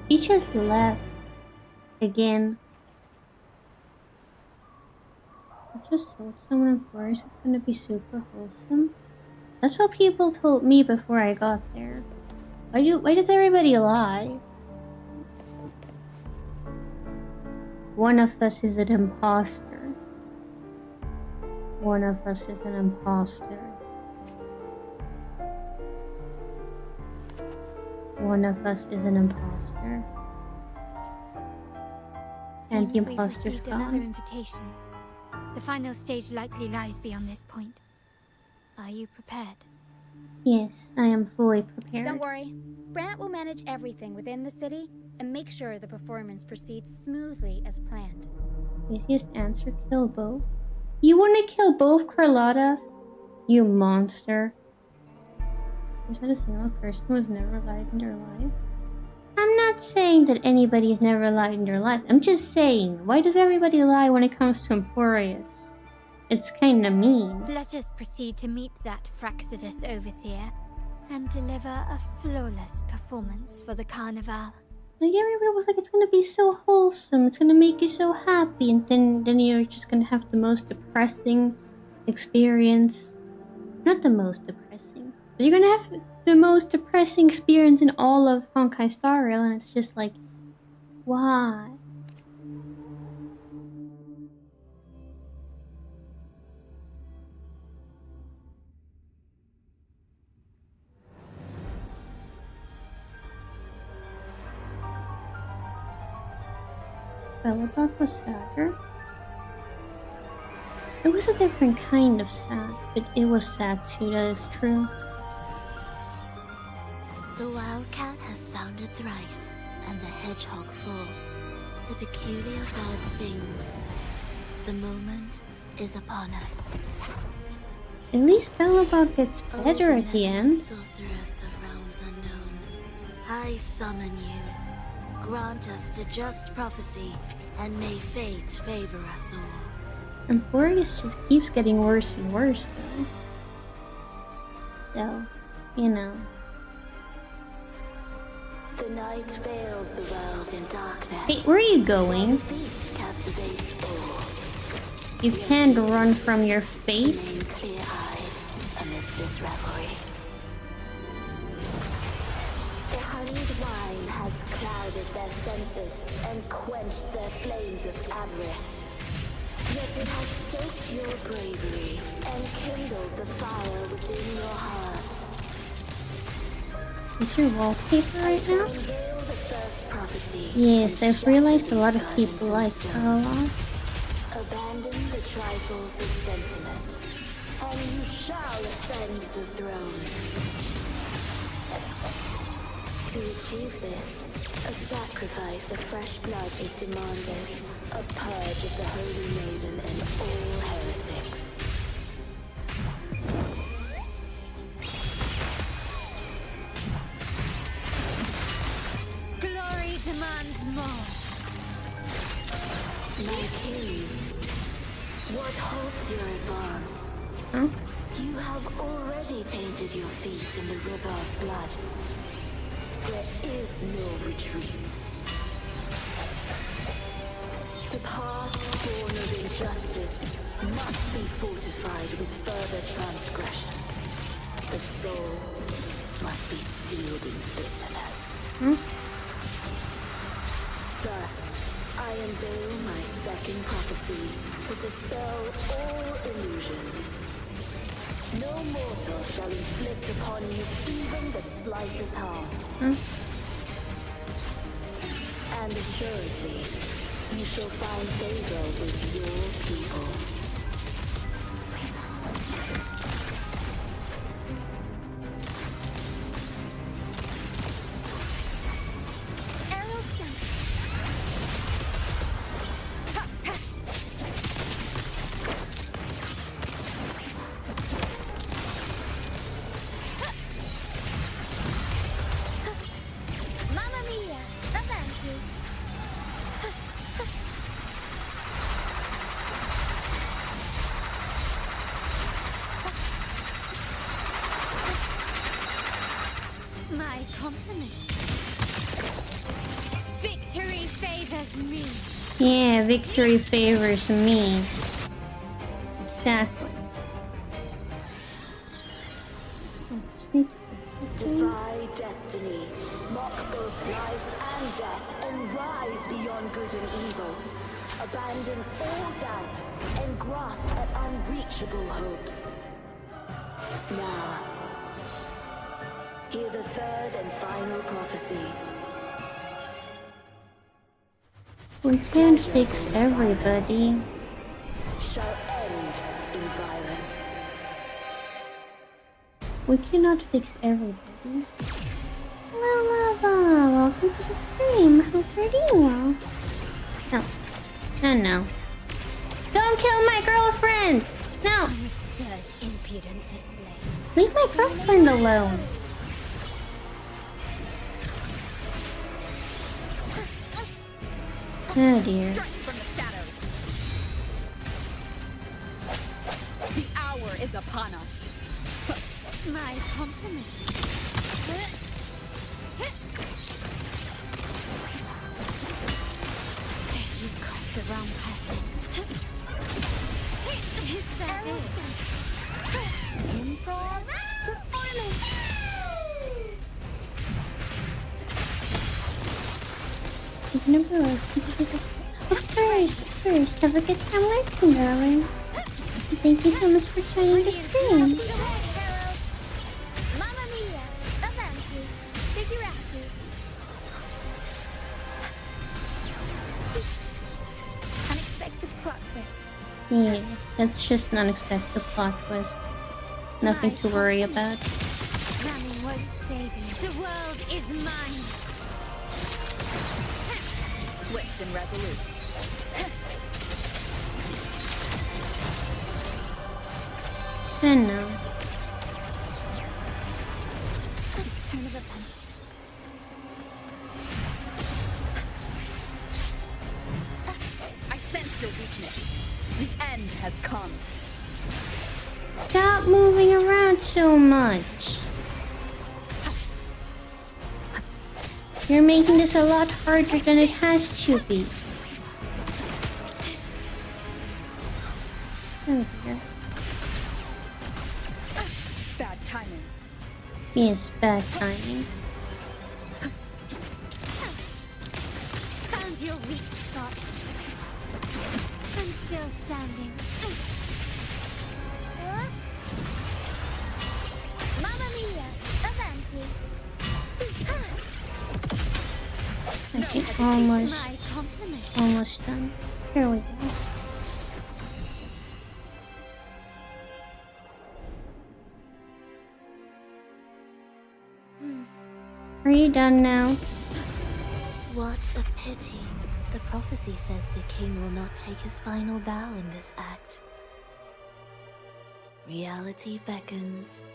He just left again. I just told someone Forest is gonna be super wholesome. That's what people told me before I got there. Why does everybody lie? One of us is an imposter. One of us is an imposter. One of us is an imposter. And the Seems we've imposter's received another gone. invitation. The final stage likely lies beyond this point. Are you prepared? Yes, I am fully prepared. Don't worry. Brant will manage everything within the city and make sure the performance proceeds smoothly as planned. Easiest answer, kill both. You wanna kill both Carlotas? You monster. Was that a single person who was never alive in their life? I'm not saying that anybody's never lied in their life. I'm just saying, why does everybody lie when it comes to Emporius? It's kinda mean. Let us proceed to meet that Fraxidus Overseer and deliver a flawless performance for the Carnival. Like everybody was like, it's gonna be so wholesome, it's gonna make you so happy, and then you're just gonna have the most depressing experience. Not the most depressing, but you're gonna have the most depressing experience in all of Honkai Star Rail, and it's just like, why? Belladog was sadder. It was a different kind of sad, but it was sad too, that is true. The wildcat has sounded thrice, and the hedgehog full. The peculiar bird sings. The moment is upon us. At least Belladog gets better at the end. Sorceress of realms unknown, I summon you. Grant us the just prophecy, and may fate favor us all. And Emporius just keeps getting worse and worse, though. So, you know. The night veils the world in darkness. Hey, where are you going? The feast captivates all. You can't run from your fate. Remain clear-eyed amidst this revelry. The honeyed wine has clouded their senses and quenched their flames of avarice. Yet it has stoked your bravery and kindled the fire within your heart. Is your wallpaper right now? Unveil the first prophecy. Yes, I've realized a lot of people like her a lot. Abandon the trifles of sentiment, and you shall ascend the throne. To achieve this, a sacrifice of fresh blood is demanded, a purge of the Holy Maiden and all heretics. Glory demands more. My king, what halts your advance? Huh? You have already tainted your feet in the river of blood. There is no retreat. The path born of injustice must be fortified with further transgressions. The soul must be steeled in bitterness. Thus, I unveil my second prophecy to dispel all illusions. No mortal shall inflict upon you even the slightest harm. And assuredly, you shall find favor with your people. me. Yeah, victory favors me. Exactly. Defy destiny, mock both life and death, and rise beyond good and evil. Abandon all doubt and grasp at unreachable hopes. Now, hear the third and final prophecy. We can't fix everybody. Shall end in violence. We cannot fix everybody. Hello, Lava! Welcome to the stream. Hope you're doing well. No. No, no. Don't kill my girlfriend! No! Absurd, impudent display. Leave my girlfriend alone. Oh dear. From the shadows. The hour is upon us. My compliments. You crossed the wrong person. Is that it? Improv performance. You've never listened to the... Of course. Have a good time listening, darling. Thank you so much for joining the stream. Mamma mia! Avanti! Figurati! Unexpected plot twist. Yeah, that's just an unexpected plot twist. Nothing to worry about. Running won't save you. The world is mine. Swift and resolute. And no. A turn of events. I sense your weakness. The end has come. Stop moving around so much. You're making this a lot harder than it has to be. Oh dear. Bad timing. Yes, bad timing. Found your weak spot. I'm still standing. Mamma mia! Avanti! Okay, My almost done. Here we go. Are you done now? What a pity. The prophecy says the king will not take his final bow in this act. Reality beckons.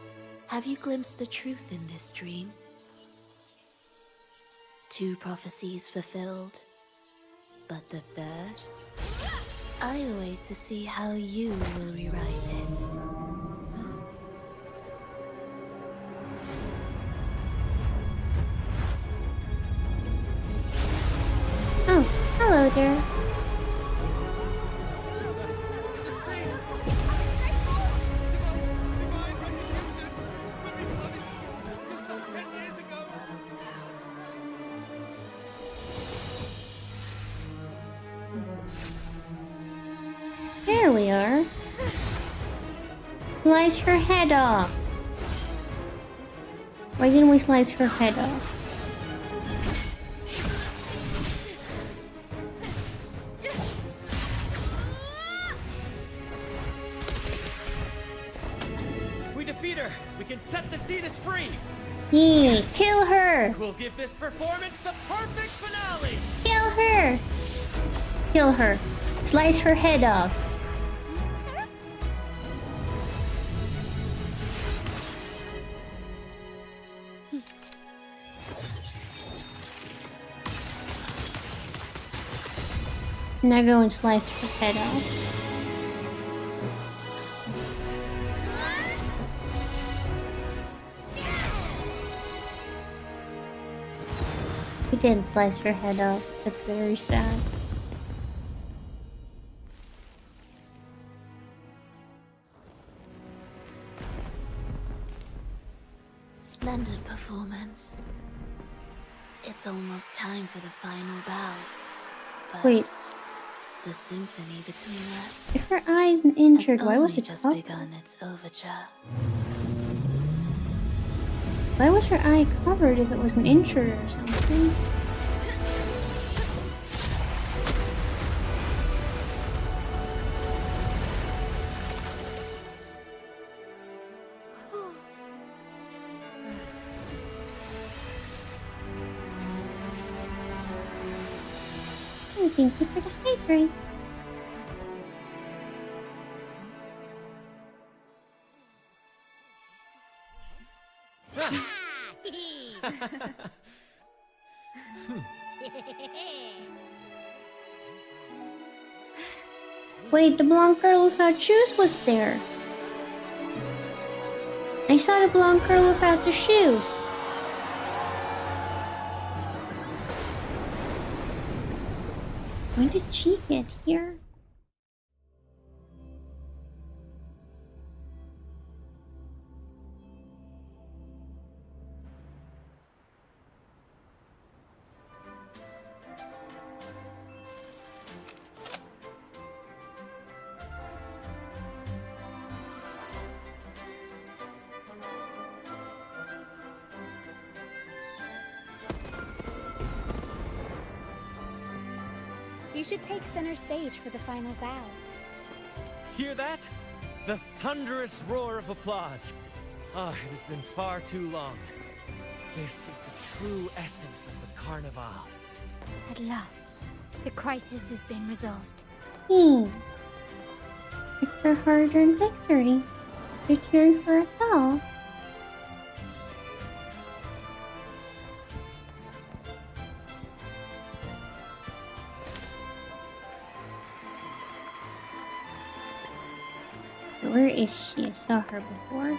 Have you glimpsed the truth in this dream? 2 prophecies fulfilled, but the third? I await to see how you will rewrite it. Oh, hello there. There we are. Slice her head off. Why didn't we slice her head off? If we defeat her, we can set the Cetus free. Yeah, kill her. We'll give this performance the perfect finale. Kill her. Kill her. Slice her head off. Now go and slice her head off. did slice her head off. That's very sad. Splendid performance. It's almost time for the final bow. But wait. The symphony between us. If her eye isn't injured, why was it just covered? begun its overture. Why was her eye covered if it wasn't injured or something? Thank you for the hydrate. Wait, the blonde girl without shoes was there. I saw the blonde girl without the shoes. When did she get here? You should take center stage for the final bow. Hear that? The thunderous roar of applause. Ah, it has been far too long. This is the true essence of the Carnival. At last, the crisis has been resolved. It's her hard-earned victory. Securing for us all. Where is she? I saw her before.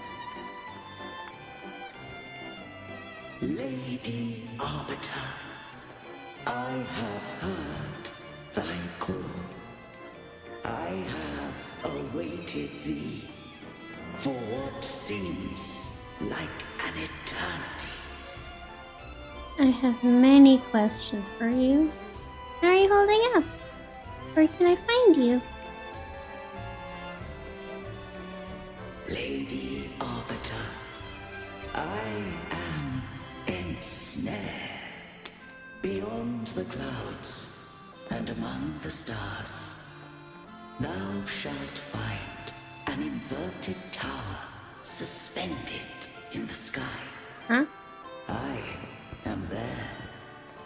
Lady Arbiter, I have heard thy call. I have awaited thee for what seems like an eternity. I have many questions for you. How are you holding up? Where can I find you? Lady Arbiter, I am ensnared beyond the clouds and among the stars. Thou shalt find an inverted tower suspended in the sky. Huh? I am there,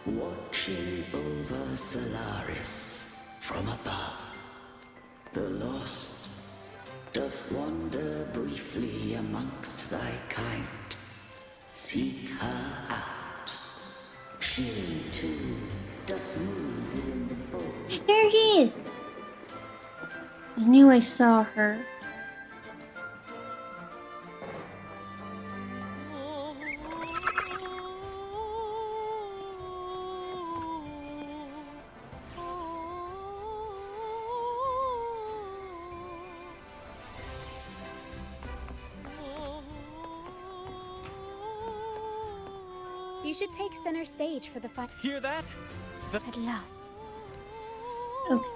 watching over Solaris from above. The lost doth wander briefly amongst thy kind. Seek her out. She too doth move within the fold. There she is! I knew I saw her. You should take center stage for the final. Hear that? At last. Okay.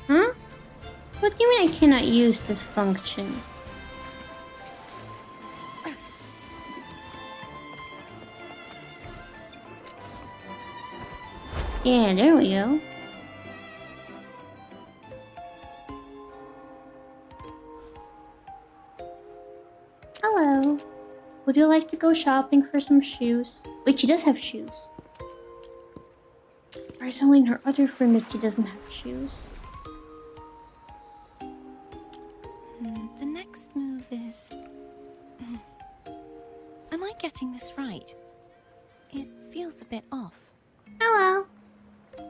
Huh? What do you mean I cannot use this function? Yeah, there we go. Hello. Would you like to go shopping for some shoes? Wait, she does have shoes. Or it's only in her other frame that she doesn't have shoes. The next move is... Am I getting this right? It feels a bit off. Hello.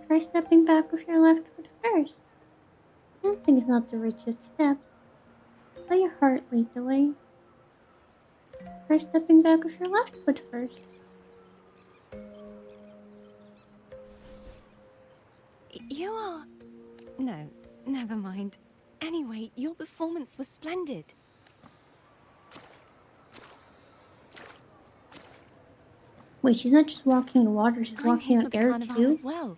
Try stepping back with your left foot first. Dancing is not the rigid steps. Let your heart lead the way. Try stepping back with your left foot first. You are... No, never mind. Anyway, your performance was splendid. Wait, she's not just walking in water, she's I'm walking here on for the air carnival too? as well.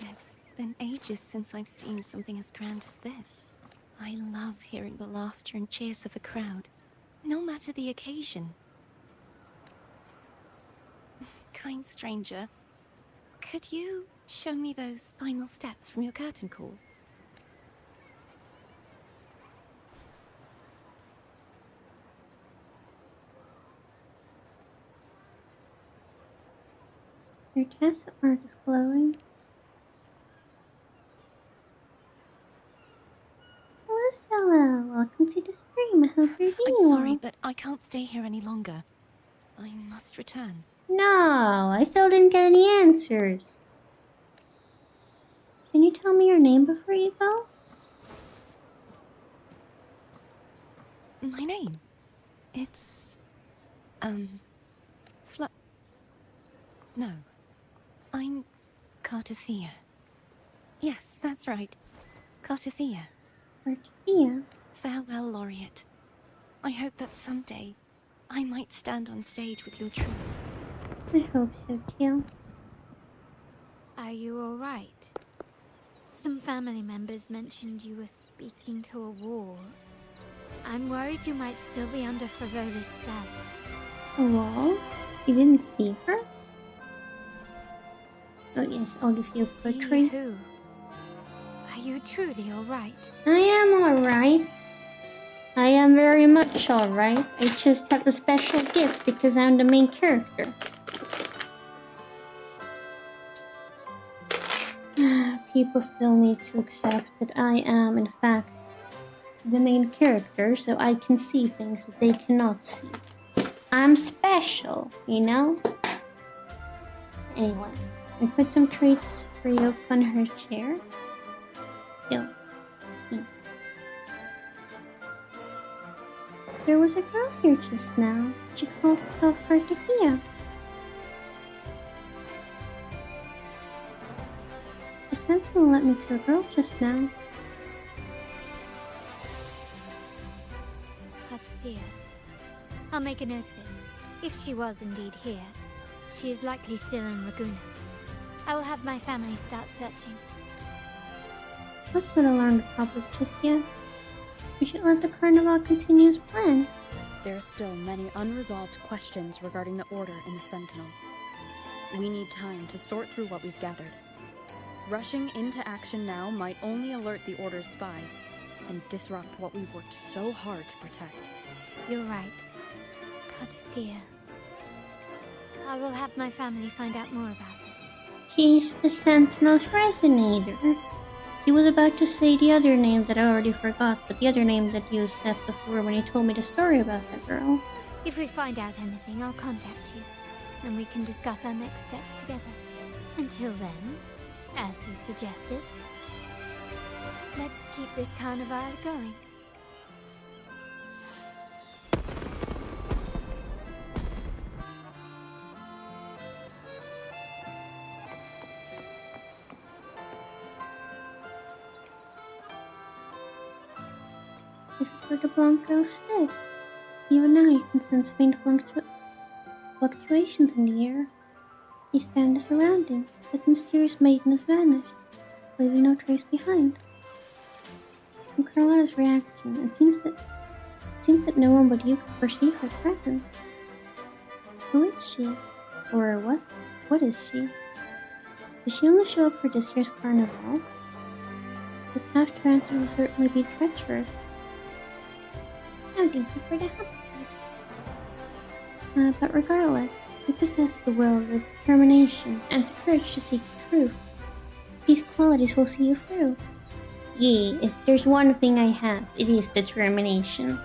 It's been ages since I've seen something as grand as this. I love hearing the laughter and cheers of a crowd, no matter the occasion. Kind stranger, could you show me those final steps from your curtain call? Your tacit mark is glowing. Hello, Stella. Welcome to the stream. I hope you're doing I'm well. sorry, but I can't stay here any longer. I must return. No, I still didn't get any answers. Can you tell me your name before you go? My name? It's... No. I'm... Cartothea. Yes, that's right. Cartothea. Cartothea? Farewell, Laureate. I hope that someday I might stand on stage with your troupe. I hope so too. Are you alright? Some family members mentioned you were speaking to a wall. I'm worried you might still be under Favola's spell. A wall? You didn't see her? Oh yes, I'll give you a portrait. Who? Are you truly alright? I am alright. I am very much alright. I just have a special gift because I'm the main character. People still need to accept that I am, in fact, the main character, so I can see things that they cannot see. I'm special, you know? Anyway, I put some treats for you on her chair. Yo. Eat. There was a girl here just now. She called herself Cartothea. The sentinel let me to a girl just now. Cartothea. I'll make a note of it. If she was indeed here, she is likely still in Raguna. I will have my family start searching. Let's not alarm the public just yet. We should let the carnival continue as planned. There are still many unresolved questions regarding the Order and the Sentinel. We need time to sort through what we've gathered. Rushing into action now might only alert the Order's spies and disrupt what we've worked so hard to protect. You're right. Cartothea. I will have my family find out more about it. She's the Sentinel's resonator. She was about to say the other name that I already forgot, but the other name that you said before when you told me the story about that girl. If we find out anything, I'll contact you, and we can discuss our next steps together. Until then, as you suggested, let's keep this carnival going. This is where the blonde girl stood. Even now you can sense faint fluctuations in the air. You stand a surrounding, but the mysterious maiden has vanished, leaving no trace behind. From Carlotta's reaction, it seems that no one but you could perceive her presence. Who is she? Or what is she? Does she only show up for this year's carnival? The path to answer will certainly be treacherous. No, thank you for the help. But regardless, you possess the will, the determination, and the courage to seek the truth. These qualities will see you through. Yeah, if there's one thing I have, it is determination.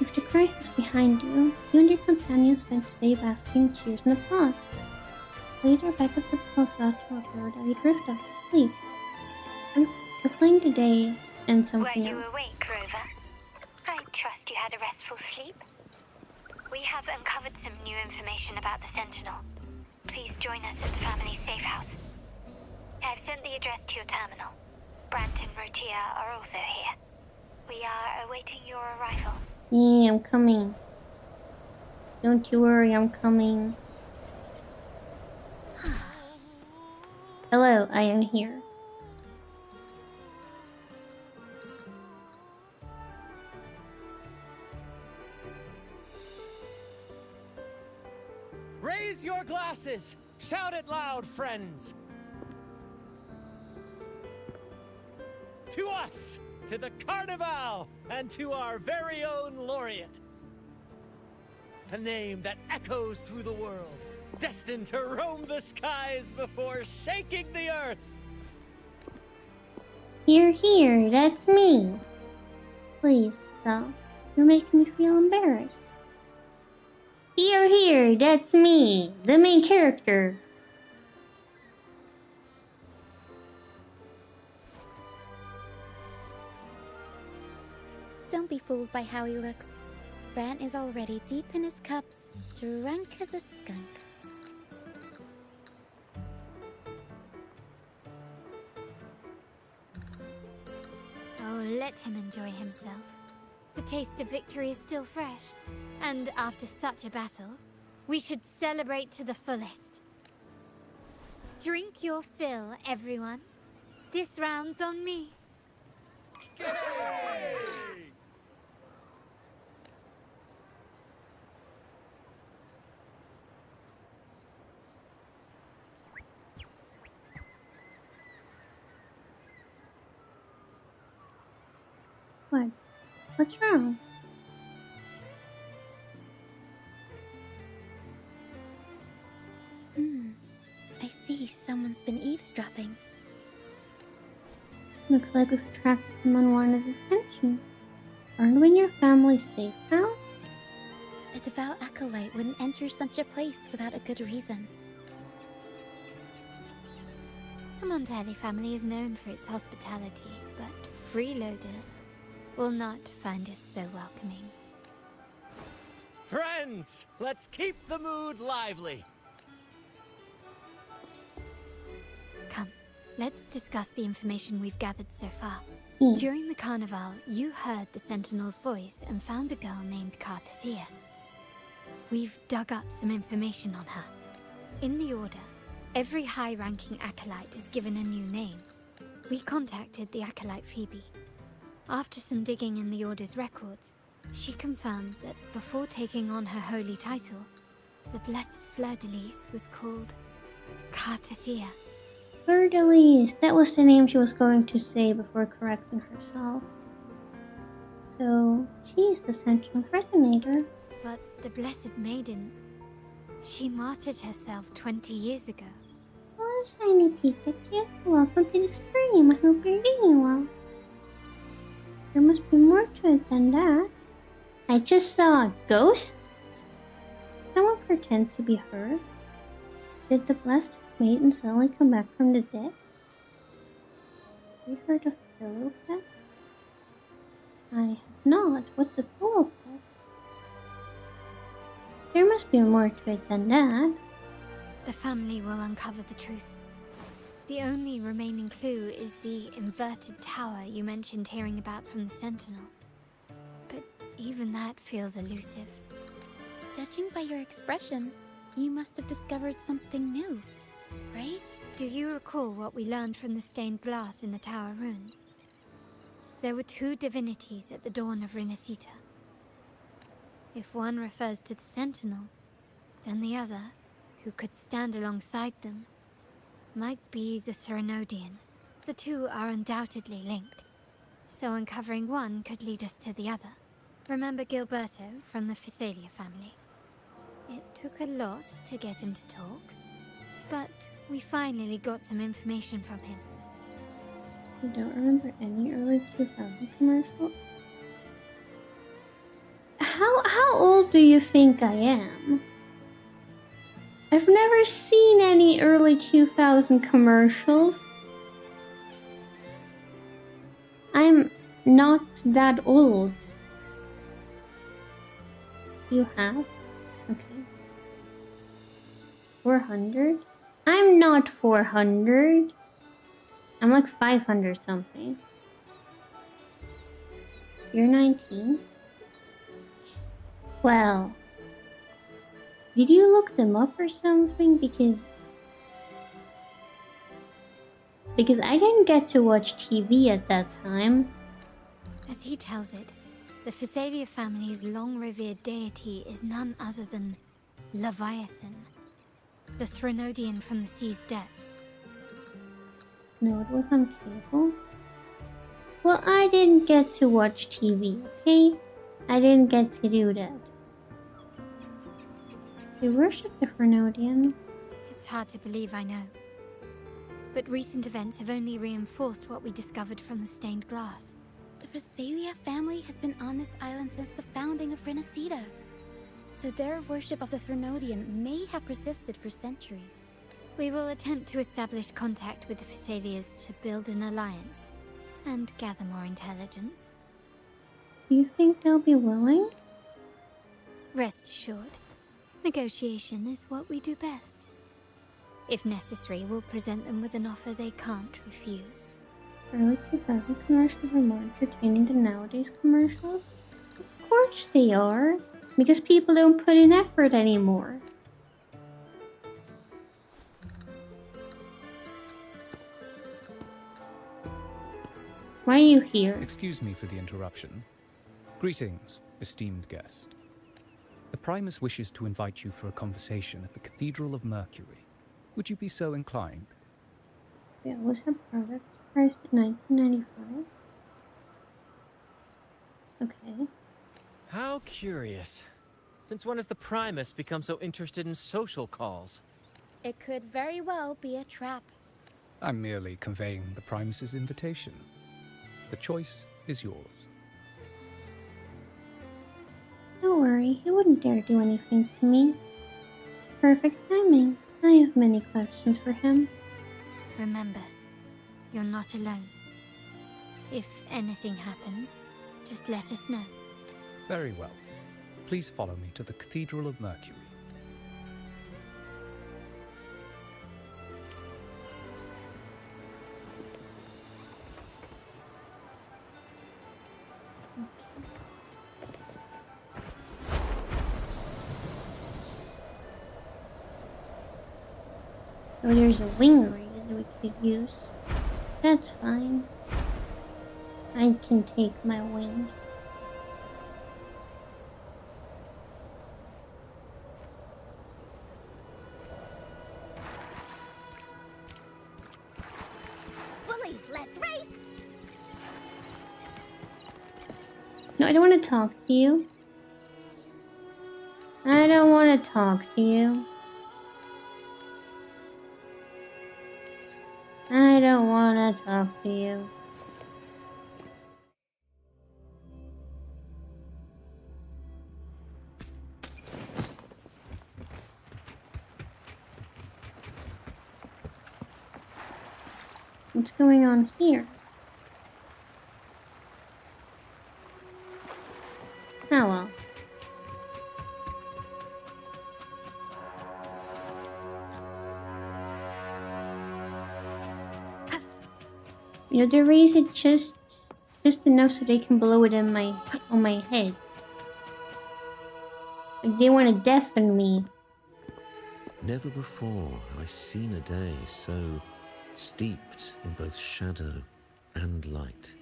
With the crisis behind you, you and your companions spent today basking in cheers and applause. Later, back at the Pulsar to a bird, you drift off to sleep. Replaying today and something Were you else. awake, Rover? I trust you had a restful sleep. We have uncovered some new information about the Sentinel. Please join us at the family safe house. I've sent the address to your terminal. Brant and Rotia are also here. We are awaiting your arrival. Yeah, I'm coming. Don't you worry, I'm coming. Hello, I am here. Raise your glasses! Shout it loud, friends! To us! To the Carnival! And to our very own laureate! A name that echoes through the world, destined to roam the skies before shaking the earth! Here, here, that's me. Please stop. You're making me feel embarrassed. Here, here, that's me, the main character. Don't be fooled by how he looks. Brant is already deep in his cups, drunk as a skunk. Oh, let him enjoy himself. The taste of victory is still fresh. And after such a battle, we should celebrate to the fullest. Drink your fill, everyone. This round's on me. What? What's wrong? I see someone's been eavesdropping. Looks like we've attracted some unwanted attention. Aren't we in your family's safe house? A devout acolyte wouldn't enter such a place without a good reason. The Montelli family is known for its hospitality, but freeloaders will not find us so welcoming. Friends, let's keep the mood lively! Come, let's discuss the information we've gathered so far. Mm. During the carnival, you heard the Sentinel's voice and found a girl named Cartathea. We've dug up some information on her. In the Order, every high-ranking acolyte is given a new name. We contacted the acolyte Phoebe. After some digging in the Order's records, she confirmed that before taking on her holy title, the Blessed Fleur-de-Lis was called Cartathea. Fleur-de-Lis, that was the name she was going to say before correcting herself. So, she's the Sentinel Resonator. But the Blessed Maiden, she martyred herself 20 years ago. Hello, Shiny Pikachu. Welcome to the stream. I hope you're doing well. There must be more to it than that. I just saw a ghost? Someone pretend to be her? Did the Blessed Maiden suddenly come back from the dead? Have you heard of pillow pet? I have not. What's a pillow pet? There must be more to it than that. The family will uncover the truth. The only remaining clue is the inverted tower you mentioned hearing about from the Sentinel. But even that feels elusive. Judging by your expression, you must have discovered something new, right? Do you recall what we learned from the stained glass in the tower ruins? There were two divinities at the dawn of Renacita. If one refers to the Sentinel, then the other, who could stand alongside them, might be the Threnodian. The two are undoubtedly linked, so uncovering one could lead us to the other. Remember Gilberto from the Physalia family? It took a lot to get him to talk, but we finally got some information from him. You don't remember any early 2000 commercial? How old do you think I am? I've never seen any early 2000 commercials. I'm not that old. You have? Okay. 400? I'm not 400. I'm like 500 something. You're 19? Well, did you look them up or something? Because I didn't get to watch TV at that time. As he tells it, the Physalia family's long-revered deity is none other than Leviathan, the Threnodian from the sea's depths. No, it was on cable. Well, I didn't get to watch TV, okay? I didn't get to do that. They worship the Threnodian. It's hard to believe, I know. But recent events have only reinforced what we discovered from the stained glass. The Physalia family has been on this island since the founding of Renacida. So their worship of the Threnodian may have persisted for centuries. We will attempt to establish contact with the Physalias to build an alliance and gather more intelligence. Do you think they'll be willing? Rest assured, negotiation is what we do best. If necessary, we'll present them with an offer they can't refuse. Early 2000 commercials are more entertaining than nowadays commercials? Of course they are, because people don't put in effort anymore. Why are you here? Excuse me for the interruption. Greetings, esteemed guest. The Primus wishes to invite you for a conversation at the Cathedral of Mercury. Would you be so inclined? Yeah, was her product priced in 1995? Okay. How curious. Since when has the Primus become so interested in social calls? It could very well be a trap. I'm merely conveying the Primus's invitation. The choice is yours. Don't worry, he wouldn't dare do anything to me. Perfect timing. I have many questions for him. Remember, you're not alone. If anything happens, just let us know. Very well. Please follow me to the Cathedral of Mercury. Oh, there's a wing raid we could use. That's fine. I can take my wing. Bullies, let's race! No, I don't want to talk to you. I don't want to talk to you. I don't want to talk to you. What's going on here? Oh well. You know, they raise it just enough so they can blow it in on my head. Like they want to deafen me. Never before have I seen a day so steeped in both shadow and light.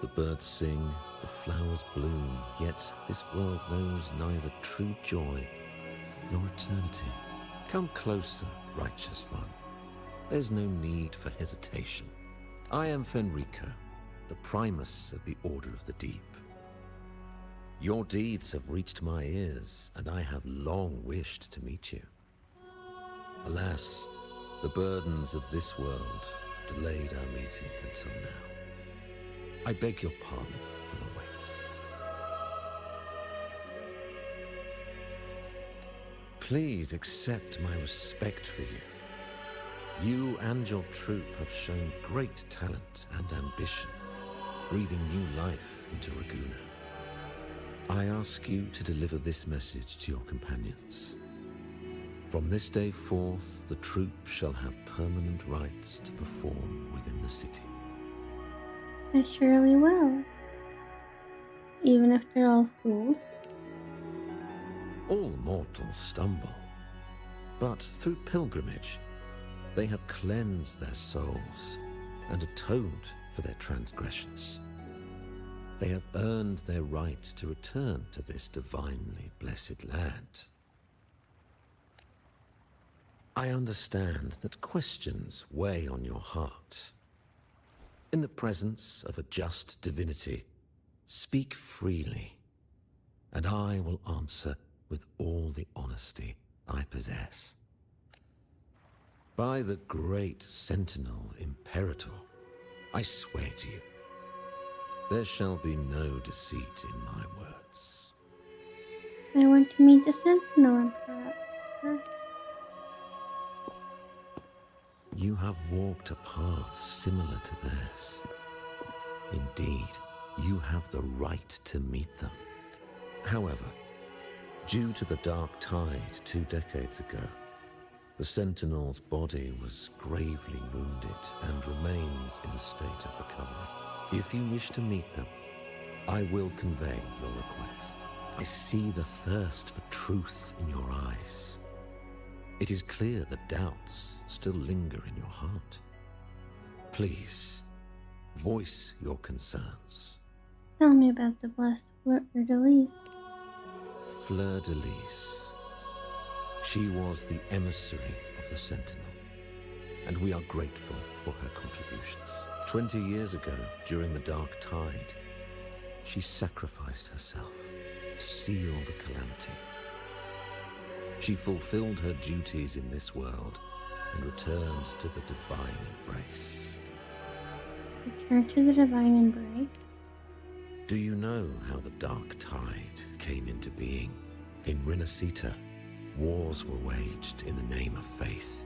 The birds sing, the flowers bloom, yet this world knows neither true joy nor eternity. Come closer, righteous one. There's no need for hesitation. I am Fenrico, the Primus of the Order of the Deep. Your deeds have reached my ears, and I have long wished to meet you. Alas, the burdens of this world delayed our meeting until now. I beg your pardon for the wait. Please accept my respect for you. You and your troop have shown great talent and ambition. breathing new life into Raguna. I ask you to deliver this message to your companions. From this day forth, the troop shall have permanent rights to perform within the city. I surely will. Even if they're all fools. All mortals stumble, but through pilgrimage, they have cleansed their souls and atoned for their transgressions. They have earned their right to return to this divinely blessed land. I understand that questions weigh on your heart. In the presence of a just divinity, speak freely, and I will answer with all the honesty I possess. By the great Sentinel Imperator, I swear to you, there shall be no deceit in my words. I want to meet the Sentinel Emperor. You have walked a path similar to theirs. Indeed, you have the right to meet them. However, due to the Dark Tide 2 decades ago, the Sentinel's body was gravely wounded and remains in a state of recovery. If you wish to meet them, I will convey your request. I see the thirst for truth in your eyes. It is clear that doubts still linger in your heart. Please, voice your concerns. Tell me about the blessed Fleur-de-Lis. Fleur-de-Lis. She was the emissary of the Sentinel, and we are grateful for her contributions. 20 years ago, during the Dark Tide, she sacrificed herself to seal the calamity. She fulfilled her duties in this world and returned to the divine embrace. Return to the divine embrace? Do you know how the Dark Tide came into being? In Rinascita, wars were waged in the name of faith,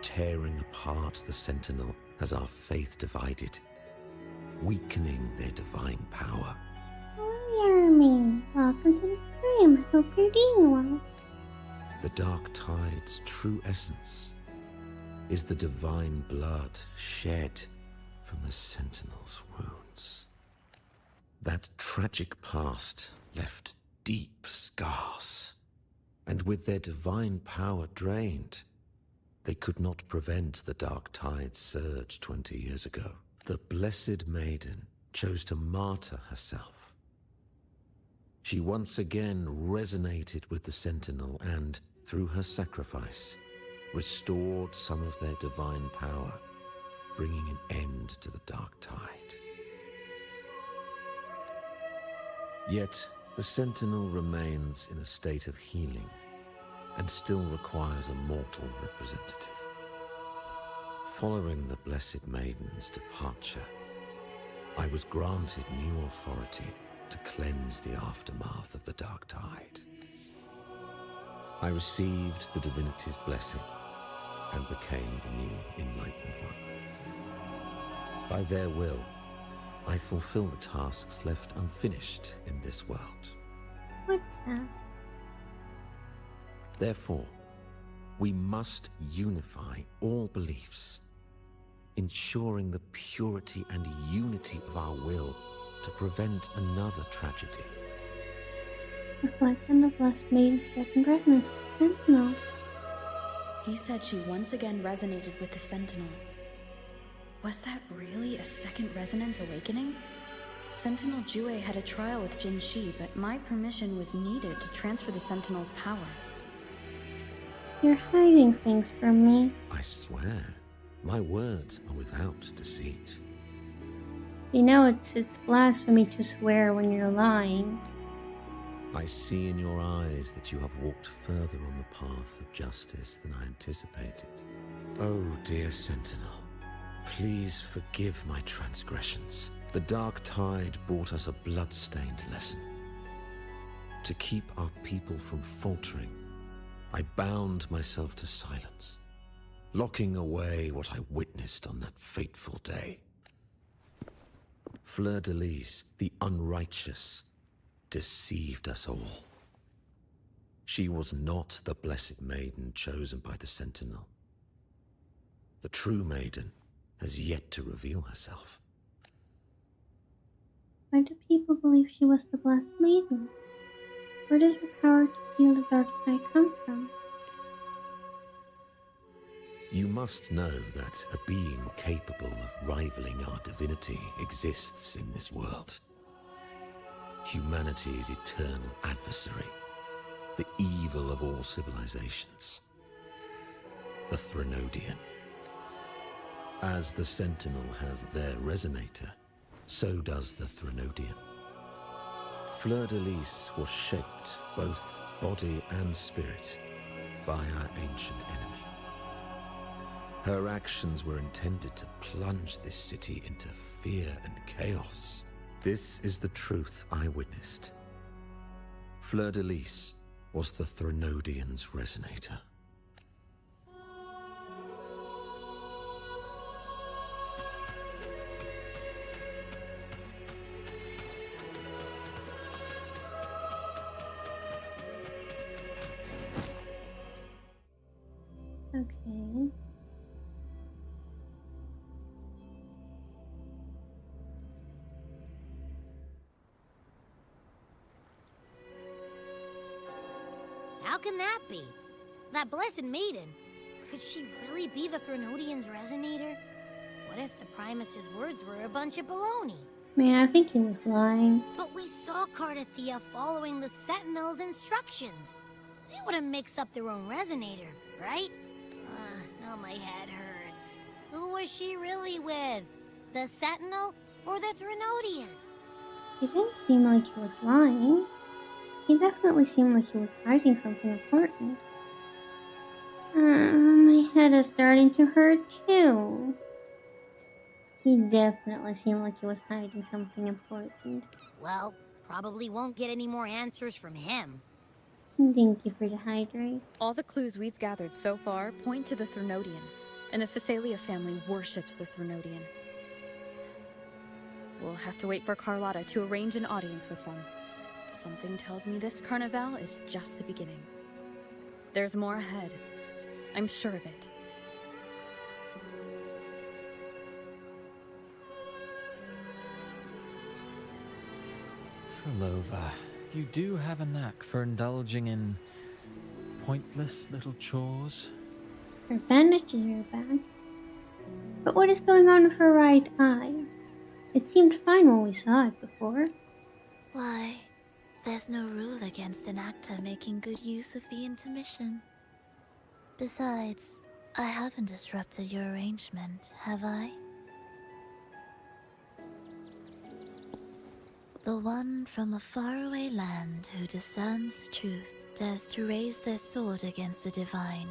tearing apart the Sentinel as our faith divided, weakening their divine power. Oh, Yermi, welcome to the stream. I hope you're doing well. The Dark Tide's true essence is the divine blood shed from the Sentinel's wounds. That tragic past left deep scars, and with their divine power drained, they could not prevent the Dark Tide's surge 20 years ago. The Blessed Maiden chose to martyr herself. She once again resonated with the Sentinel and, through her sacrifice, restored some of their divine power, bringing an end to the Dark Tide. Yet, the Sentinel remains in a state of healing and still requires a mortal representative. Following the Blessed Maiden's departure, I was granted new authority to cleanse the aftermath of the Dark Tide. I received the divinity's blessing and became the new Enlightened One. By their will, I fulfill the tasks left unfinished in this world. What task? Therefore, we must unify all beliefs, ensuring the purity and unity of our will to prevent another tragedy. Reflect on the Blessed Maiden's second resonance with the Sentinel. He said she once again resonated with the Sentinel. Was that really a second resonance awakening? Sentinel Jue had a trial with Jin Shi, but my permission was needed to transfer the Sentinel's power. You're hiding things from me. I swear, my words are without deceit. You know it's blasphemy to swear when you're lying. I see in your eyes that you have walked further on the path of justice than I anticipated. Oh, dear Sentinel, please forgive my transgressions. The Dark Tide brought us a blood-stained lesson. To keep our people from faltering, I bound myself to silence, locking away what I witnessed on that fateful day. Fleur-de-Lis, the unrighteous, deceived us all. She was not the blessed maiden chosen by the Sentinel. The true maiden has yet to reveal herself. Why do people believe she was the Blessed Maiden? Where did her power to seal the dark side come from? You must know that a being capable of rivaling our divinity exists in this world. Humanity's eternal adversary, the evil of all civilizations, the Threnodian. As the Sentinel has their resonator, so does the Threnodian. Fleur-de-Lis was shaped, both body and spirit, by our ancient enemy. Her actions were intended to plunge this city into fear and chaos. This is the truth I witnessed. Fleur-de-Lis was the Threnodian's resonator. Okay. How can that be? That Blessed Maiden, could she really be the Threnodian's resonator? What if the Primus's words were a bunch of baloney? Man, I think he was lying. But we saw Cardathea following the Sentinel's instructions. They would have mixed up their own resonator, right? Now my head hurts. Who was she really with? The Sentinel or the Threnodian? He didn't seem like he was lying. He definitely seemed like he was hiding something important. My head is starting to hurt too. He definitely seemed like he was hiding something important. Well, probably won't get any more answers from him. Thank you for the hydrate. All the clues we've gathered so far point to the Threnodian, and the Phasalia family worships the Threnodian. We'll have to wait for Carlotta to arrange an audience with them. Something tells me this carnival is just the beginning. There's more ahead. I'm sure of it. Frolova, you do have a knack for indulging in pointless little chores. Her bandages are back. But what is going on with her right eye? It seemed fine when we saw it before. Why, there's no rule against an actor making good use of the intermission. Besides, I haven't disrupted your arrangement, have I? The one from a faraway land who discerns the truth dares to raise their sword against the divine.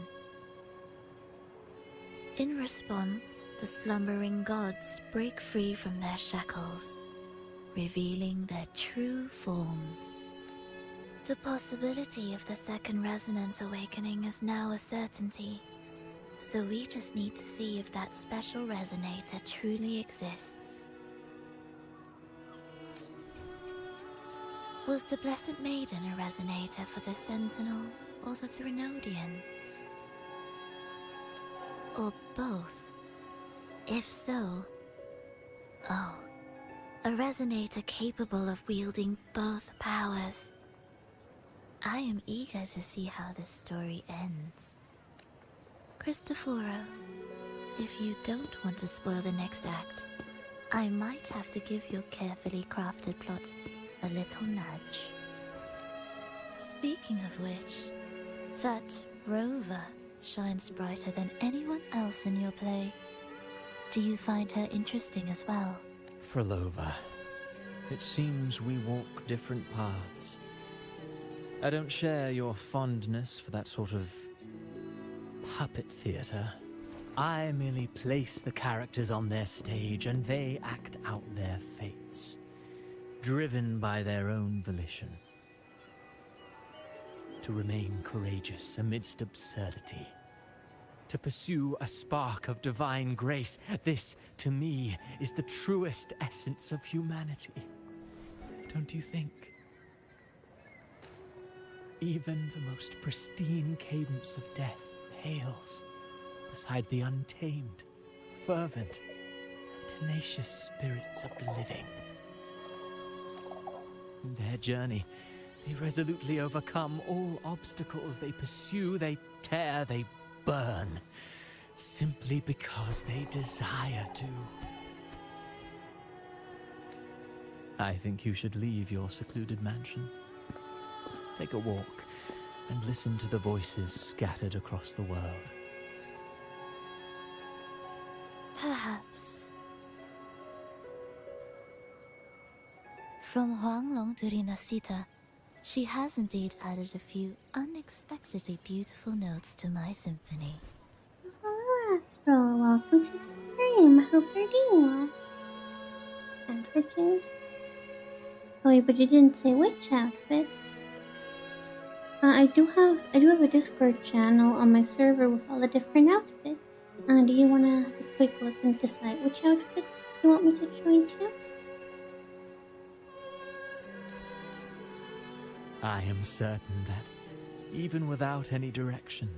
In response, the slumbering gods break free from their shackles, revealing their true forms. The possibility of the second resonance awakening is now a certainty, so we just need to see if that special resonator truly exists. Was the Blessed Maiden a resonator for the Sentinel or the Threnodian? Or both? If so, oh, a resonator capable of wielding both powers. I am eager to see how this story ends. Cristoforo, if you don't want to spoil the next act, I might have to give your carefully crafted plot a little nudge. Speaking of which, that rover shines brighter than anyone else in your play. Do you find her interesting as well? Frolova, it seems we walk different paths. I don't share your fondness for that sort of puppet theater. I merely place the characters on their stage and they act out their fates, driven by their own volition. To remain courageous amidst absurdity. to pursue a spark of divine grace. This, to me, is the truest essence of humanity. Don't you think? Even the most pristine cadence of death pales beside the untamed, fervent, and tenacious spirits of the living. In their journey, they resolutely overcome all obstacles. They pursue, they tear, they burn, simply because they desire to. I think you should leave your secluded mansion. Take a walk and listen to the voices scattered across the world. Perhaps. From Huanglong to Rinasita, she has indeed added a few unexpectedly beautiful notes to my symphony. Hello, Astro. Welcome to the stream. I hope you're doing well. And for change. Oh, wait, but you didn't say which outfit. I do have a Discord channel on my server with all the different outfits. Do you want to have a quick look and decide which outfit you want me to join to? I am certain that, even without any direction,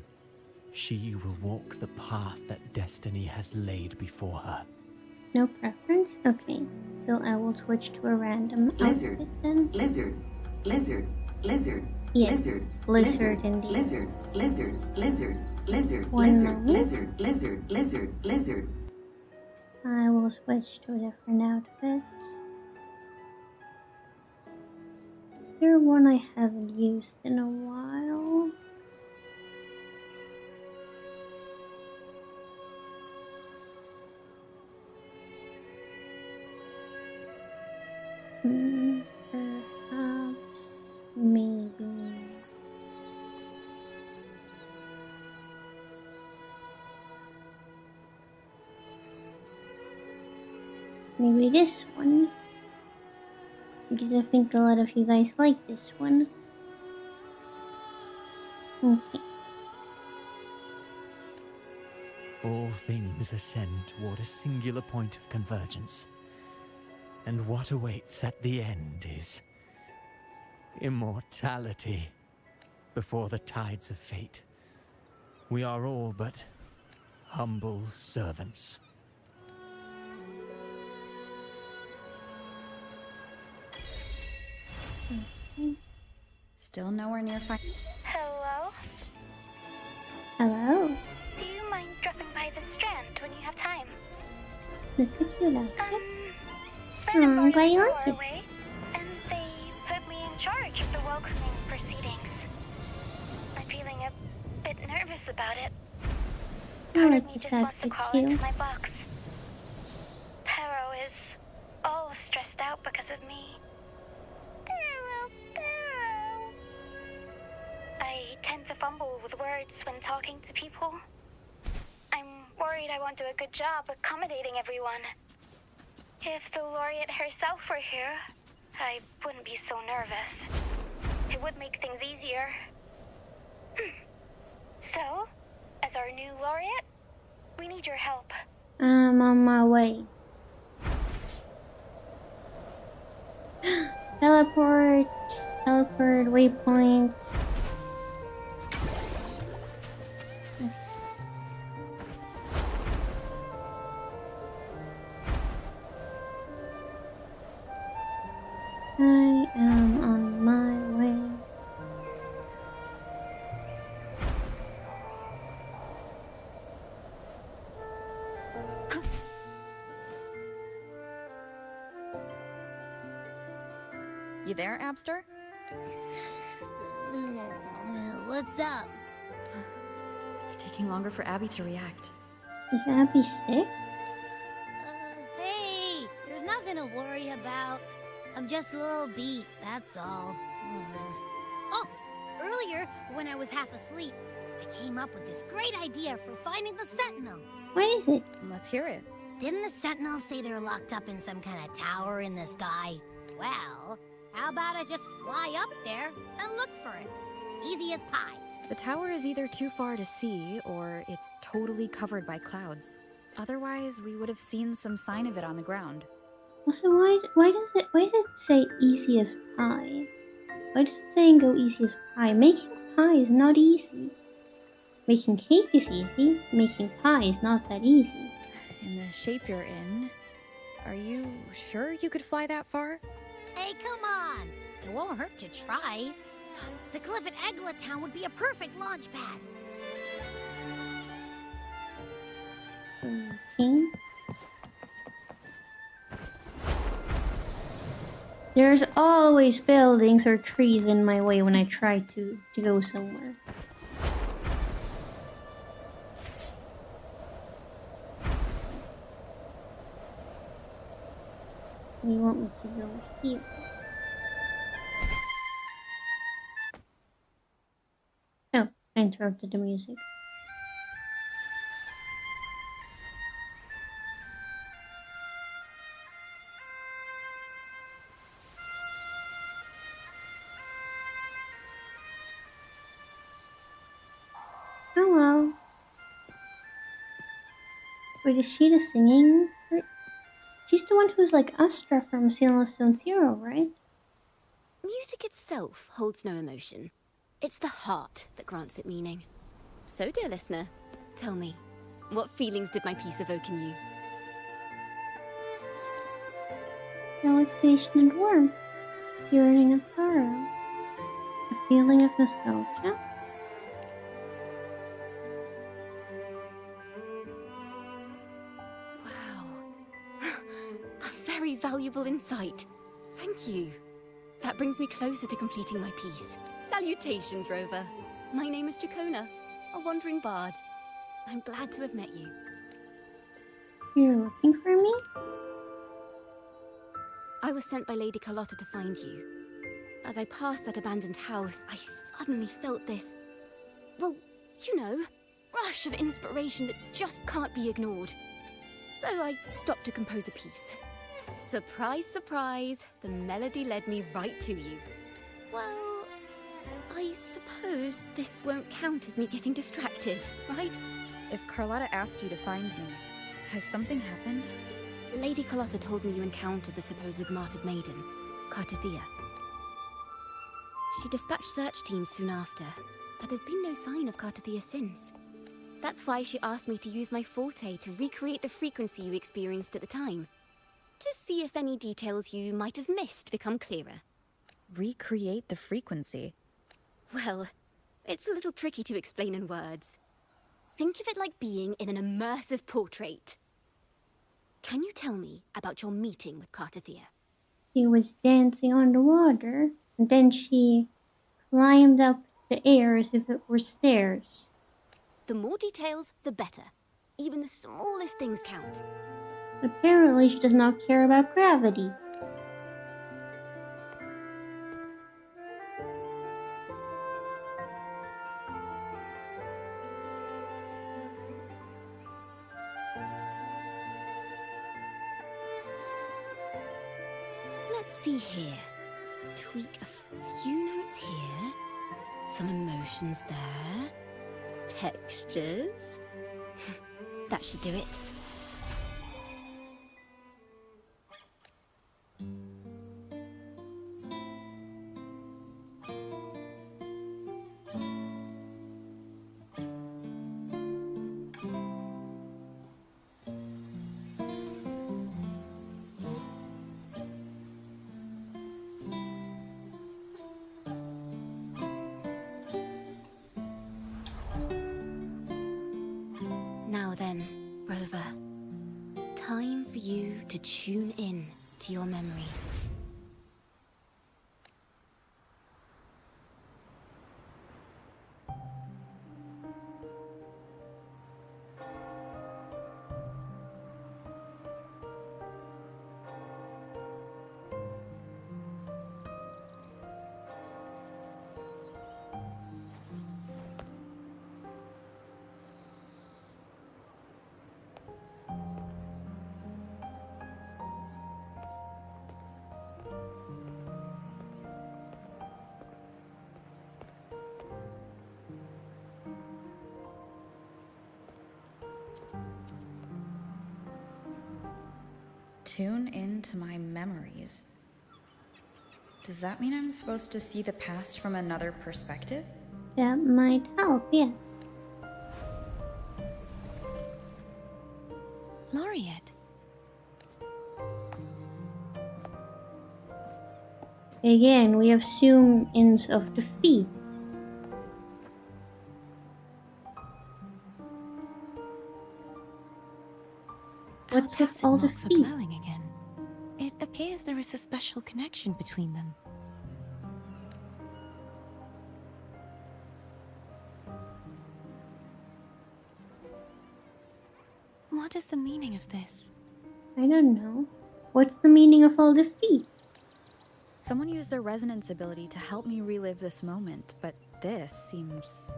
she will walk the path that destiny has laid before her. No preference? Okay, so I will switch to a random outfit then. Lizard, lizard, lizard, yes, lizard, lizard indeed. Lizard, lizard, lizard, lizard, One lizard, moment. lizard, lizard, lizard, lizard. I will switch to a different outfit. Is there one I haven't used in a while? Perhaps, maybe. Maybe this one. Because I think a lot of you guys like this one. Okay. All things ascend toward a singular point of convergence. And what awaits at the end is immortality before the tides of fate. We are all but humble servants. Still nowhere near Hello? Hello. Do you mind dropping by the Strand when you have time? That's a cute outfit. I'm glad you like it. away, and they put me in charge of the welcoming proceedings. I'm feeling a bit nervous about it. I Part of like me this just wants to outfit crawl too. into my box. Pero is all stressed out because of me. I tend to fumble with words when talking to people. I'm worried I won't do a good job accommodating everyone. If the laureate herself were here, I wouldn't be so nervous. It would make things easier. So, as our new laureate, we need your help. I'm on my way. Teleport, waypoint. I am on my way. You there, Abster? What's up? It's taking longer for Abby to react. Is Abby sick? Hey, there's nothing to worry about. I'm just a little beat, that's all. Oh, earlier, when I was half asleep, I came up with this great idea for finding the Sentinel. What is it? Let's hear it. Didn't the Sentinels say they're locked up in some kind of tower in the sky? Well, how about I just fly up there and look for it? Easy as pie. The tower is either too far to see, or it's totally covered by clouds. Otherwise, we would have seen some sign of it on the ground. Also, why does it say easy as pie? Why does it saying go easy as pie? Making pie is not easy. Making cake is easy. Making pie is not that easy. In the shape you're in, are you sure you could fly that far? Hey, come on! It won't hurt to try. The cliff at Eglet Town would be a perfect launch pad. Okay. There's always buildings or trees in my way when I try to go somewhere. You want me to go here? Oh, I interrupted the music. Oh well. Wait, is she the singing? She's the one who's like Astra from Seamless Stone Zero, right? Music itself holds no emotion. It's the heart that grants it meaning. So, dear listener, tell me, what feelings did my piece evoke in you? Relaxation and warmth, yearning and sorrow, a feeling of nostalgia. Wow. A very valuable insight. Thank you. That brings me closer to completing my piece. Salutations, Rover. My name is Jacona, a wandering bard. I'm glad to have met you. You're looking for me? I was sent by Lady Carlotta to find you. As I passed that abandoned house, I suddenly felt this, well, you know, rush of inspiration that just can't be ignored. So I stopped to compose a piece. Surprise, surprise, the melody led me right to you. Well, I suppose this won't count as me getting distracted, right? If Carlotta asked you to find me, has something happened? Lady Carlotta told me you encountered the supposed martyred maiden, Cartathea. She dispatched search teams soon after, but there's been no sign of Cartathea since. That's why she asked me to use my forte to recreate the frequency you experienced at the time, to see if any details you might have missed become clearer. Recreate the frequency? Well, it's a little tricky to explain in words. Think of it like being in an immersive portrait. Can you tell me about your meeting with Cartathea? She was dancing on the water, and then she climbed up the air as if it were stairs. The more details, the better. Even the smallest things count. Apparently, she does not care about gravity. Let's see here. Tweak a few notes here. Some emotions there. Textures. That should do it. Now then, Rover. Time for you to tune in to your memories. Tune into my memories. Does that mean I'm supposed to see the past from another perspective? That might help, yes. Laureate. Again, we have zoom-ins of the feet. What's with all the Marks are feet? glowing again. It appears there is a special connection between them. What is the meaning of this? I don't know. What's the meaning of all the feet? Someone used their resonance ability to help me relive this moment, but this seems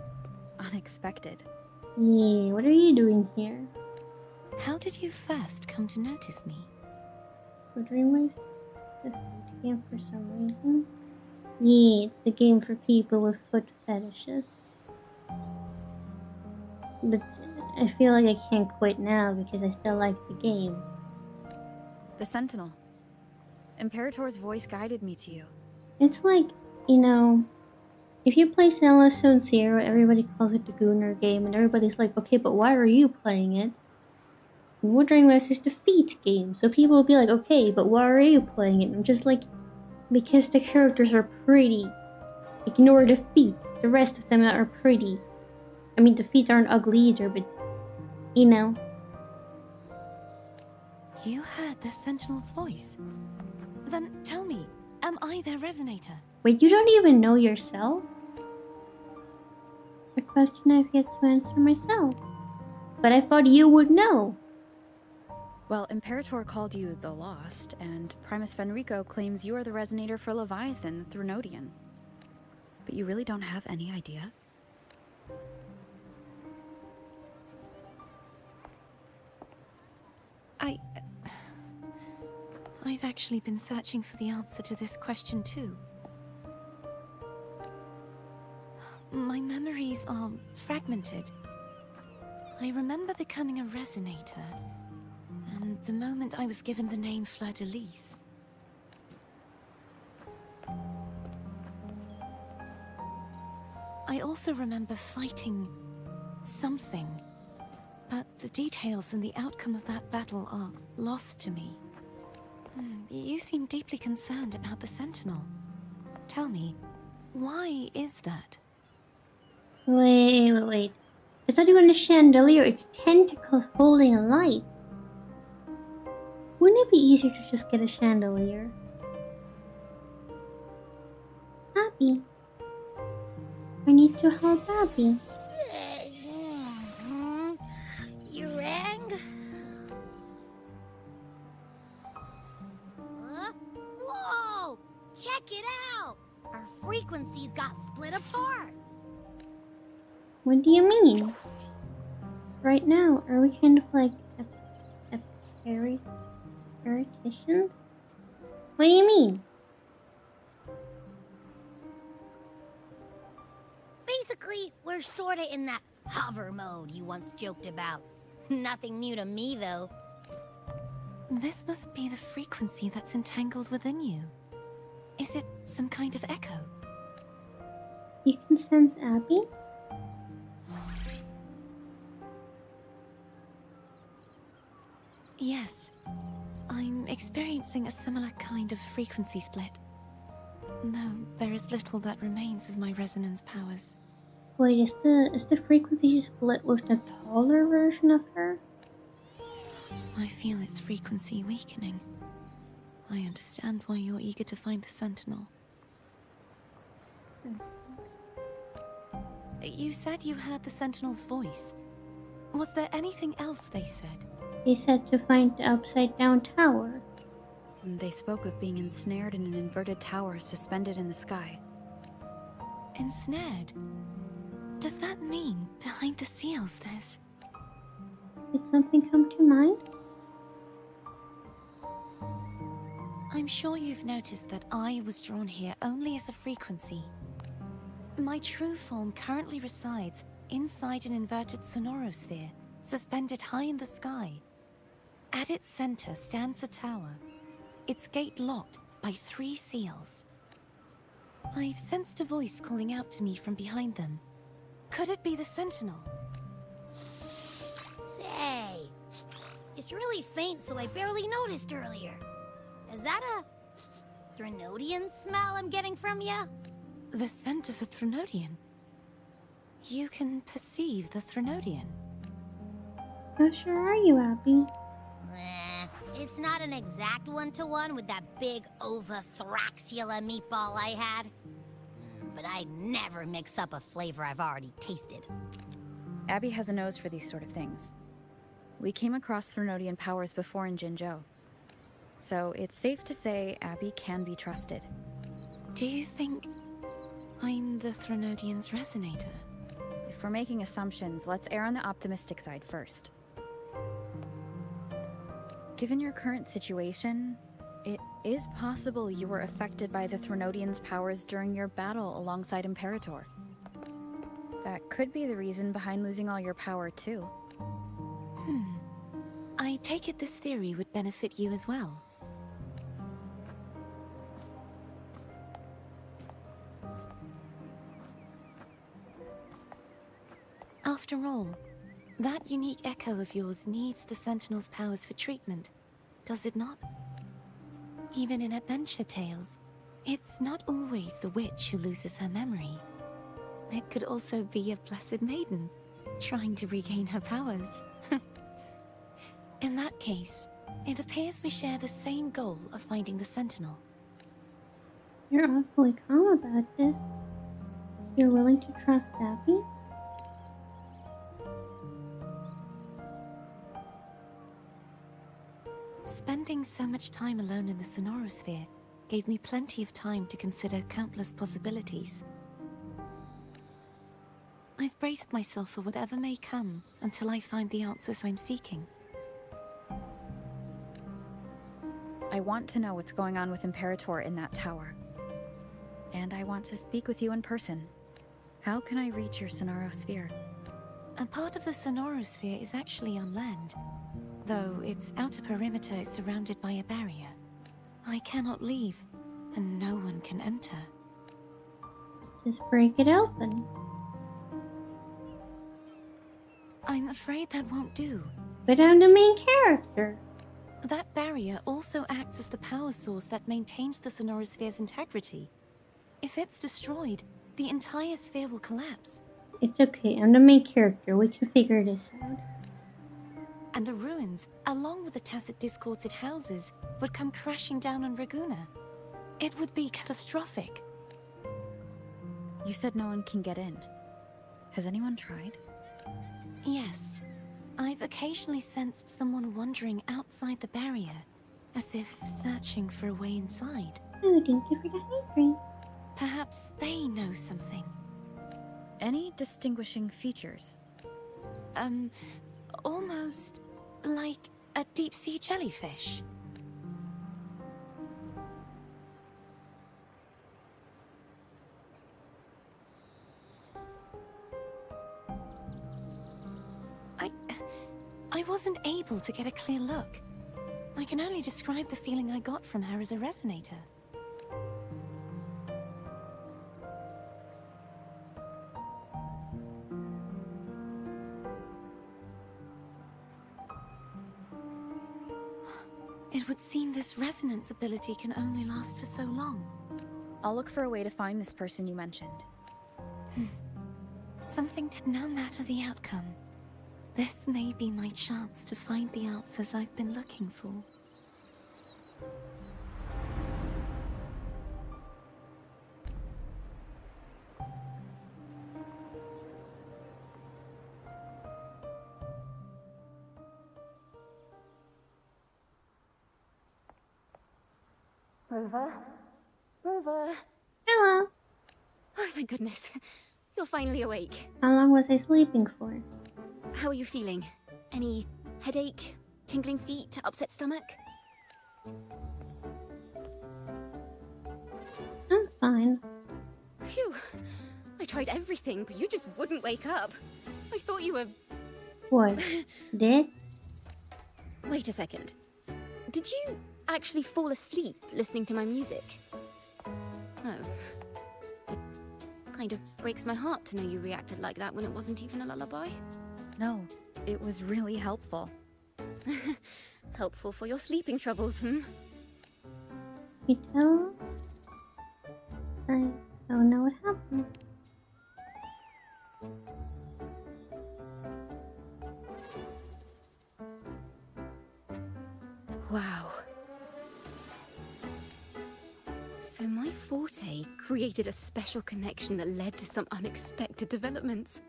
unexpected. Yeah, what are you doing here? How did you first come to notice me? Wuthering Waves? The foot game for some reason. Yeah, it's the game for people with foot fetishes. But I feel like I can't quit now because I still like the game. The Sentinel. Imperator's voice guided me to you. It's like, you know, if you play Zone Zero, everybody calls it the Gooner game, and everybody's like, okay, but why are you playing it? And Wuthering Waves is the feet game, so people will be like, okay, but why are you playing it? And I'm just like, because the characters are pretty. Ignore the feet. The rest of them are pretty. I mean, the feet aren't ugly either, but, you know. You heard the Sentinel's voice. Then tell me, am I their resonator? Wait, you don't even know yourself? A question I've yet to answer myself. But I thought you would know. Well, Imperator called you the Lost, and Primus Fenrico claims you are the resonator for Leviathan, the Thrunodian. But you really don't have any idea? I've actually been searching for the answer to this question too. My memories are fragmented. I remember becoming a resonator, and the moment I was given the name Fleur-de-Lis. I also remember fighting something, but the details and the outcome of that battle are lost to me. You seem deeply concerned about the Sentinel. Tell me, why is that? Wait. It's not even a chandelier, it's tentacles holding a light. Wouldn't it be easier to just get a chandelier? Abby. I need to help Abby. You rang? Whoa! Check it out! Our frequencies got split apart. What do you mean? Right now, are we kind of like a hereticians? What do you mean? Basically, we're sorta in that hover mode you once joked about. Nothing new to me, though. This must be the frequency that's entangled within you. Is it some kind of echo? You can sense Abby? Yes. I'm experiencing a similar kind of frequency split. Though there is little that remains of my resonance powers. Wait, is the frequency split with the taller version of her? I feel its frequency weakening. I understand why you're eager to find the Sentinel. You said you heard the Sentinel's voice. Was there anything else they said? They said to find the upside-down tower. They spoke of being ensnared in an inverted tower suspended in the sky. Ensnared? Does that mean behind the seals there's... Did something come to mind? I'm sure you've noticed that I was drawn here only as a frequency. My true form currently resides inside an inverted sonorosphere, suspended high in the sky. At its center stands a tower. Its gate locked by 3 seals. I've sensed a voice calling out to me from behind them. Could it be the Sentinel? Say, it's really faint, so I barely noticed earlier. Is that a Threnodian smell I'm getting from you? The scent of a Threnodian? You can perceive the Threnodian? How sure are you, Abby? It's not an exact one-to-one with that big Ovathraxula meatball I had. But I never mix up a flavor I've already tasted. Abby has a nose for these sort of things. We came across Threnodian powers before in Jinzhou. So it's safe to say Abby can be trusted. Do you think I'm the Threnodian's resonator? If we're making assumptions, let's err on the optimistic side first. Given your current situation, it is possible you were affected by the Threnodian's powers during your battle alongside Imperator. That could be the reason behind losing all your power, too. I take it this theory would benefit you as well. After all, that unique echo of yours needs the Sentinel's powers for treatment, does it not? Even in adventure tales, it's not always the witch who loses her memory. It could also be a blessed maiden, trying to regain her powers. In that case, it appears we share the same goal of finding the Sentinel. You're awfully calm about this. You're willing to trust Abby? Spending so much time alone in the Sonorosphere gave me plenty of time to consider countless possibilities. I've braced myself for whatever may come until I find the answers I'm seeking. I want to know what's going on with Imperator in that tower. And I want to speak with you in person. How can I reach your Sonorosphere? A part of the Sonorosphere is actually on land, though its outer perimeter is surrounded by a barrier. I cannot leave, and no one can enter. Just break it open. I'm afraid that won't do. But I'm the main character. That barrier also acts as the power source that maintains the Sonorosphere's integrity. If it's destroyed, the entire sphere will collapse. It's okay, I'm the main character. We can figure this out. And the ruins, along with the tacit discords it houses, would come crashing down on Raguna. It would be catastrophic. You said no one can get in. Has anyone tried? Yes. I've occasionally sensed someone wandering outside the barrier, as if searching for a way inside. Oh, thank you for the high cream. Perhaps they know something. Any distinguishing features? Almost like a deep-sea jellyfish. I wasn't able to get a clear look. I can only describe the feeling I got from her as a resonator. It would seem this resonance ability can only last for so long. I'll look for a way to find this person you mentioned. Something no matter the outcome. This may be my chance to find the answers I've been looking for. Rover? Rover? Hello. Oh, thank goodness. You're finally awake. How long was I sleeping for? How are you feeling? Any headache, tingling feet, upset stomach? I'm fine. Phew. I tried everything, but you just wouldn't wake up. I thought you were... What? Dead? Wait a second. Did you actually fall asleep listening to my music? Oh. It kind of breaks my heart to know you reacted like that when it wasn't even a lullaby. No, it was really helpful. Helpful for your sleeping troubles, hmm? You tell? I don't know what happened. Wow. So my forte created a special connection that led to some unexpected developments.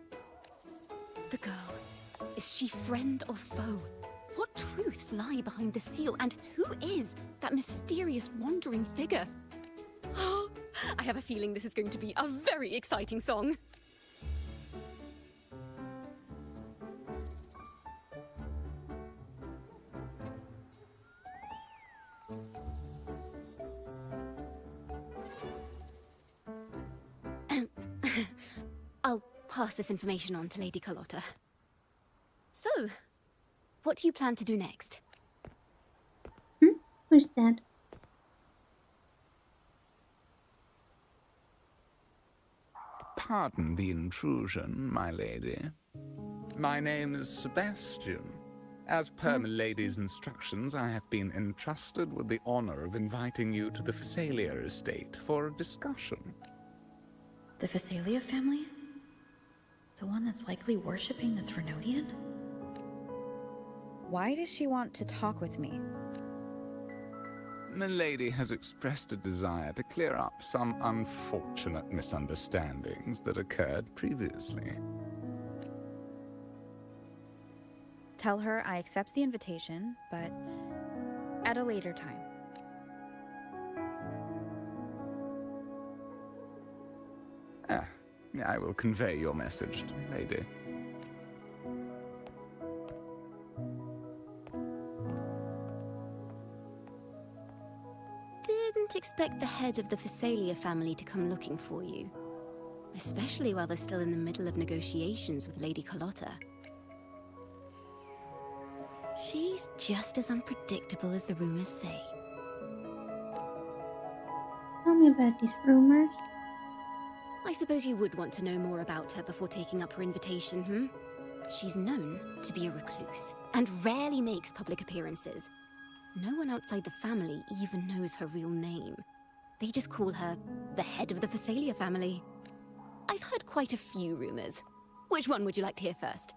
The girl, is she friend or foe? What truths lie behind the seal, and who is that mysterious wandering figure? I have a feeling this is going to be a very exciting song. I'll pass this information on to Lady Carlotta. So, what do you plan to do next? Who's that? Pardon the intrusion, my lady. My name is Sebastian. As per my lady's instructions, I have been entrusted with the honor of inviting you to the Phasalia estate for a discussion. The Phasalia family? The one that's likely worshipping the Threnodian? Why does she want to talk with me? My lady has expressed a desire to clear up some unfortunate misunderstandings that occurred previously. Tell her I accept the invitation, but at a later time. I will convey your message to my lady. Didn't expect the head of the Phasalia family to come looking for you. Especially while they're still in the middle of negotiations with Lady Carlotta. She's just as unpredictable as the rumors say. Tell me about these rumors. I suppose you would want to know more about her before taking up her invitation, hmm? She's known to be a recluse, and rarely makes public appearances. No one outside the family even knows her real name. They just call her the head of the Phasalia family. I've heard quite a few rumors. Which one would you like to hear first?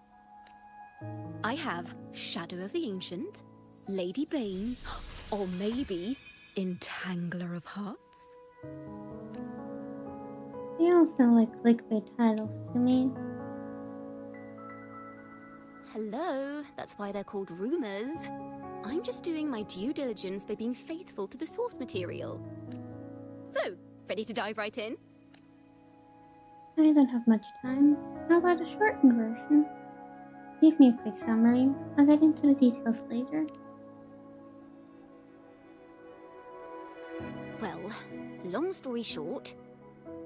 I have Shadow of the Ancient, Lady Bane, or maybe Entangler of Hearts. They all sound like clickbait titles to me. Hello, that's why they're called rumors. I'm just doing my due diligence by being faithful to the source material. So, ready to dive right in? I don't have much time. How about a shortened version? Give me a quick summary. I'll get into the details later. Well, long story short,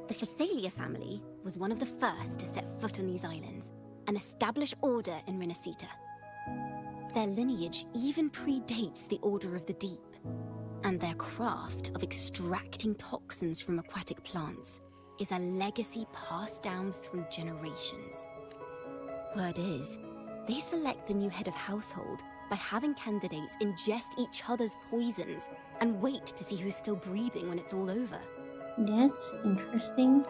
the Phasalia family was one of the first to set foot on these islands and establish order in Renacita. Their lineage even predates the Order of the Deep, and their craft of extracting toxins from aquatic plants is a legacy passed down through generations. Word is, they select the new head of household by having candidates ingest each other's poisons and wait to see who's still breathing when it's all over. That's interesting.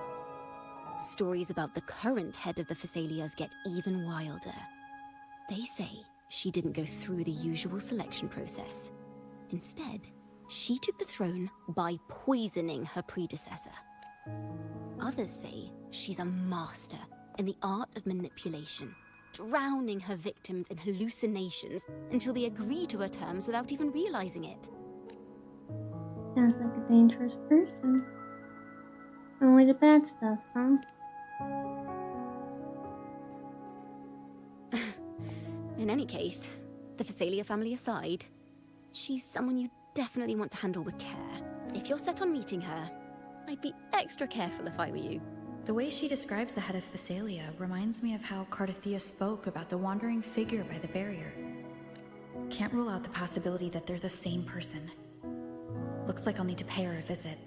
Stories about the current head of the Phasalias get even wilder. They say she didn't go through the usual selection process. Instead, she took the throne by poisoning her predecessor. Others say she's a master in the art of manipulation, drowning her victims in hallucinations until they agree to her terms without even realizing it. Sounds like a dangerous person. Only the bad stuff, huh? In any case, the Phasalia family aside, she's someone you definitely want to handle with care. If you're set on meeting her, I'd be extra careful if I were you. The way she describes the head of Phasalia reminds me of how Cardothea spoke about the wandering figure by the barrier. Can't rule out the possibility that they're the same person. Looks like I'll need to pay her a visit.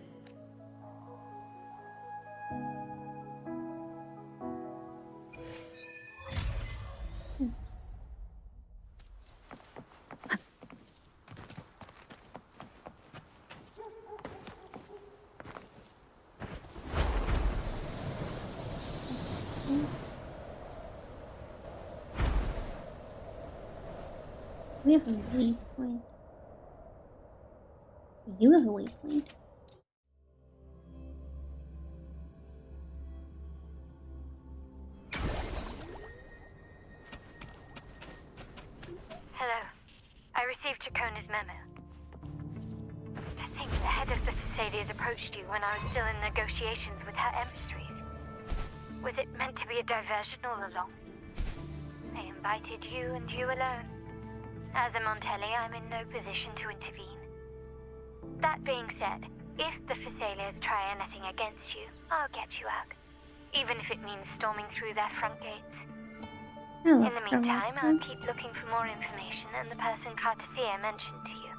We have a waypoint. You have a waypoint. Hello. I received Chacona's memo. To think the head of the Thessalias approached you when I was still in negotiations with her emissaries. Was it meant to be a diversion all along? They invited you and you alone. As a Montelli, I'm in no position to intervene. That being said, if the Thessalias try anything against you, I'll get you out. Even if it means storming through their front gates. In the meantime, I'll keep looking for more information and the person Cartathea mentioned to you.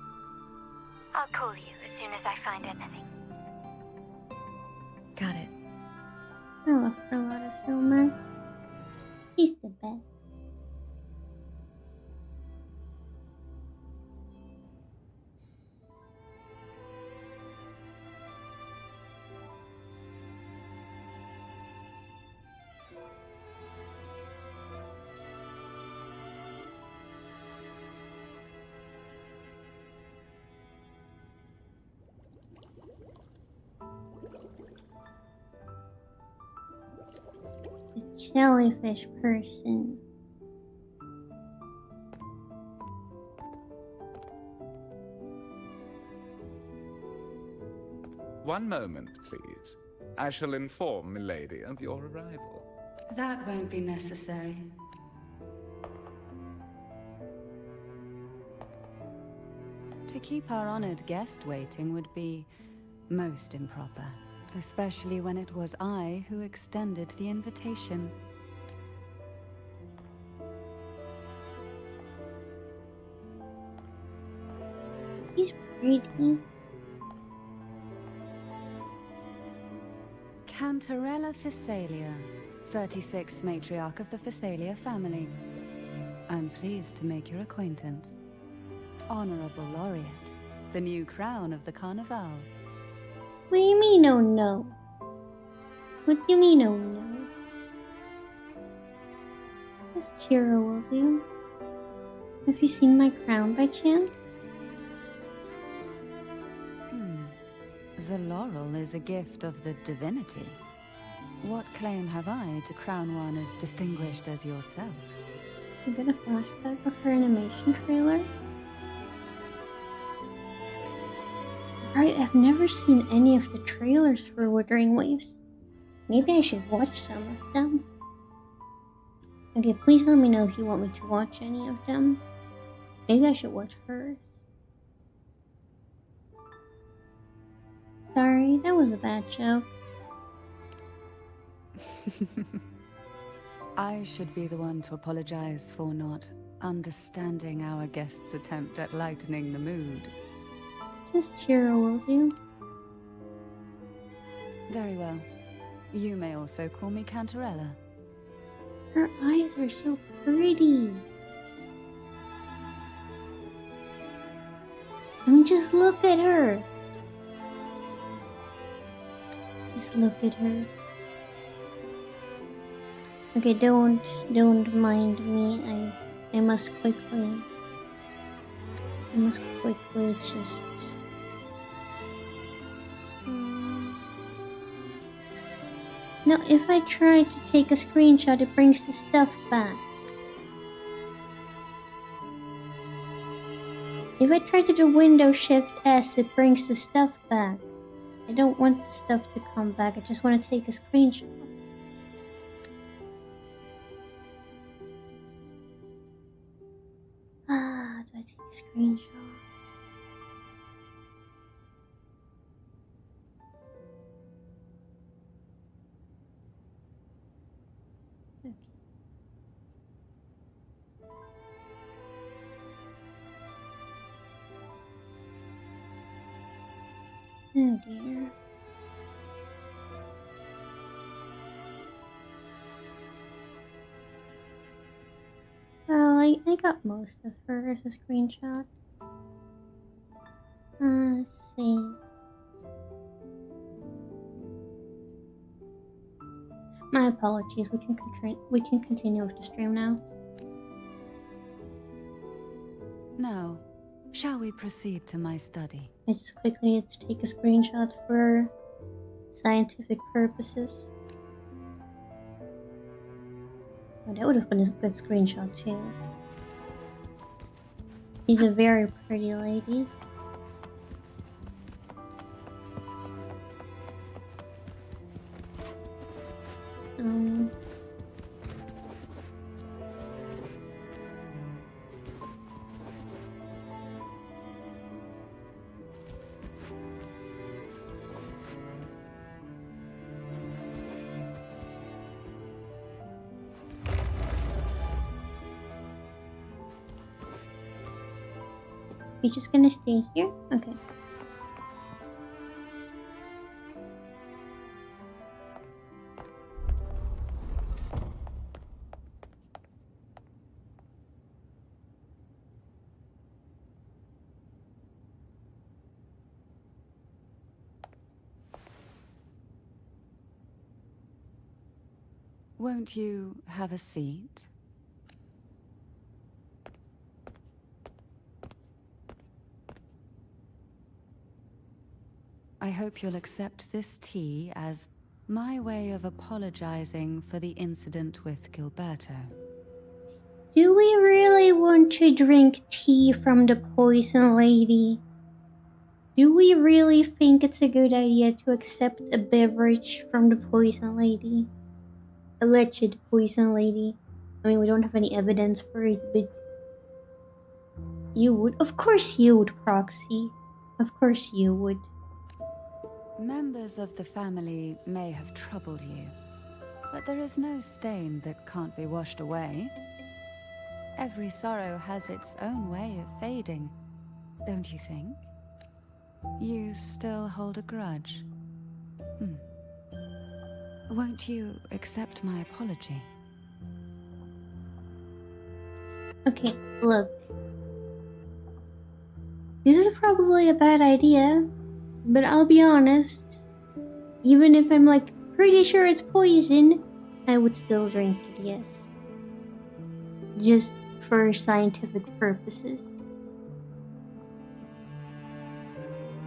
I'll call you as soon as I find anything. Got it. I love Carlotta so much. He's the best. Jellyfish person. One moment, please. I shall inform Milady of your arrival. That won't be necessary. To keep our honored guest waiting would be most improper. Especially when it was I who extended the invitation. He's pretty. Cantarella Thessalia, 36th matriarch of the Thessalia family. I'm pleased to make your acquaintance. Honorable Laureate, the new crown of the Carnival. What do you mean, oh no? What do you mean, oh no? This Shiro will do. Have you seen my crown by chance? The laurel is a gift of the divinity. What claim have I to crown one as distinguished as yourself? You get a flashback of her animation trailer? Right, I've never seen any of the trailers for Wuthering Waves. Maybe I should watch some of them. Okay, please let me know if you want me to watch any of them. Maybe I should watch hers. Sorry, that was a bad joke. I should be the one to apologize for not understanding our guest's attempt at lightening the mood. Just Shiro will do. Very well. You may also call me Cantarella. Her eyes are so pretty. I mean, just look at her. Just look at her. Okay, don't mind me. I must quickly just. No, if I try to take a screenshot, it brings the stuff back. If I try to do Windows Shift S, it brings the stuff back. I don't want the stuff to come back, I just want to take a screenshot. Ah, do I take a screenshot? Oh dear. Well, I got most of her as a screenshot. Let's see. My apologies. We can continue with the stream now. Now, shall we proceed to my study? I just quickly need to take a screenshot for scientific purposes. Oh, that would have been a good screenshot too. She's a very pretty lady. You're just gonna stay here? Okay. Won't you have a seat? I hope you'll accept this tea as my way of apologizing for the incident with Gilberto. Do we really want to drink tea from the poison lady? Do we really think it's a good idea to accept a beverage from the poison lady? Alleged poison lady. I mean, we don't have any evidence for it, but you would. Of course you would, Proxy. Of course you would. Members of the family may have troubled you, but there is no stain that can't be washed away. Every sorrow has its own way of fading, don't you think? You still hold a grudge? Won't you accept my apology? Okay, look. This is probably a bad idea, but I'll be honest. Even if I'm like pretty sure it's poison, I would still drink it, yes. Just for scientific purposes.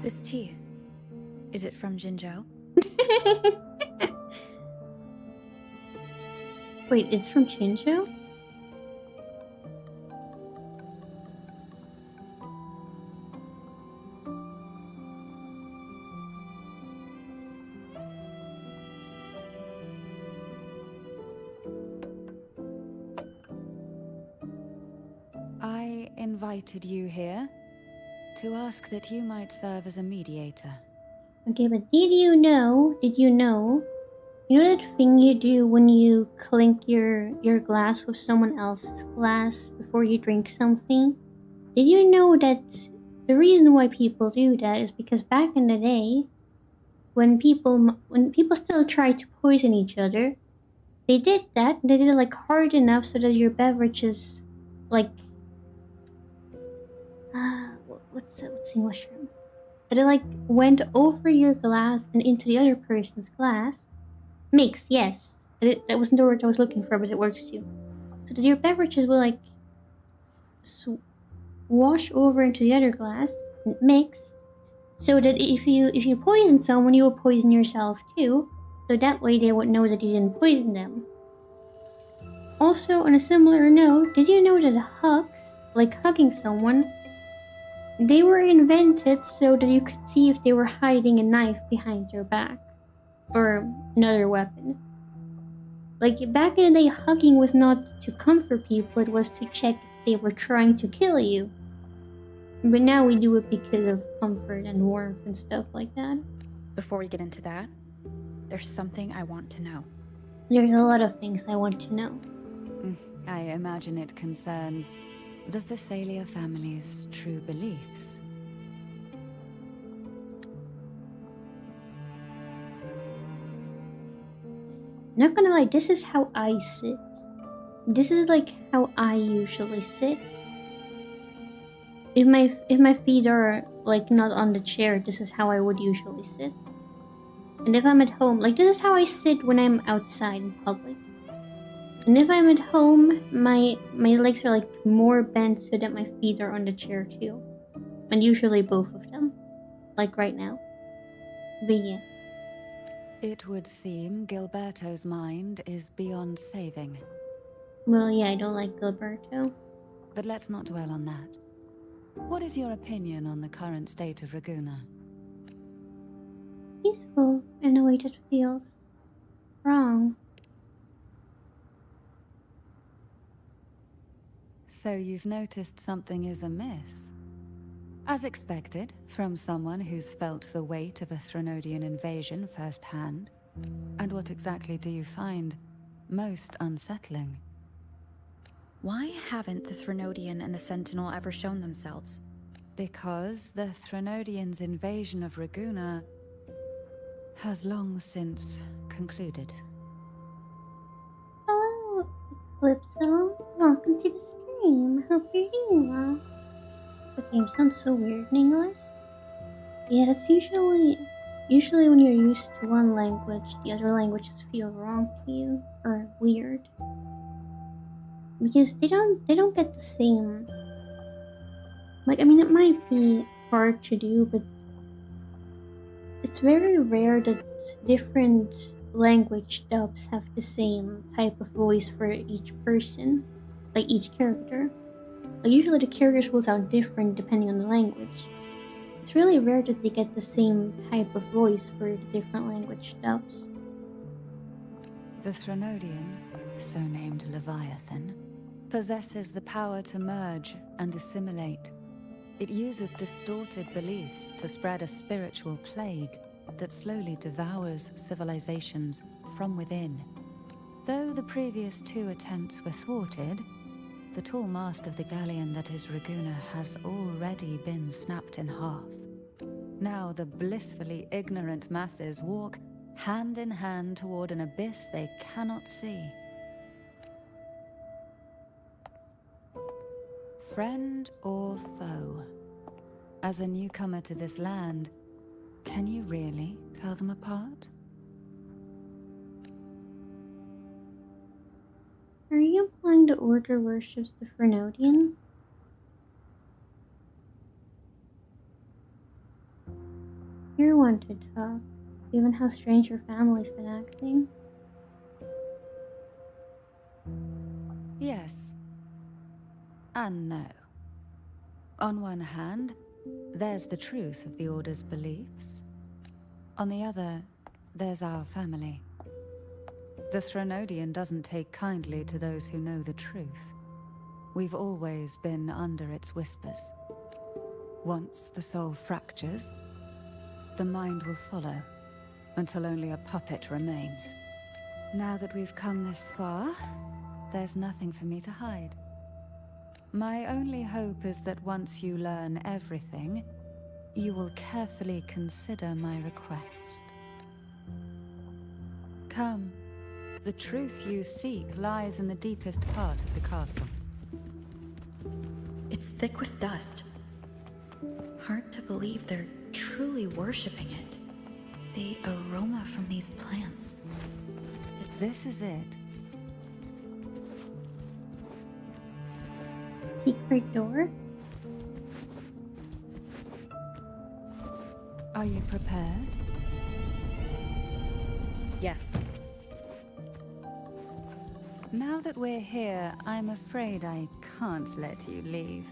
This tea, is it from Jinzhou? Wait, it's from Jinzhou? I invited you here to ask that you might serve as a mediator. Okay, but did you know that thing you do when you clink your glass with someone else's glass before you drink something? Did you know that the reason why people do that is because back in the day, when people still tried to poison each other, they did it like hard enough so that your beverages, like, what's English term? That it like went over your glass and into the other person's glass. Mix, yes. That wasn't the word I was looking for, but it works too. So that your beverages will like wash over into the other glass and mix, so that if you poison someone, you will poison yourself too. So that way they would know that you didn't poison them. Also, on a similar note, did you know that hugs, like hugging someone, they were invented so that you could see if they were hiding a knife behind their back or another weapon. Like back in the day, hugging was not to comfort people, it was to check if they were trying to kill you. But now we do it because of comfort and warmth and stuff like that. Before we get into that, there's something I want to know. There's a lot of things I want to know. I imagine it concerns the Phasalia family's true beliefs. Not gonna lie, this is how I sit. This is like how I usually sit. If my feet are like not on the chair, this is how I would usually sit. And if I'm at home, like this is how I sit when I'm outside in public. And if I'm at home, my legs are like more bent so that my feet are on the chair too. And usually both of them. Like right now. But yeah. It would seem Gilberto's mind is beyond saving. Well, yeah, I don't like Gilberto. But let's not dwell on that. What is your opinion on the current state of Raguna? Peaceful in a way that feels wrong. So you've noticed something is amiss? As expected, from someone who's felt the weight of a Threnodian invasion firsthand. And what exactly do you find most unsettling? Why haven't the Threnodian and the Sentinel ever shown themselves? Because the Threnodians' invasion of Raguna has long since concluded. Hello, Calypso. Welcome to the stream. Hope you're doing well. The game sounds so weird in English. Yeah, that's usually when you're used to one language, the other languages feel wrong to you or weird. Because they don't get the same. Like, I mean, it might be hard to do, but it's very rare that different language dubs have the same type of voice for each person, like each character. Like, usually the characters will sound different depending on the language. It's really rare that they get the same type of voice for the different language dubs. The Threnodian, so named Leviathan, possesses the power to merge and assimilate. It uses distorted beliefs to spread a spiritual plague that slowly devours civilizations from within. Though the previous two attempts were thwarted, the tall mast of the galleon that is Raguna has already been snapped in half. Now the blissfully ignorant masses walk hand in hand toward an abyss they cannot see. Friend or foe? As a newcomer to this land, can you really tell them apart? Are you implying the Order worships the Fernodian? You're one to talk, given how strange your family's been acting. Yes. And no. On one hand, there's the truth of the Order's beliefs. On the other, there's our family. The Threnodian doesn't take kindly to those who know the truth. We've always been under its whispers. Once the soul fractures, the mind will follow, until only a puppet remains. Now that we've come this far, there's nothing for me to hide. My only hope is that once you learn everything, you will carefully consider my request. Come. The truth you seek lies in the deepest part of the castle. It's thick with dust. Hard to believe they're truly worshipping it. The aroma from these plants. This is it. Secret door? Are you prepared? Yes. Now that we're here, I'm afraid I can't let you leave.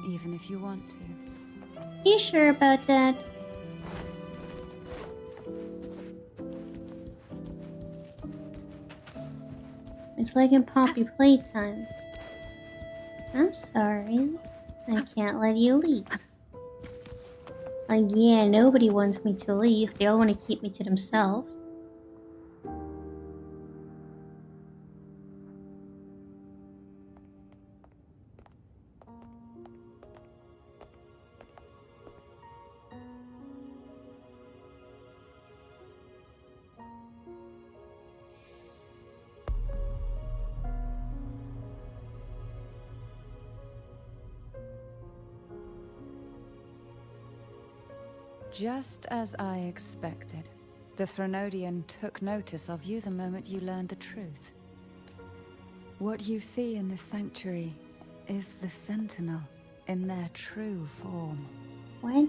Even if you want to. You sure about that? It's like in Poppy playtime. I'm sorry. I can't let you leave. Like, yeah, nobody wants me to leave. They all want to keep me to themselves. Just as I expected. The Threnodian took notice of you the moment you learned the truth. What you see in this sanctuary is the Sentinel in their true form. What?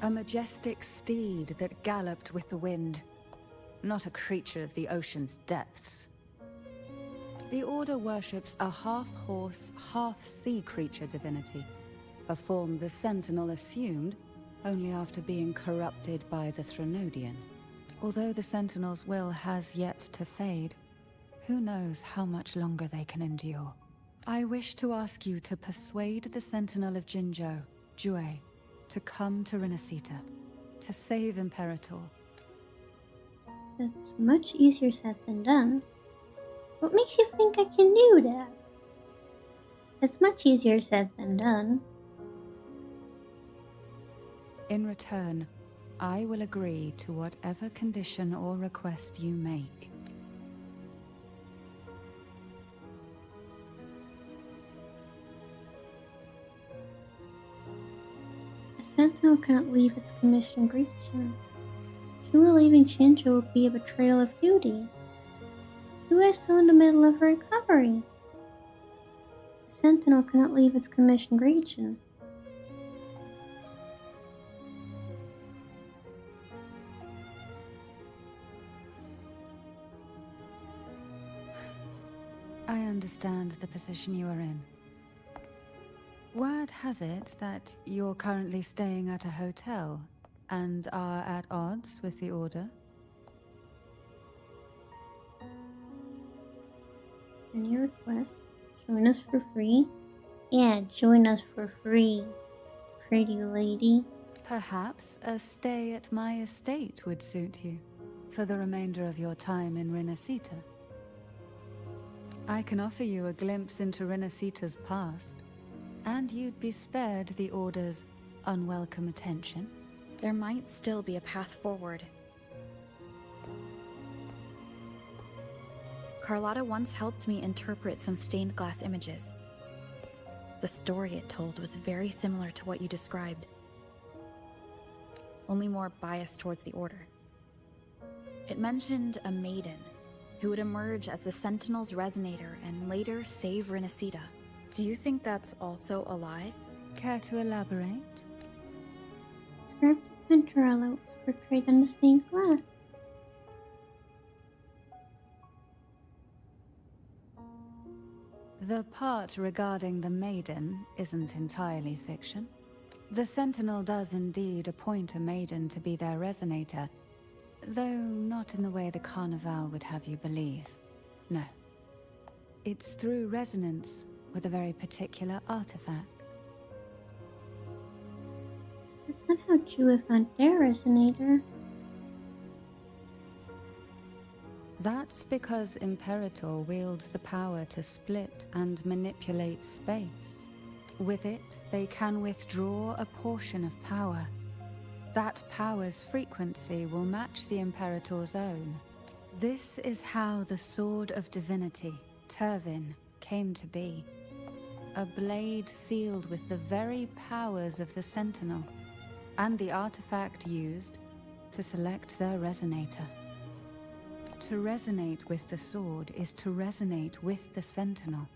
A majestic steed that galloped with the wind. Not a creature of the ocean's depths. The Order worships a half-horse, half-sea creature divinity, a form the Sentinel assumed only after being corrupted by the Threnodian. Although the Sentinel's will has yet to fade, who knows how much longer they can endure. I wish to ask you to persuade the Sentinel of Jinzhou, Jue, to come to Renacita, to save Imperator. That's much easier said than done. What makes you think I can do that? It's much easier said than done. In return, I will agree to whatever condition or request you make. A sentinel cannot leave its commissioned region. Shua leaving Jinzhou would be a betrayal of duty. Shua is still in the middle of her recovery. A sentinel cannot leave its commissioned region. I understand the position you are in. Word has it that you're currently staying at a hotel and are at odds with the Order. Any request? Join us for free? Yeah, join us for free, pretty lady. Perhaps a stay at my estate would suit you for the remainder of your time in Renacita. I can offer you a glimpse into Renacita's past, and you'd be spared the Order's unwelcome attention. There might still be a path forward. Carlotta once helped me interpret some stained glass images. The story it told was very similar to what you described, only more biased towards the Order. It mentioned a maiden who would emerge as the Sentinel's resonator and later save Renacita. Do you think that's also a lie? Care to elaborate? Describe the Venturella was portrayed on the stained glass. The part regarding the maiden isn't entirely fiction. The Sentinel does indeed appoint a maiden to be their resonator, though not in the way the Carnival would have you believe. No. It's through resonance with a very particular artifact. That's not how Chua found their resonator. That's because Imperator wields the power to split and manipulate space. With it, they can withdraw a portion of power. That power's frequency will match the Imperator's own. This is how the Sword of Divinity, Turvin, came to be. A blade sealed with the very powers of the Sentinel, and the artifact used to select their resonator. To resonate with the sword is to resonate with the Sentinel.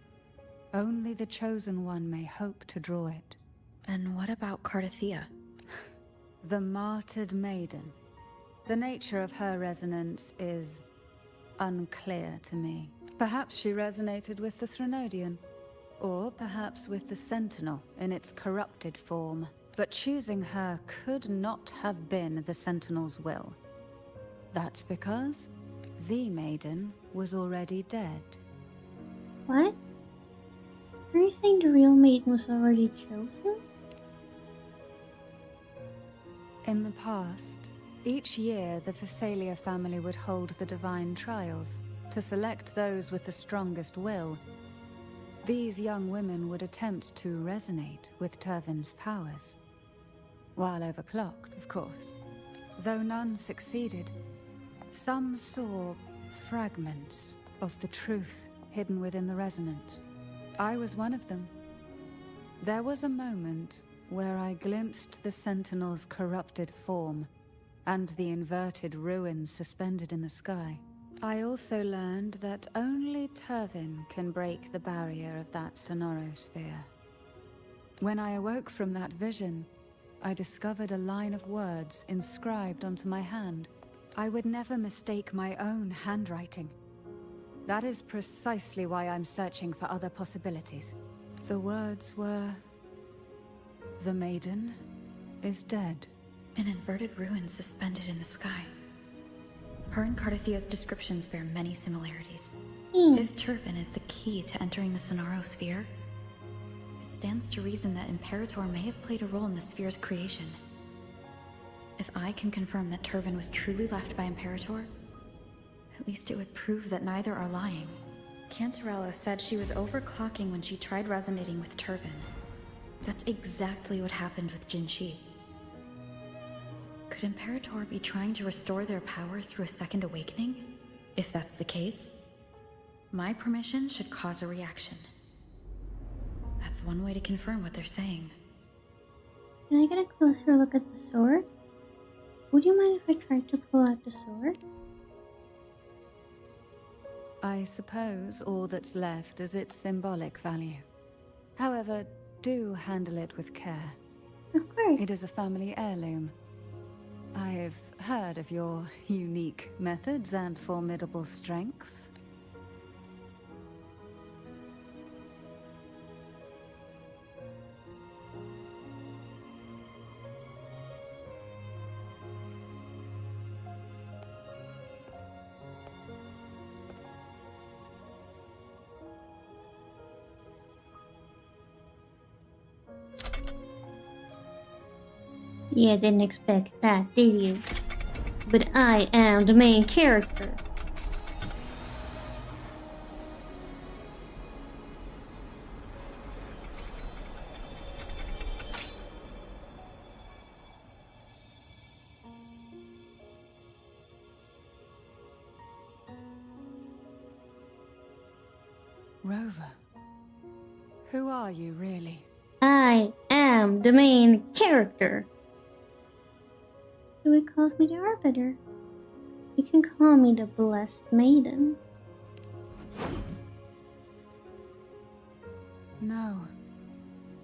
Only the Chosen One may hope to draw it. And what about Cardothea? The martyred maiden. The nature of her resonance is unclear to me. Perhaps she resonated with the Threnodian, or perhaps with the Sentinel in its corrupted form. But choosing her could not have been the Sentinel's will. That's because the maiden was already dead. What? Are you saying the real maiden was already chosen? In the past, each year the Phasalia family would hold the divine trials to select those with the strongest will. These young women would attempt to resonate with Turvin's powers. While overclocked, of course. Though none succeeded, some saw fragments of the truth hidden within the resonance. I was one of them. There was a moment where I glimpsed the Sentinel's corrupted form and the inverted ruins suspended in the sky. I also learned that only Turvin can break the barrier of that sonorosphere. When I awoke from that vision, I discovered a line of words inscribed onto my hand. I would never mistake my own handwriting. That is precisely why I'm searching for other possibilities. The words were... The maiden is dead. An inverted ruin suspended in the sky. Her and Cardathia's descriptions bear many similarities. If Turvin is the key to entering the Sonaro sphere, it stands to reason that Imperator may have played a role in the sphere's creation. If I can confirm that Turvin was truly left by Imperator, at least it would prove that neither are lying. Cantarella said she was overclocking when she tried resonating with Turvin. That's exactly what happened with Jinshi. Could Imperator be trying to restore their power through a second awakening? If that's the case, my permission should cause a reaction. That's one way to confirm what they're saying. Can I get a closer look at the sword? Would you mind if I tried to pull out the sword? I suppose all that's left is its symbolic value. However, do handle it with care. Of course. It is a family heirloom. I've heard of your unique methods and formidable strength. Yeah, didn't expect that, did you? But I am the main character. Rover, who are you really? I am the main character. So he calls me the Arbiter. You can call me the Blessed Maiden. No.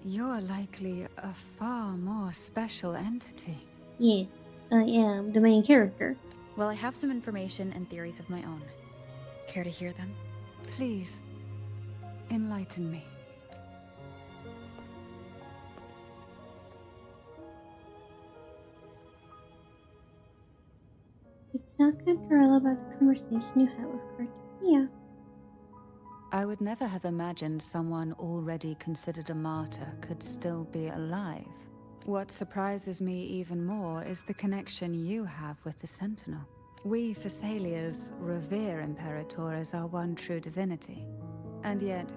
You're likely a far more special entity. Yes, I am the main character. Well, I have some information and theories of my own. Care to hear them? Please, enlighten me. Tell Cantarella about the conversation you had with Cardathiya. I would never have imagined someone already considered a martyr could still be alive. What surprises me even more is the connection you have with the Sentinel. We Thessalians revere Imperator as our one true divinity. And yet,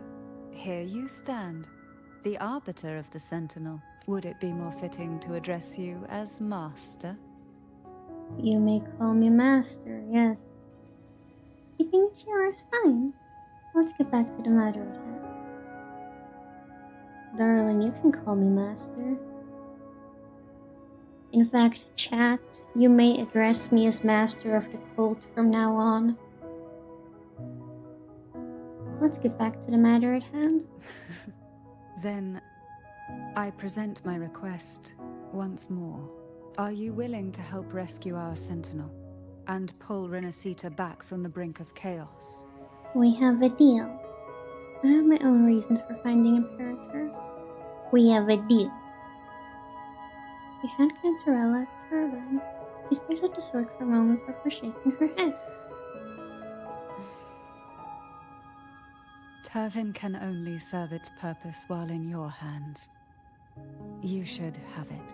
here you stand, the Arbiter of the Sentinel. Would it be more fitting to address you as Master? You may call me Master, yes. You think Shiro is fine? Let's get back to the matter at hand. Darling, you can call me Master. In fact, chat, you may address me as Master of the Cult from now on. Let's get back to the matter at hand. Then, I present my request once more. Are you willing to help rescue our Sentinel and pull Renacita back from the brink of chaos? We have a deal. I have my own reasons for finding Imperator. We have a deal. We hand Cantarella a turban. She stares at the sword for a moment before shaking her head. Turvin can only serve its purpose while in your hands. You should have it.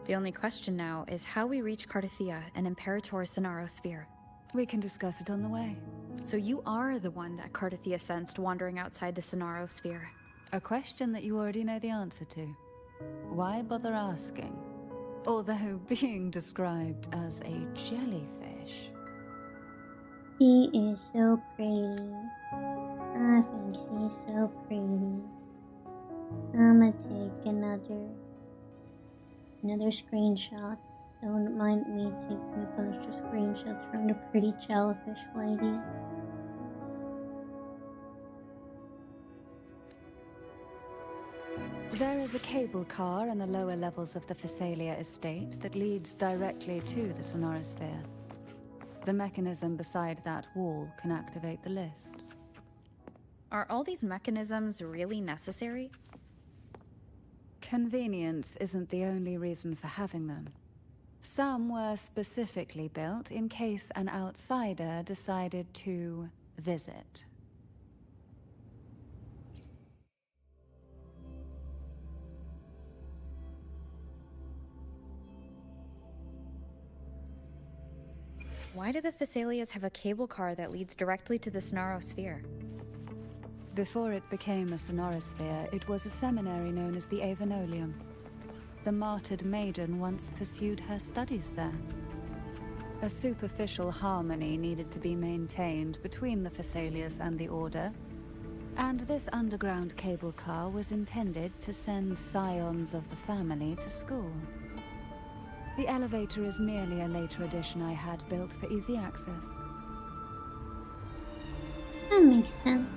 The only question now is how we reach Cardathiya and Imperator's Sonaro sphere. We can discuss it on the way. So you are the one that Cardathiya sensed wandering outside the Sonaro sphere. A question that you already know the answer to. Why bother asking? Although being described as a jellyfish. She is so pretty. Her I think she's so pretty. I'ma take another screenshot. Don't mind me taking a bunch of screenshots from the pretty jellyfish lady. There is a cable car in the lower levels of the Phasalia estate that leads directly to the sonorosphere. The mechanism beside that wall can activate the lifts. Are all these mechanisms really necessary? Convenience isn't the only reason for having them. Some were specifically built in case an outsider decided to visit. Why do the Phasalias have a cable car that leads directly to the Sonarosphere? Before it became a sonorosphere, it was a seminary known as the Avenolium. The martyred maiden once pursued her studies there. A superficial harmony needed to be maintained between the Phasalias and the Order, and this underground cable car was intended to send scions of the family to school. The elevator is merely a later addition I had built for easy access. That makes sense.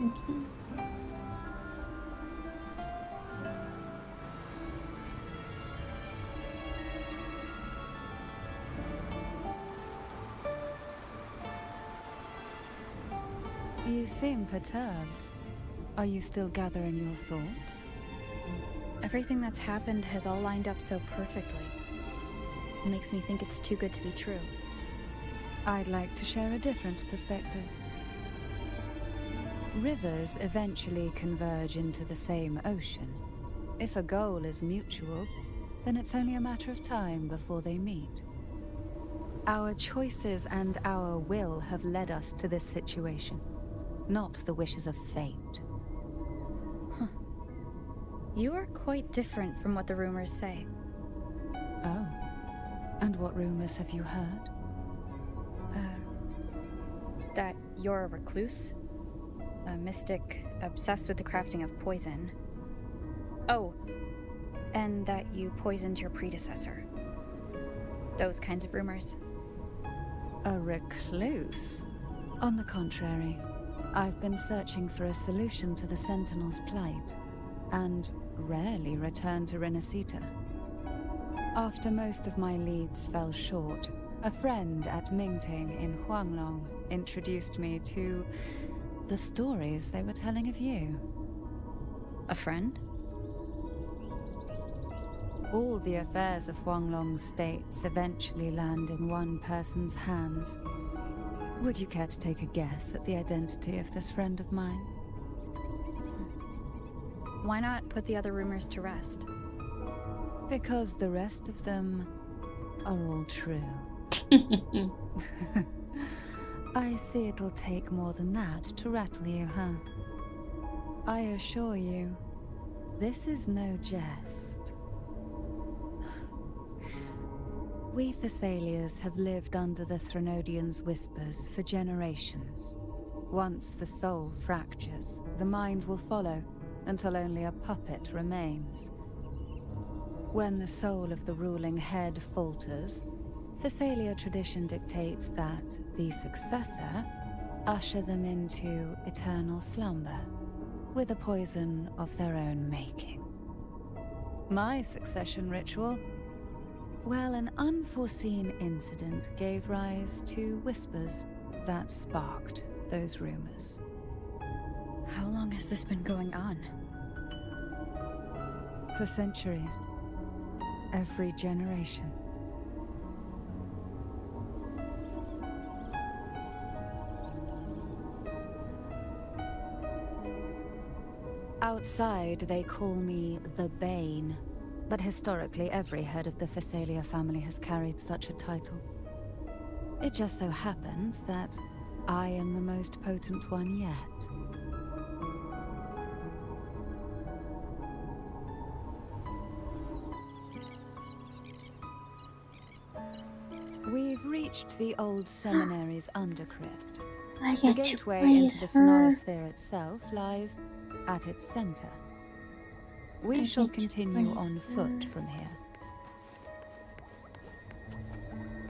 Okay. You seem perturbed. Are you still gathering your thoughts? Everything that's happened has all lined up so perfectly. It makes me think it's too good to be true. I'd like to share a different perspective. Rivers eventually converge into the same ocean. If a goal is mutual, then it's only a matter of time before they meet. Our choices and our will have led us to this situation, not the wishes of fate. You are quite different from what the rumors say. Oh. And what rumors have you heard? That you're a recluse, a mystic obsessed with the crafting of poison. Oh, and that you poisoned your predecessor. Those kinds of rumors. A recluse? On the contrary, I've been searching for a solution to the Sentinel's plight, and rarely return to Renacita. After most of my leads fell short, a friend at Mingting in Huanglong introduced me to the stories they were telling of you. A friend? All the affairs of Huanglong's states eventually land in one person's hands. Would you care to take a guess at the identity of this friend of mine? Why not put the other rumors to rest? Because the rest of them are all true. I see it'll take more than that to rattle you, huh? I assure you, this is no jest. We Phasalias have lived under the Threnodians' whispers for generations. Once the soul fractures, the mind will follow, until only a puppet remains. When the soul of the ruling head falters, Phasalia tradition dictates that the successor usher them into eternal slumber, with a poison of their own making. My succession ritual? Well, an unforeseen incident gave rise to whispers that sparked those rumors. How long has this been going on? For centuries. Every generation. Outside, they call me the Bane, but historically every head of the Phasalia family has carried such a title. It just so happens that I am the most potent one yet. We've reached the old seminary's undercrypt. I The get to gateway play into as the her. Sonorosphere itself lies at its center. We I shall get to continue play as on foot her. from here.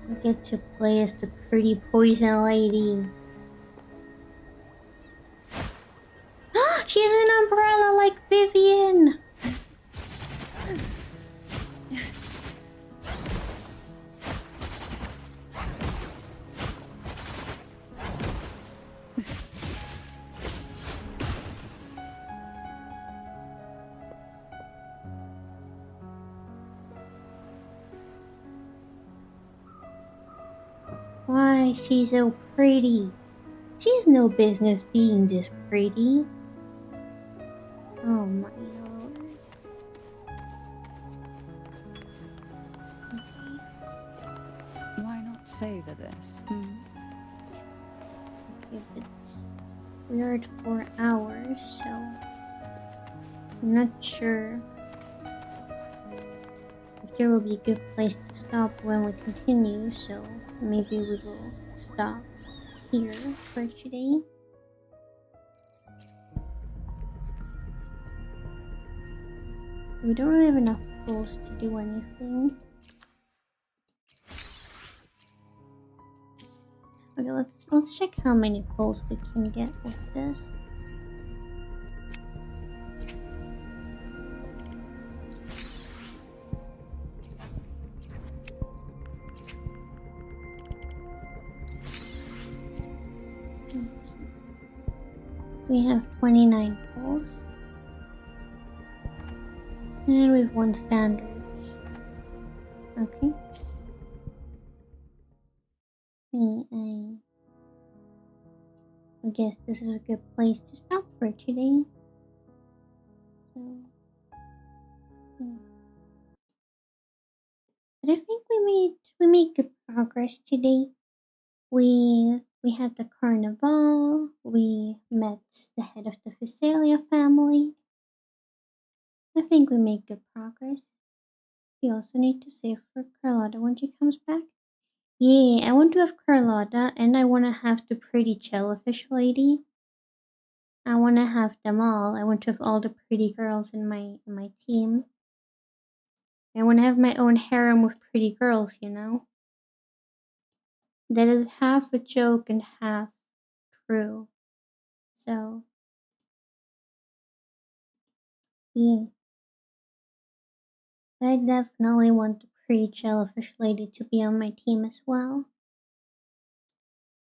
I get to play as the pretty poison lady. She has an umbrella like Vivian! Why, she's so pretty. She has no business being this pretty. Oh my lord. Why not savor this? Okay, but we're at 4 hours, so I'm not sure if there will be a good place to stop when we continue, so maybe we will stop here for today. We don't really have enough pulls to do anything. Okay, let's check how many pulls we can get with this. We have 29 pulls. And we've won standard. Okay. I guess this is a good place to stop for today. So, but I think we made good progress today. We had the carnival. We met the head of the Physalia family. I think we made good progress. We also need to save for Carlotta when she comes back. Yeah, I want to have Carlotta, and I want to have the pretty jellyfish lady. I want to have them all. I want to have all the pretty girls in my team. I want to have my own harem with pretty girls, you know? That is half a joke and half true. So, yeah. I definitely want the pretty jellyfish lady to be on my team as well.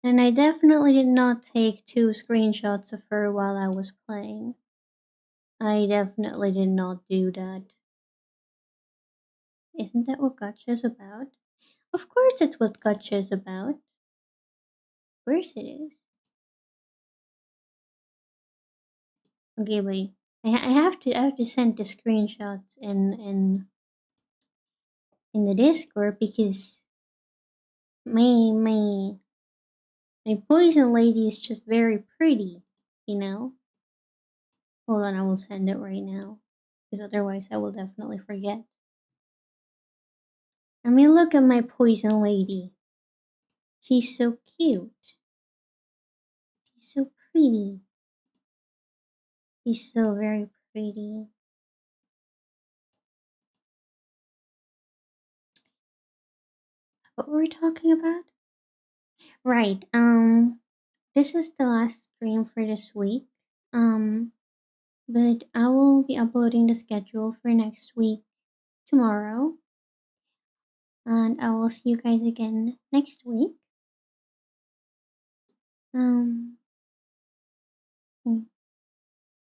And I definitely did not take 2 screenshots of her while I was playing. I definitely did not do that. Isn't that what Gacha is about? Of course it's what Gacha is about. Of course it is. Okay, wait. I have to send the screenshots in the Discord because my poison lady is just very pretty, you know? Hold on, I will send it right now. Because otherwise I will definitely forget. I mean, look at my poison lady. She's so cute. She's so pretty. She's so very pretty. What were we talking about? Right, this is the last stream for this week. But I will be uploading the schedule for next week tomorrow. And I will see you guys again next week.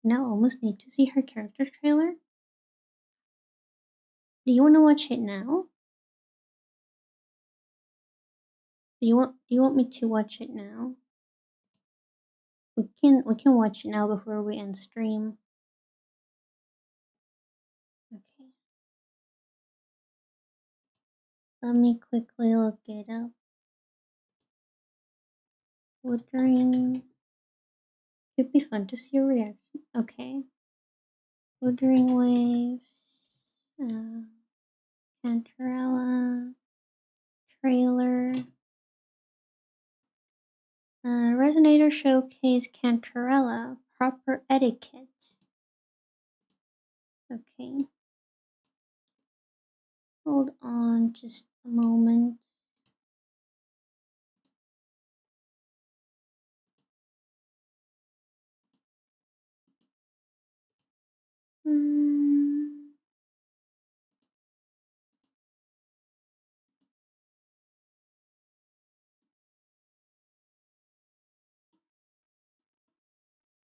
Now I almost need to see her character trailer. Do you want to watch it now? Do you want me to watch it now? We can watch it now before we end stream. Okay. Let me quickly look it up. Wuthering. It'd be fun to see your reaction. Okay. Wuthering Waves. Cantarella. Trailer. Resonator Showcase Cantarella. Proper etiquette. Okay. Hold on just a moment.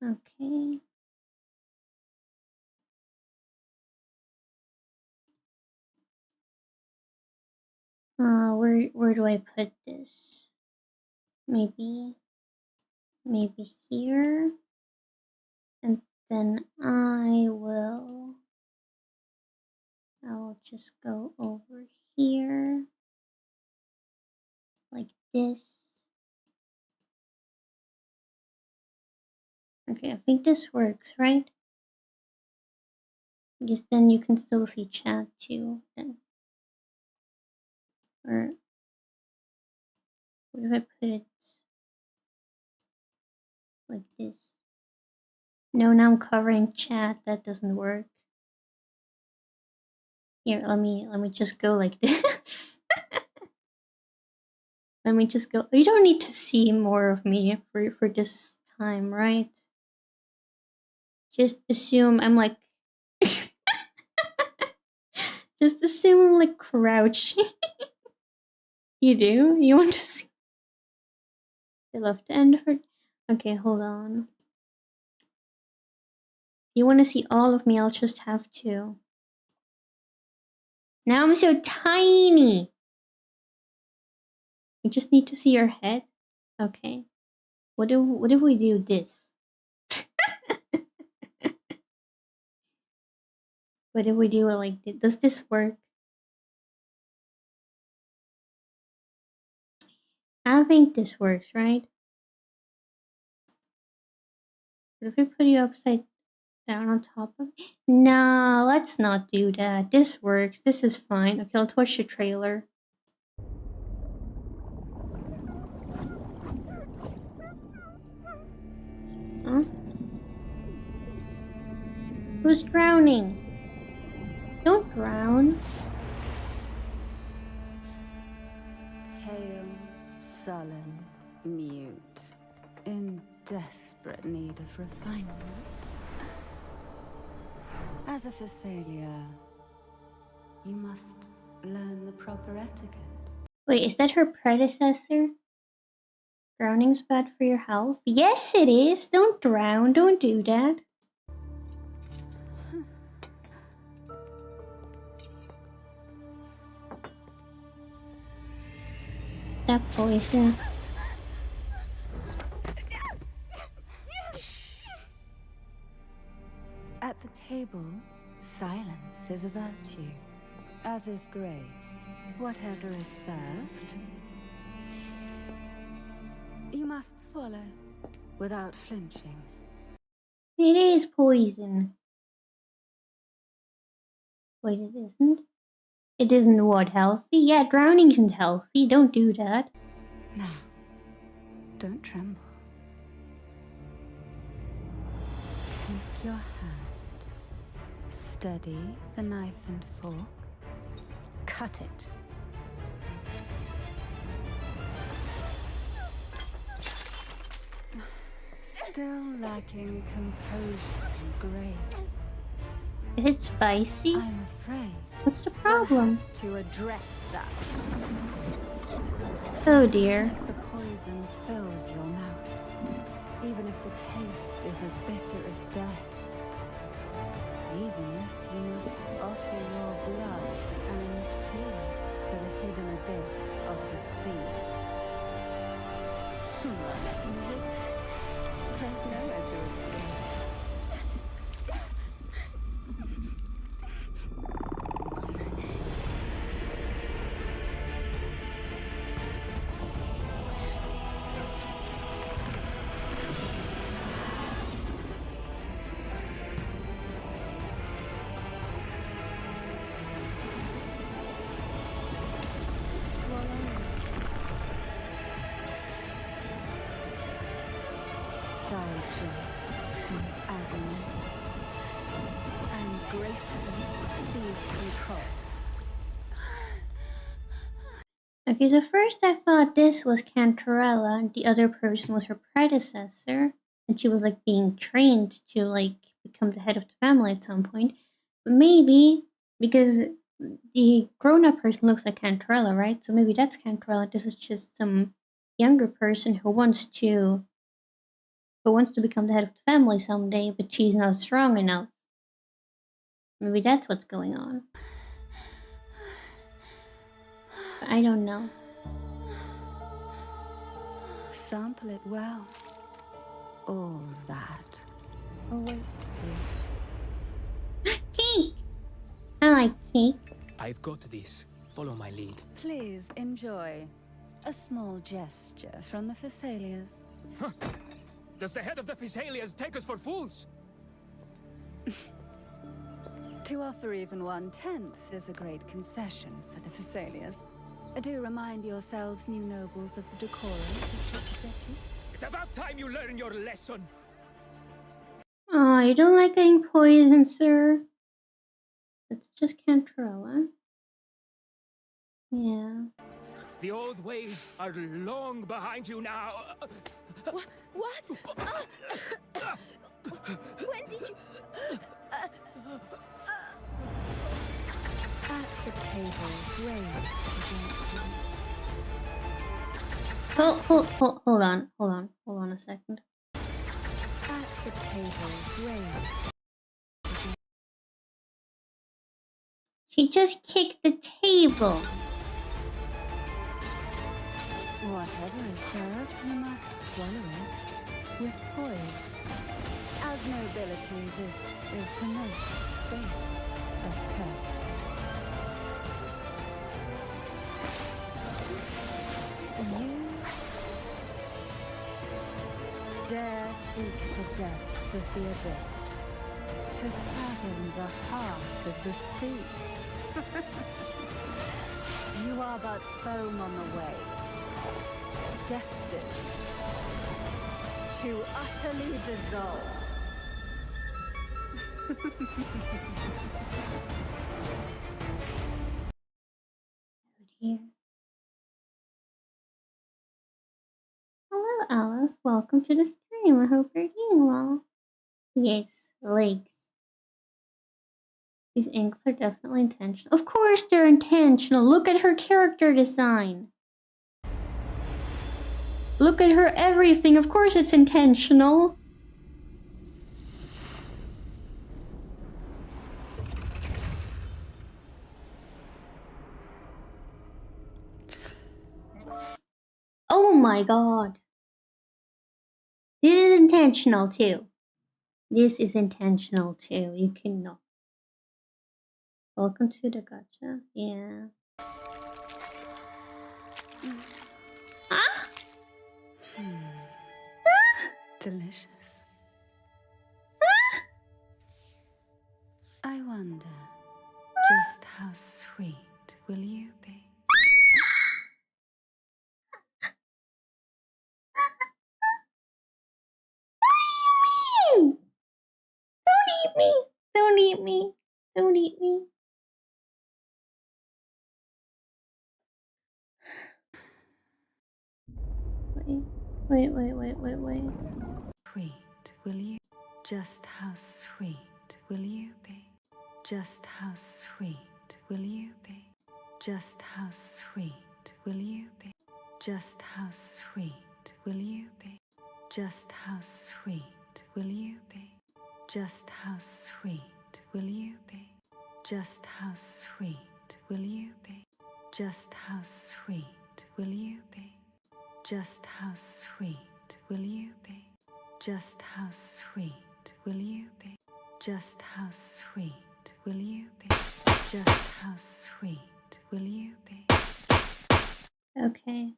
Okay. Where do I put this? Maybe here, and then I'll just go over here like this. Okay, I think this works, right? I guess then you can still see chat too. Then, or what if I put it like this? No, now I'm covering chat. That doesn't work. Here, let me just go like this. Let me just go. You don't need to see more of me for this time, right? Just assume I'm like. Just assume I'm like crouching. You do? You want to see? I love to end for. Okay, hold on. You want to see all of me? I'll just have to. Now I'm so tiny. You just need to see your head. Okay. What if we do this? What if we do it like this? Does this work? I think this works, right? What if we put you upside down on top of it? No, let's not do that. This works. This is fine. Okay, let's watch the trailer. Huh? Who's drowning? Don't drown. Pale, sullen, mute, in desperate need of refinement. As a Phasalia, you must learn the proper etiquette. Wait, is that her predecessor? Drowning's bad for your health? Yes, it is. Don't drown. Don't do that. That poison. At the table, silence is a virtue, as is grace. Whatever is served, you must swallow without flinching. It is poison. Wait, it isn't? It isn't what, healthy? Yeah, drowning isn't healthy. Don't do that. Now, don't tremble. Take your hand. Steady the knife and fork. Cut it. Still lacking composure and grace. Is it spicy? I'm afraid. What's the problem? To address that. Oh dear. If the poison fills your mouth, even if the taste is as bitter as death, even if you must offer your blood and tears to the hidden abyss of the sea. There's nowhere to escape. digest in agony, and gracefully seize control. Okay, so first I thought this was Cantarella and the other person was her predecessor, and she was like being trained to like become the head of the family at some point. But maybe because the grown-up person looks like Cantarella, right? So maybe that's Cantarella. This is just some younger person who wants to become the head of the family someday, but she's not strong enough. Maybe that's what's going on. But I don't know. Sample it well. All that awaits you. Cake! I like cake. I've got this. Follow my lead. Please enjoy a small gesture from the Thessalias. Does the head of the Thessalias take us for fools? To offer even 1/10 is a great concession for the Thessalias. Do remind yourselves, new nobles, of the decorum you should get to. It's about time you learn your lesson. Aw, you don't like getting poisoned, sir? That's just Cantarella. Yeah. The old ways are long behind you now. What? When did you... At the table, grace against you. Hold on a second. At the table, grace. She just kicked the table. Whatever is served, you must swallow it with poise. As nobility, this is the most basic of courtesies. You dare seek the depths of the abyss to fathom the heart of the sea. You are but foam on the waves, destined to utterly dissolve. Here. Hello, Alice. Welcome to the stream. I hope you're doing well. Yes, legs. These inks are definitely intentional. Of course they're intentional. Look at her character design. Look at her everything. Of course it's intentional. Oh my god. This is intentional too. This is intentional too. You cannot. Welcome to the gacha. Yeah. Ah! Delicious. I wonder, just how sweet will you be? Don't eat me! Don't eat me! Don't eat me! Wait. Sweet will you? Just how sweet will you be? Just how sweet will you be? Just how sweet will you be? Just how sweet will you be? Just how sweet will you be? Just how sweet will you be? Just how sweet will you be? Just how sweet will you be? Just how sweet will you be? Just how sweet will you be? Just how sweet will you be? Just how sweet will you be? Okay.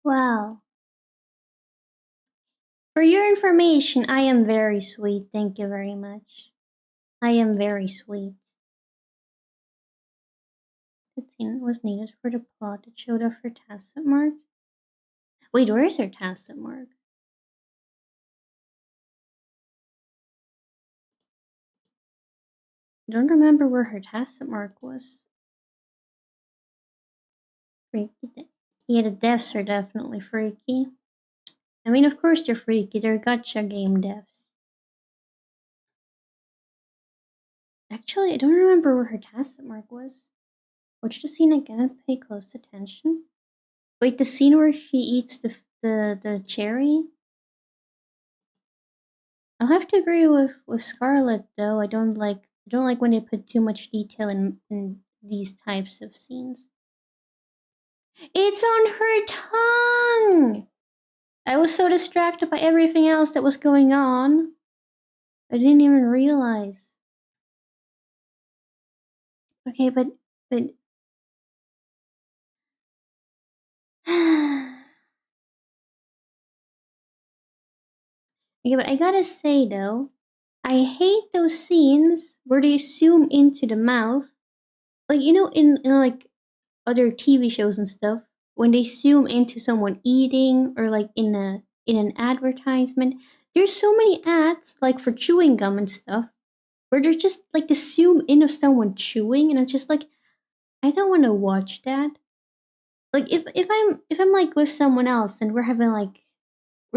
Wow. For your information, I am very sweet. Thank you very much. I am very sweet. The scene was needed for the plot that showed off her tacit mark. Wait, where is her tacit mark? I don't remember where her tacit mark was. Freaky. Yeah, the deaths are definitely freaky. I mean, of course they're freaky. They're gacha game deaths. Actually, I don't remember where her tacit mark was. Watch the scene again and pay close attention. Wait, the scene where she eats the cherry? I'll have to agree with Scarlet though. I don't like when they put too much detail in these types of scenes. It's on her tongue! I was so distracted by everything else that was going on. I didn't even realize. Okay, but yeah, but I gotta say though, I hate those scenes where they zoom into the mouth. Like, you know, in like other TV shows and stuff, when they zoom into someone eating or like in an advertisement, there's so many ads like for chewing gum and stuff where they're just like the zoom in of someone chewing, and I'm just like, I don't want to watch that. Like if I'm like with someone else and we're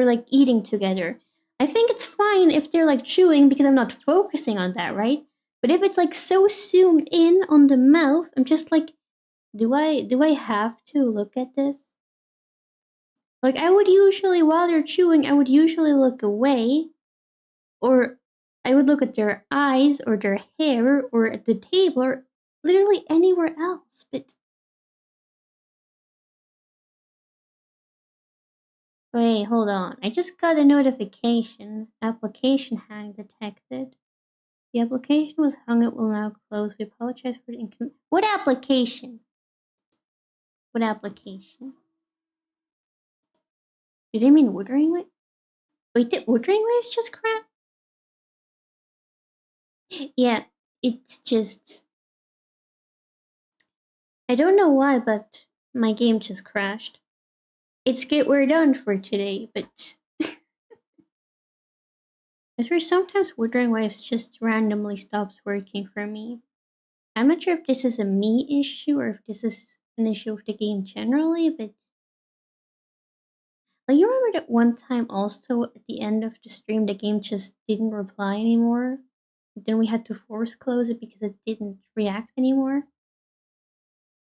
like eating together, I think it's fine if they're like chewing because I'm not focusing on that, right? But if it's like so zoomed in on the mouth, I'm just like, do I have to look at this? Like I would usually, while they're chewing, I would usually look away, or I would look at their eyes or their hair or at the table or literally anywhere else. But wait, hold on. I just got a notification. Application hang detected. The application was hung. It will now close. We apologize for the inconvenience. What application? What application? Do they mean Wuthering Waves? Wait, did Wuthering Waves just crash? Yeah, it's just... I don't know why, but my game just crashed. It's good we're done for today, but... I swear sometimes Wuthering Waves just randomly stops working for me. I'm not sure if this is a me issue or if this is an issue of the game generally, but... Like, you remember that one time also at the end of the stream the game just didn't reply anymore? Then we had to force close it because it didn't react anymore?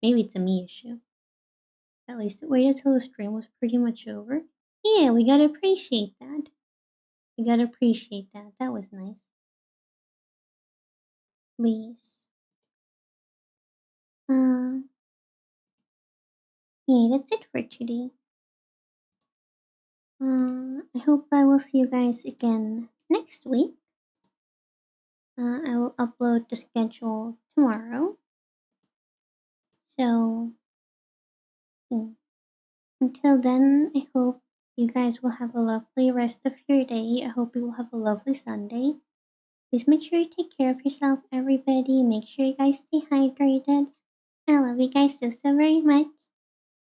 Maybe it's a me issue. At least it waited till the stream was pretty much over. Yeah, we gotta appreciate that. We gotta appreciate that. That was nice. Please. Yeah, that's it for today. I hope I will see you guys again next week. I will upload the schedule tomorrow. So, until then, I hope you guys will have a lovely rest of your day. I hope you will have a lovely Sunday. Please make sure you take care of yourself, everybody. Make sure you guys stay hydrated. I love you guys so very much.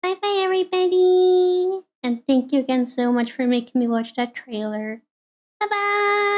Bye bye, everybody. And thank you again so much for making me watch that trailer. Bye bye.